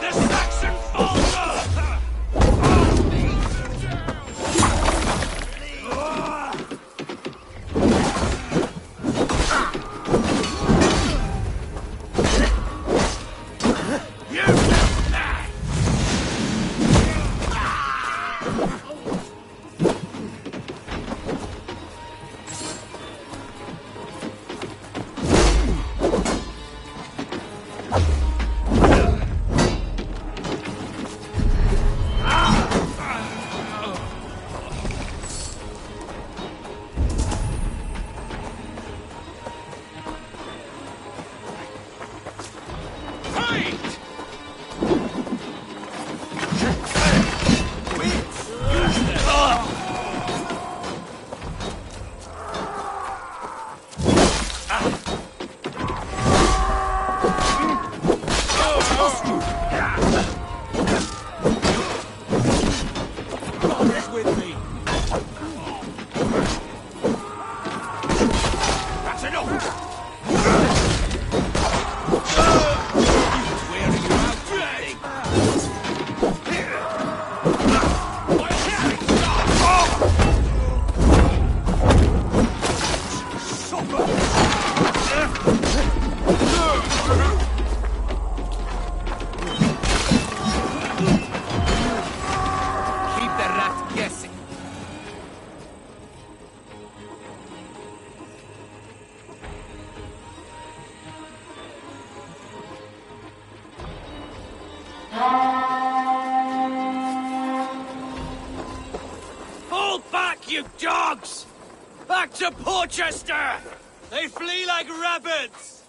The Saxon folder! With me. That's enough. Wearing you out, Jay. Keep the rat guessing. you dogs! Back to Porchester! They flee like rabbits!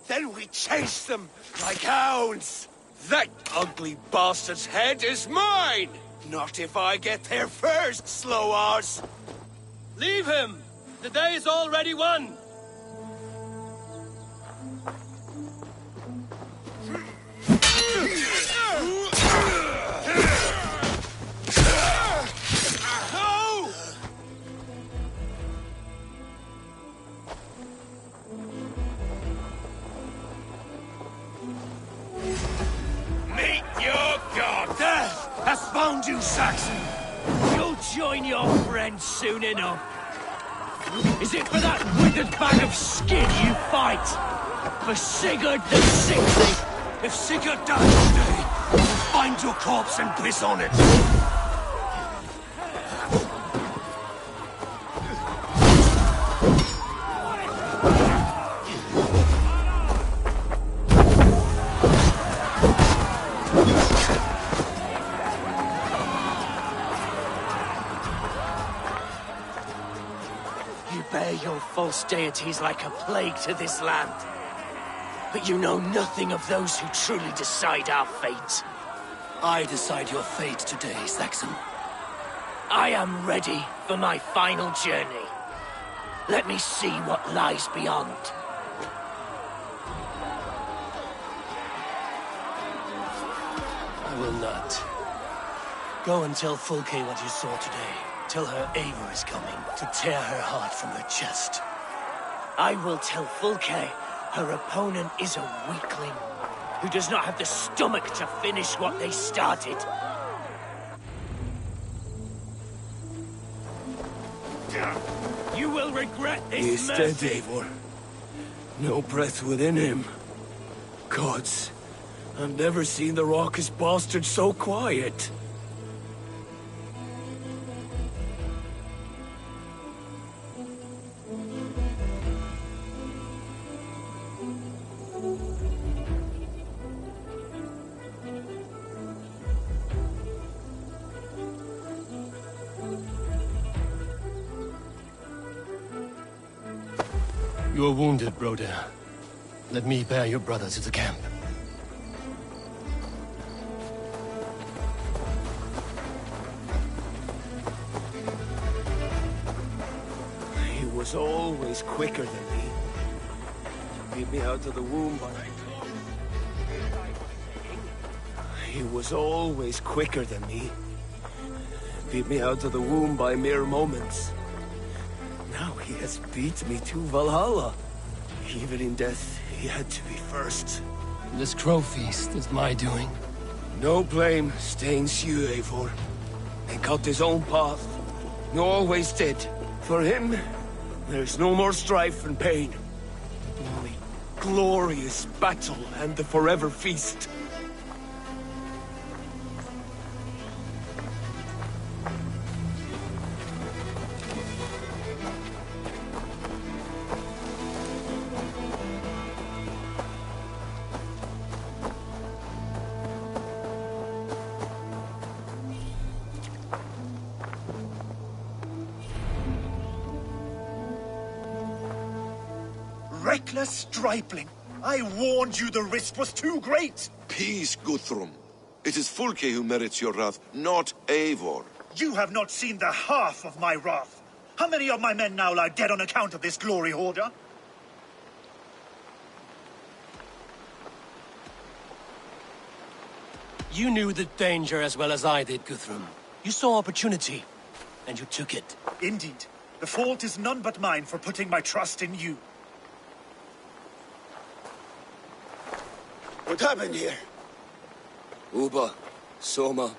Then we chase them like hounds! That ugly bastard's head is mine! Not if I get there first, slow arse! Leave him! The day is already won! Meet your god! Death has found you, Saxon! You'll join your friends soon enough. Is it for that withered bag of skin you fight? For Sigurd the 60? If Sigurd dies today, we'll find your corpse and piss on it. You bear your false deities like a plague to this land. But you know nothing of those who truly decide our fate. I decide your fate today, Saxon. I am ready for my final journey. Let me see what lies beyond. I will not. Go and tell Fulke what you saw today. Tell her Eivor is coming to tear her heart from her chest. I will tell Fulke her opponent is a weakling who does not have the stomach to finish what they started. You will regret this. He is dead, mercy. Eivor. No breath within him. Gods, I've never seen the raucous bastard so quiet. You are wounded, Broder. Let me bear your brother to the camp. He was always quicker than me. Beat me out of the womb by... He was always quicker than me. Beat me out of the womb by mere moments. Now he has beat me to Valhalla. Even in death, he had to be first. This crow feast is my doing. No blame stains you, Eivor. He cut his own path. You always did. For him, there's no more strife and pain. Only glorious battle and the forever feast. Reckless stripling! I warned you the risk was too great! Peace, Guthrum. It is Fulke who merits your wrath, not Eivor. You have not seen the half of my wrath. How many of my men now lie dead on account of this glory hoarder? You knew the danger as well as I did, Guthrum. You saw opportunity, and you took it. Indeed. The fault is none but mine for putting my trust in you. What happened here? Uba, Soma,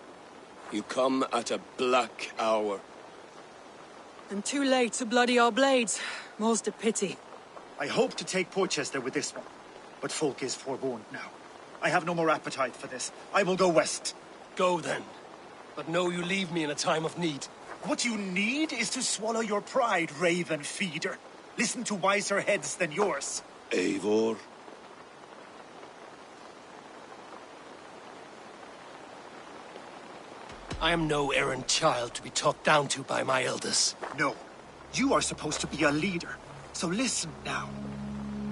you come at a black hour. And too late to bloody our blades. Most a pity. I hope to take Porchester with this one, but Folk is forewarned now. I have no more appetite for this. I will go west. Go then. But know you leave me in a time of need. What you need is to swallow your pride, raven feeder. Listen to wiser heads than yours. Eivor? I am no errant child to be talked down to by my elders. No. You are supposed to be a leader. So listen now.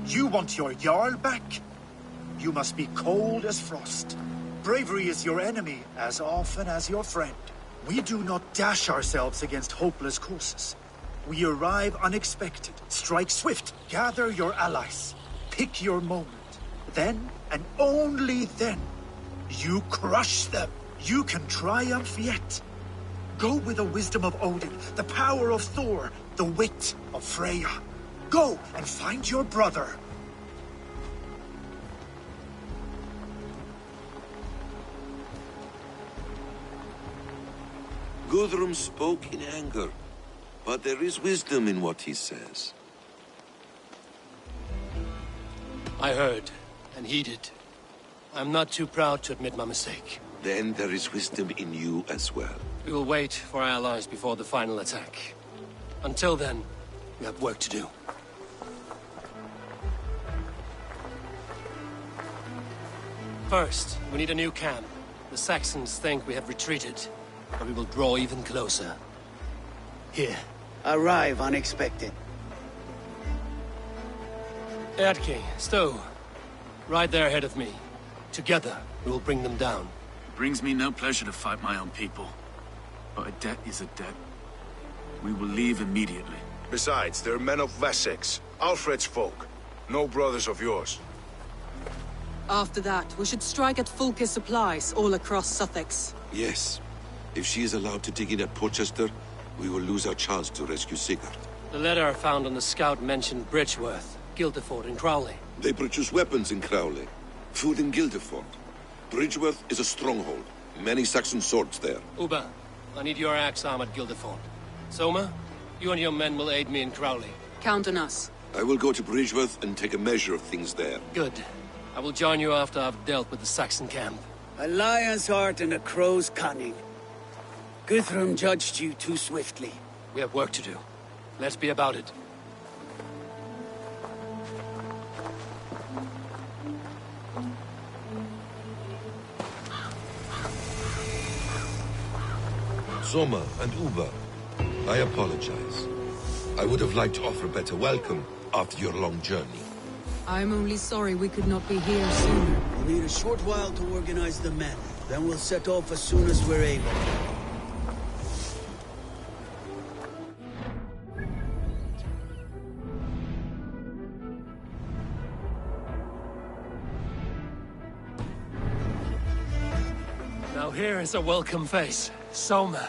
You want your Jarl back? You must be cold as frost. Bravery is your enemy as often as your friend. We do not dash ourselves against hopeless courses. We arrive unexpected, strike swift, gather your allies, pick your moment. Then, and only then, you crush them. You can triumph yet. Go with the wisdom of Odin, the power of Thor, the wit of Freya. Go and find your brother. Guthrum spoke in anger, but there is wisdom in what he says. I heard, and heeded. I'm not too proud to admit my mistake. Then there is wisdom in you as well. We will wait for our allies before the final attack. Until then, we have work to do. First, we need a new camp. The Saxons think we have retreated, but we will draw even closer. Here. Arrive unexpected. Erdke, Stowe. Right there ahead of me. Together, we will bring them down. It brings me no pleasure to fight my own people. But a debt is a debt. We will leave immediately. Besides, they're men of Wessex, Alfred's folk. No brothers of yours. After that, we should strike at Fulke's supplies all across Sussex. Yes. If she is allowed to dig in at Porchester, we will lose our chance to rescue Sigurd. The letter I found on the scout mentioned Bridgeworth, Guildeford, and Crowley. They produce weapons in Crowley, food in Guildeford. Bridgeworth is a stronghold. Many Saxon swords there. Uba, I need your axe arm at Guildeford. Soma, you and your men will aid me in Crowley. Count on us. I will go to Bridgeworth and take a measure of things there. Good. I will join you after I've dealt with the Saxon camp. A lion's heart and a crow's cunning. Guthrum judged you too swiftly. We have work to do. Let's be about it. Soma and Uba, I apologize. I would have liked to offer a better welcome after your long journey. I'm only sorry we could not be here sooner. We'll need a short while to organize the men. Then we'll set off as soon as we're able. Now here is a welcome face. Soma.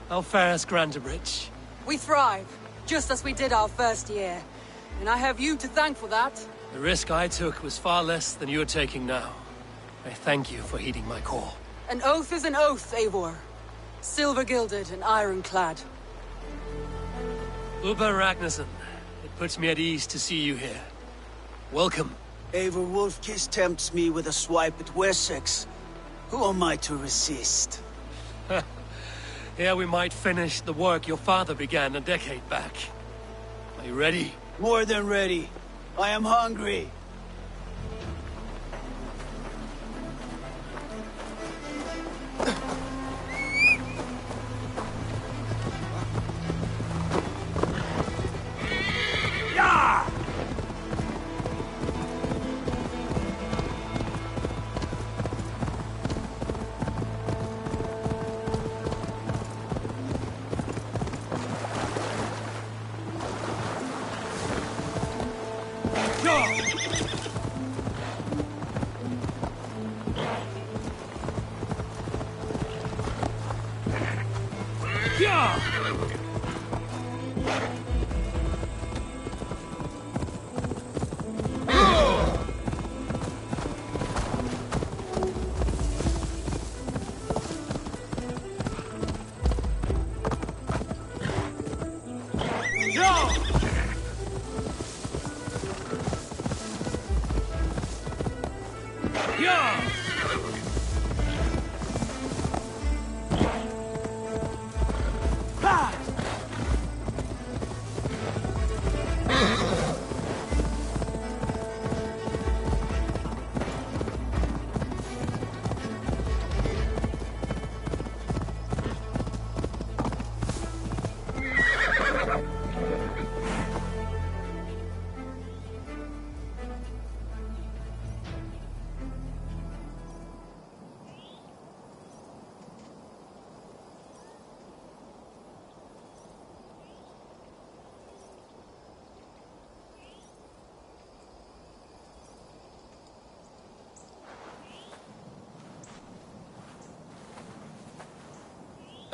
How fares Grantebridge? We thrive, just as we did our first year. And I have you to thank for that. The risk I took was far less than you're taking now. I thank you for heeding my call. An oath is an oath, Eivor. Silver-gilded and ironclad. Uba Ragnarsson, it puts me at ease to see you here. Welcome. Eivor Wolfkiss tempts me with a swipe at Wessex. Who am I to resist? Here we might finish the work your father began a decade back. Are you ready? More than ready. I am hungry.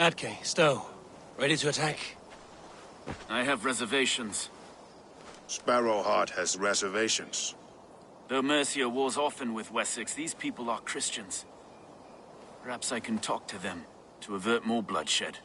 Atke, Stowe, ready to attack? I have reservations. Sparrowheart has reservations. Though Mercia wars often with Wessex, these people are Christians. Perhaps I can talk to them to avert more bloodshed.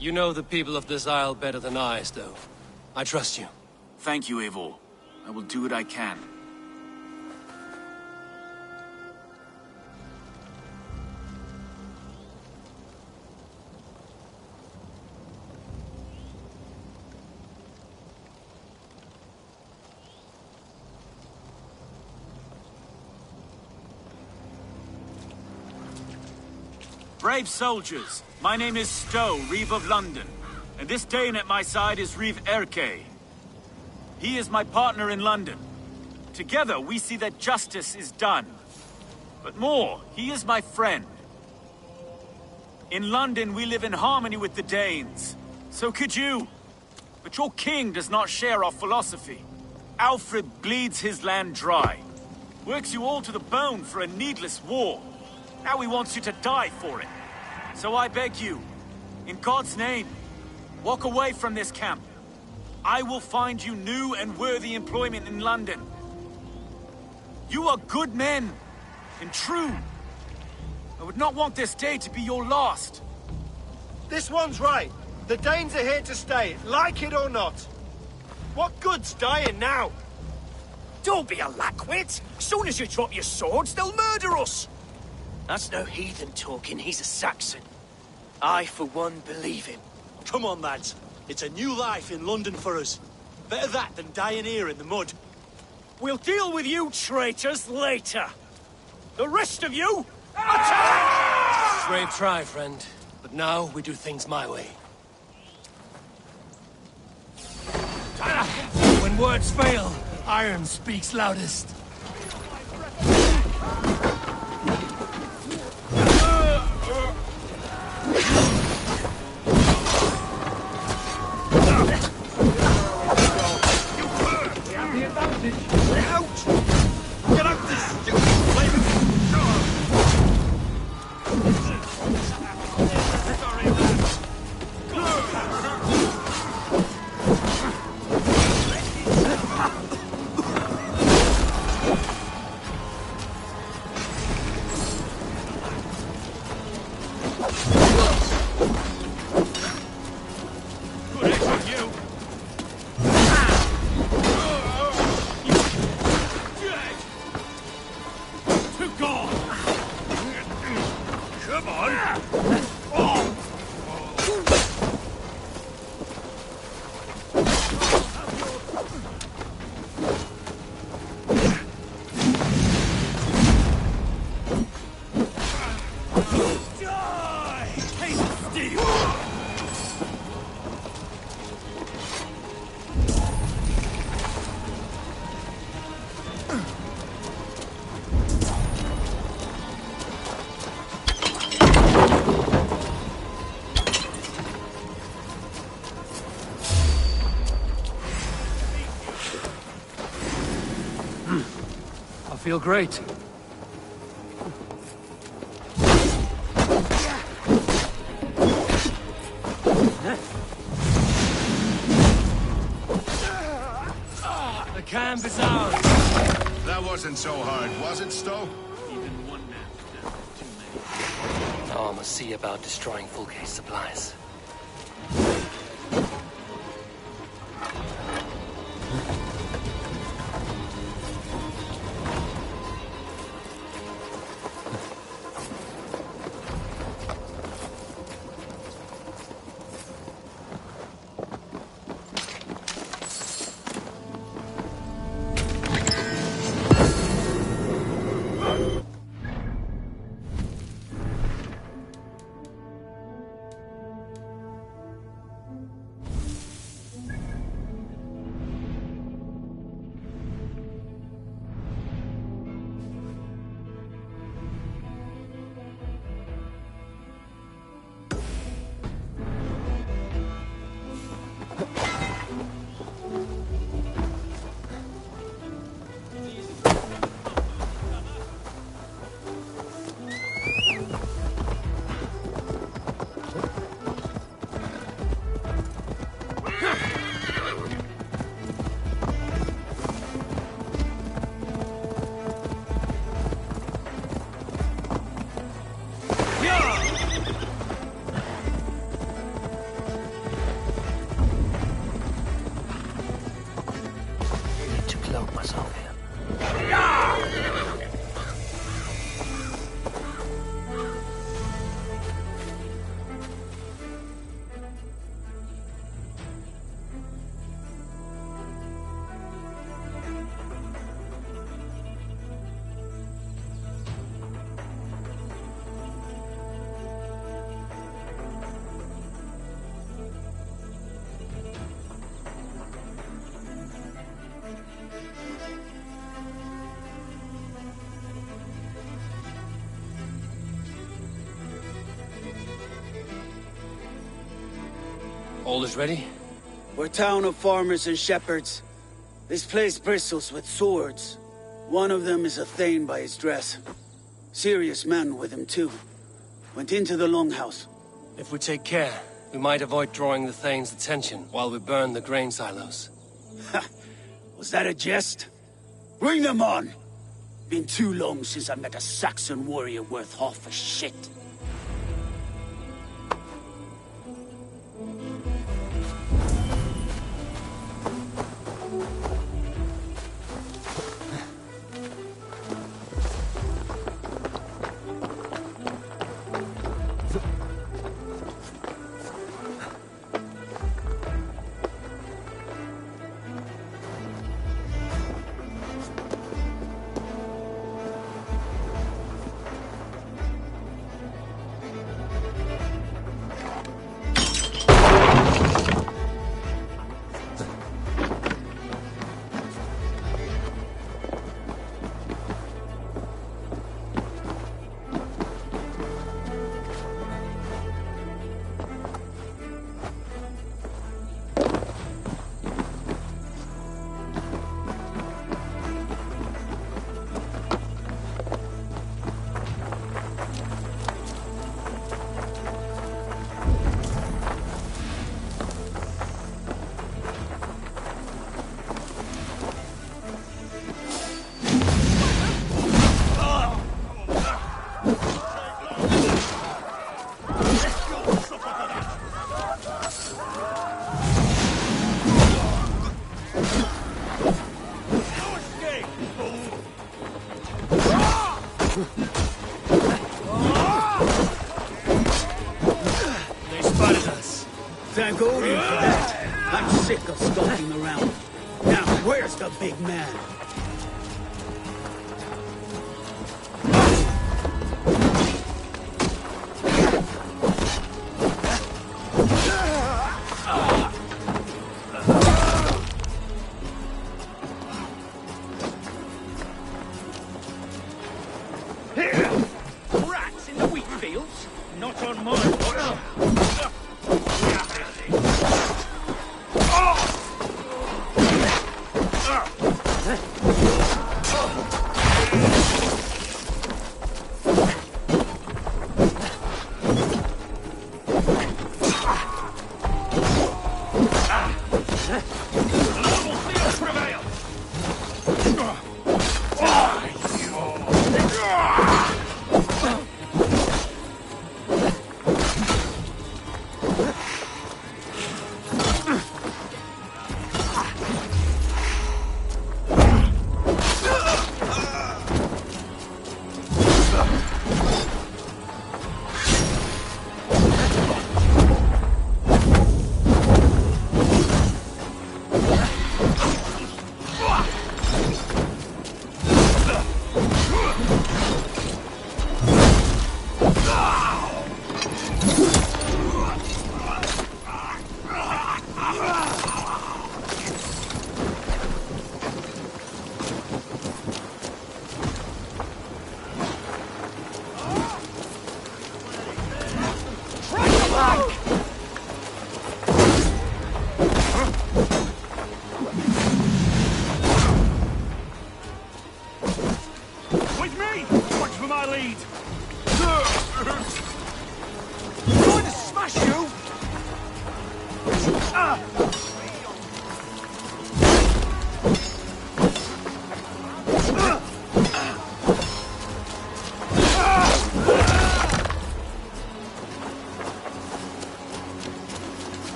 You know the people of this isle better than I, Stowe. I trust you. Thank you, Eivor. I will do what I can. Brave soldiers, my name is Stowe, Reeve of London, and this Dane at my side is Reeve Erke. He is my partner in London. Together we see that justice is done. But more, he is my friend. In London we live in harmony with the Danes. So could you. But your king does not share our philosophy. Alfred bleeds his land dry. Works you all to the bone for a needless war. Now he wants you to die for it. So I beg you, in God's name, walk away from this camp. I will find you new and worthy employment in London. You are good men, and true. I would not want this day to be your last. This one's right. The Danes are here to stay, like it or not. What good's dying now? Don't be a lackwit. As soon as you drop your swords, they'll murder us. That's no heathen talking, he's a Saxon. I, for one, believe him. Come on, lads. It's a new life in London for us. Better that than dying here in the mud. We'll deal with you traitors later. The rest of you, attack! Brave try, friend. But now we do things my way. When words fail, iron speaks loudest. feel great. The camp is ours. That wasn't so hard, was it, Stowe? Now I must see about destroying Fulke's supplies. All is ready? We're a town of farmers and shepherds. This place bristles with swords. One of them is a Thane by his dress. Serious man with him too. Went into the longhouse. If we take care, we might avoid drawing the Thane's attention while we burn the grain silos. Ha! Was that a jest? Bring them on! Been too long since I met a Saxon warrior worth half a shit. They spotted us. Thank Odin for that. I'm sick of stalking around. Now, where's the big man? Rats in the wheat fields? Not on my watch.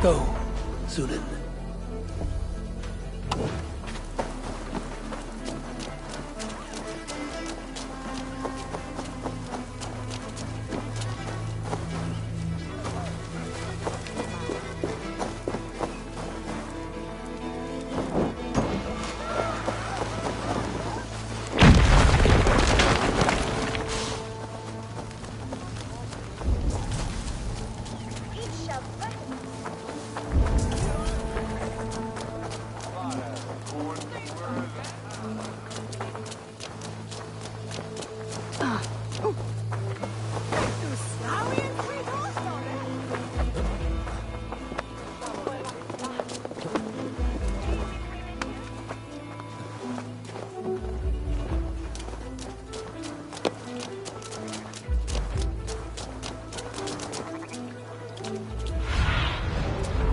Go, Sunan.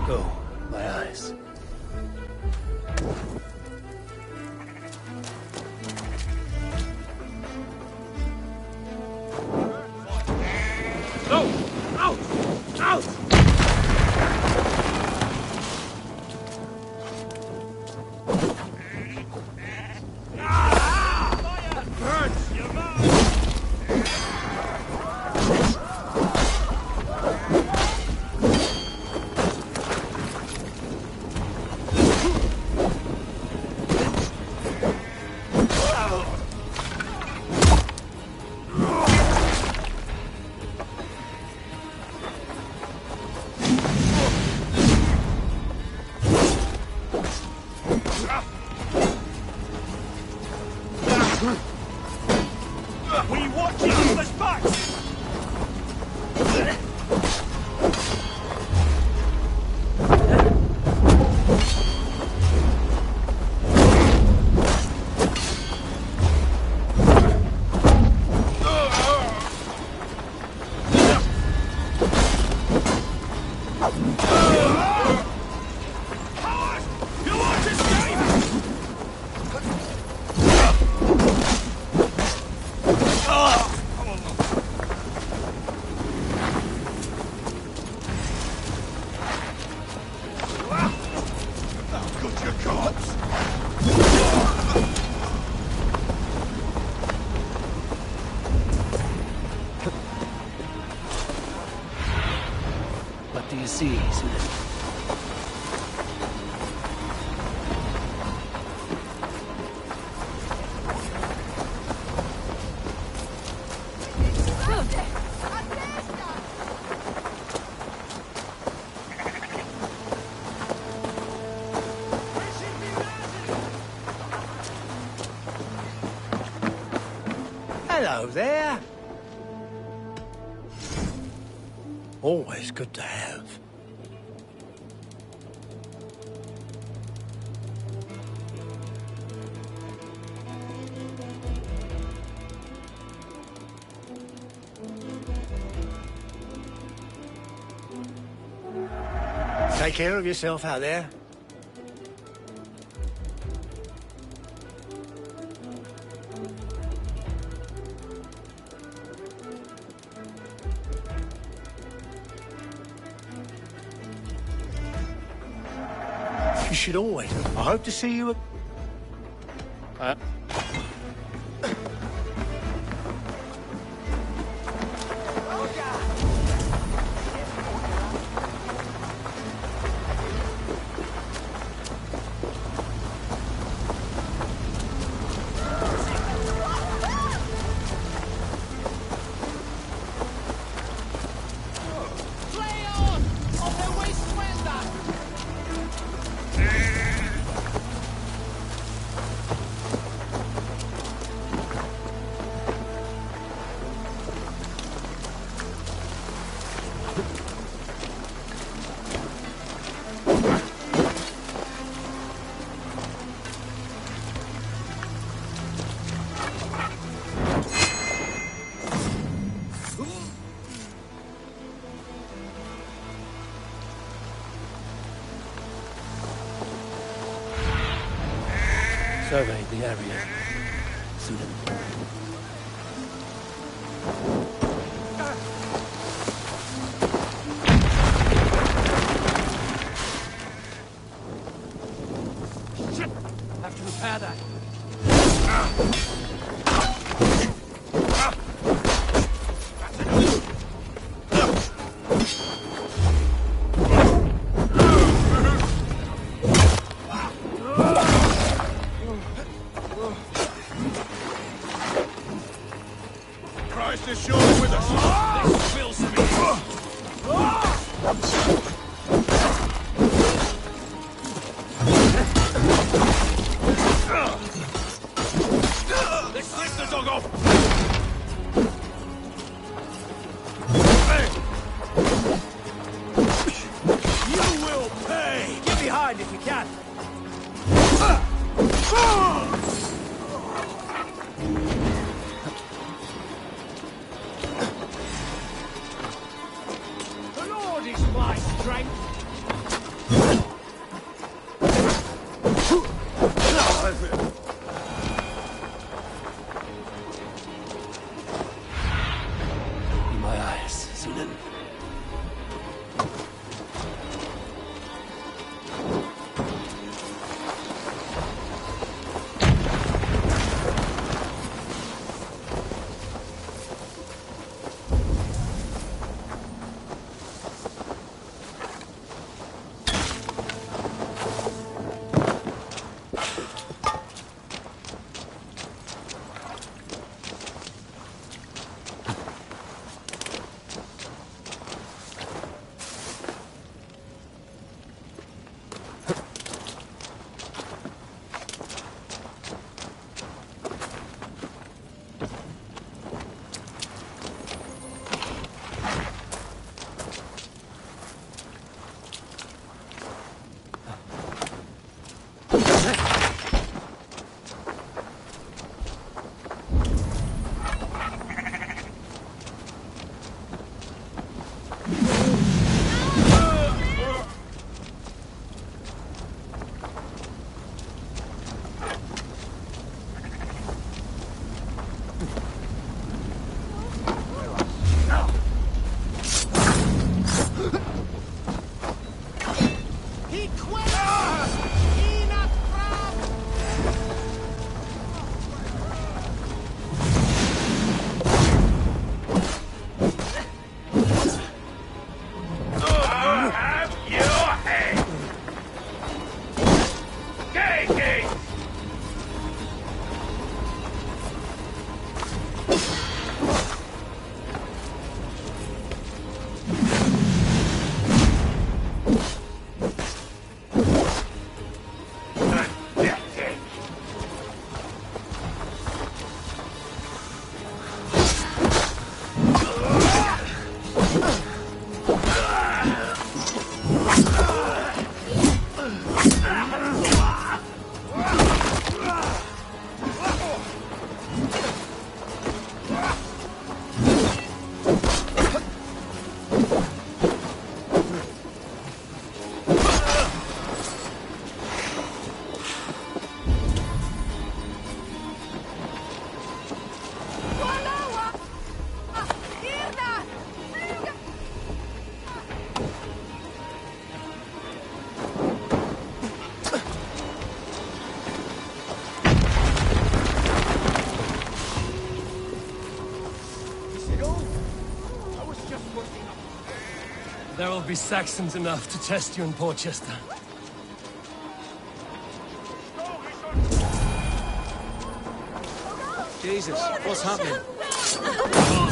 Go, my eyes. No! Out! Out! We watch each other's backs! What do you see, Sunan? Hello there. Always good to have. Take care of yourself out there. You should always. I hope to see you at... Survey the area. Sudan. Shit! Have to repair that. Christ is sure with us. This fills me. Let's slice the dog off. You will pay! Get behind if you can. The Lord is my strength. In my eyes, Sudan. be Saxons enough to test you in Porchester. Jesus, what's happening?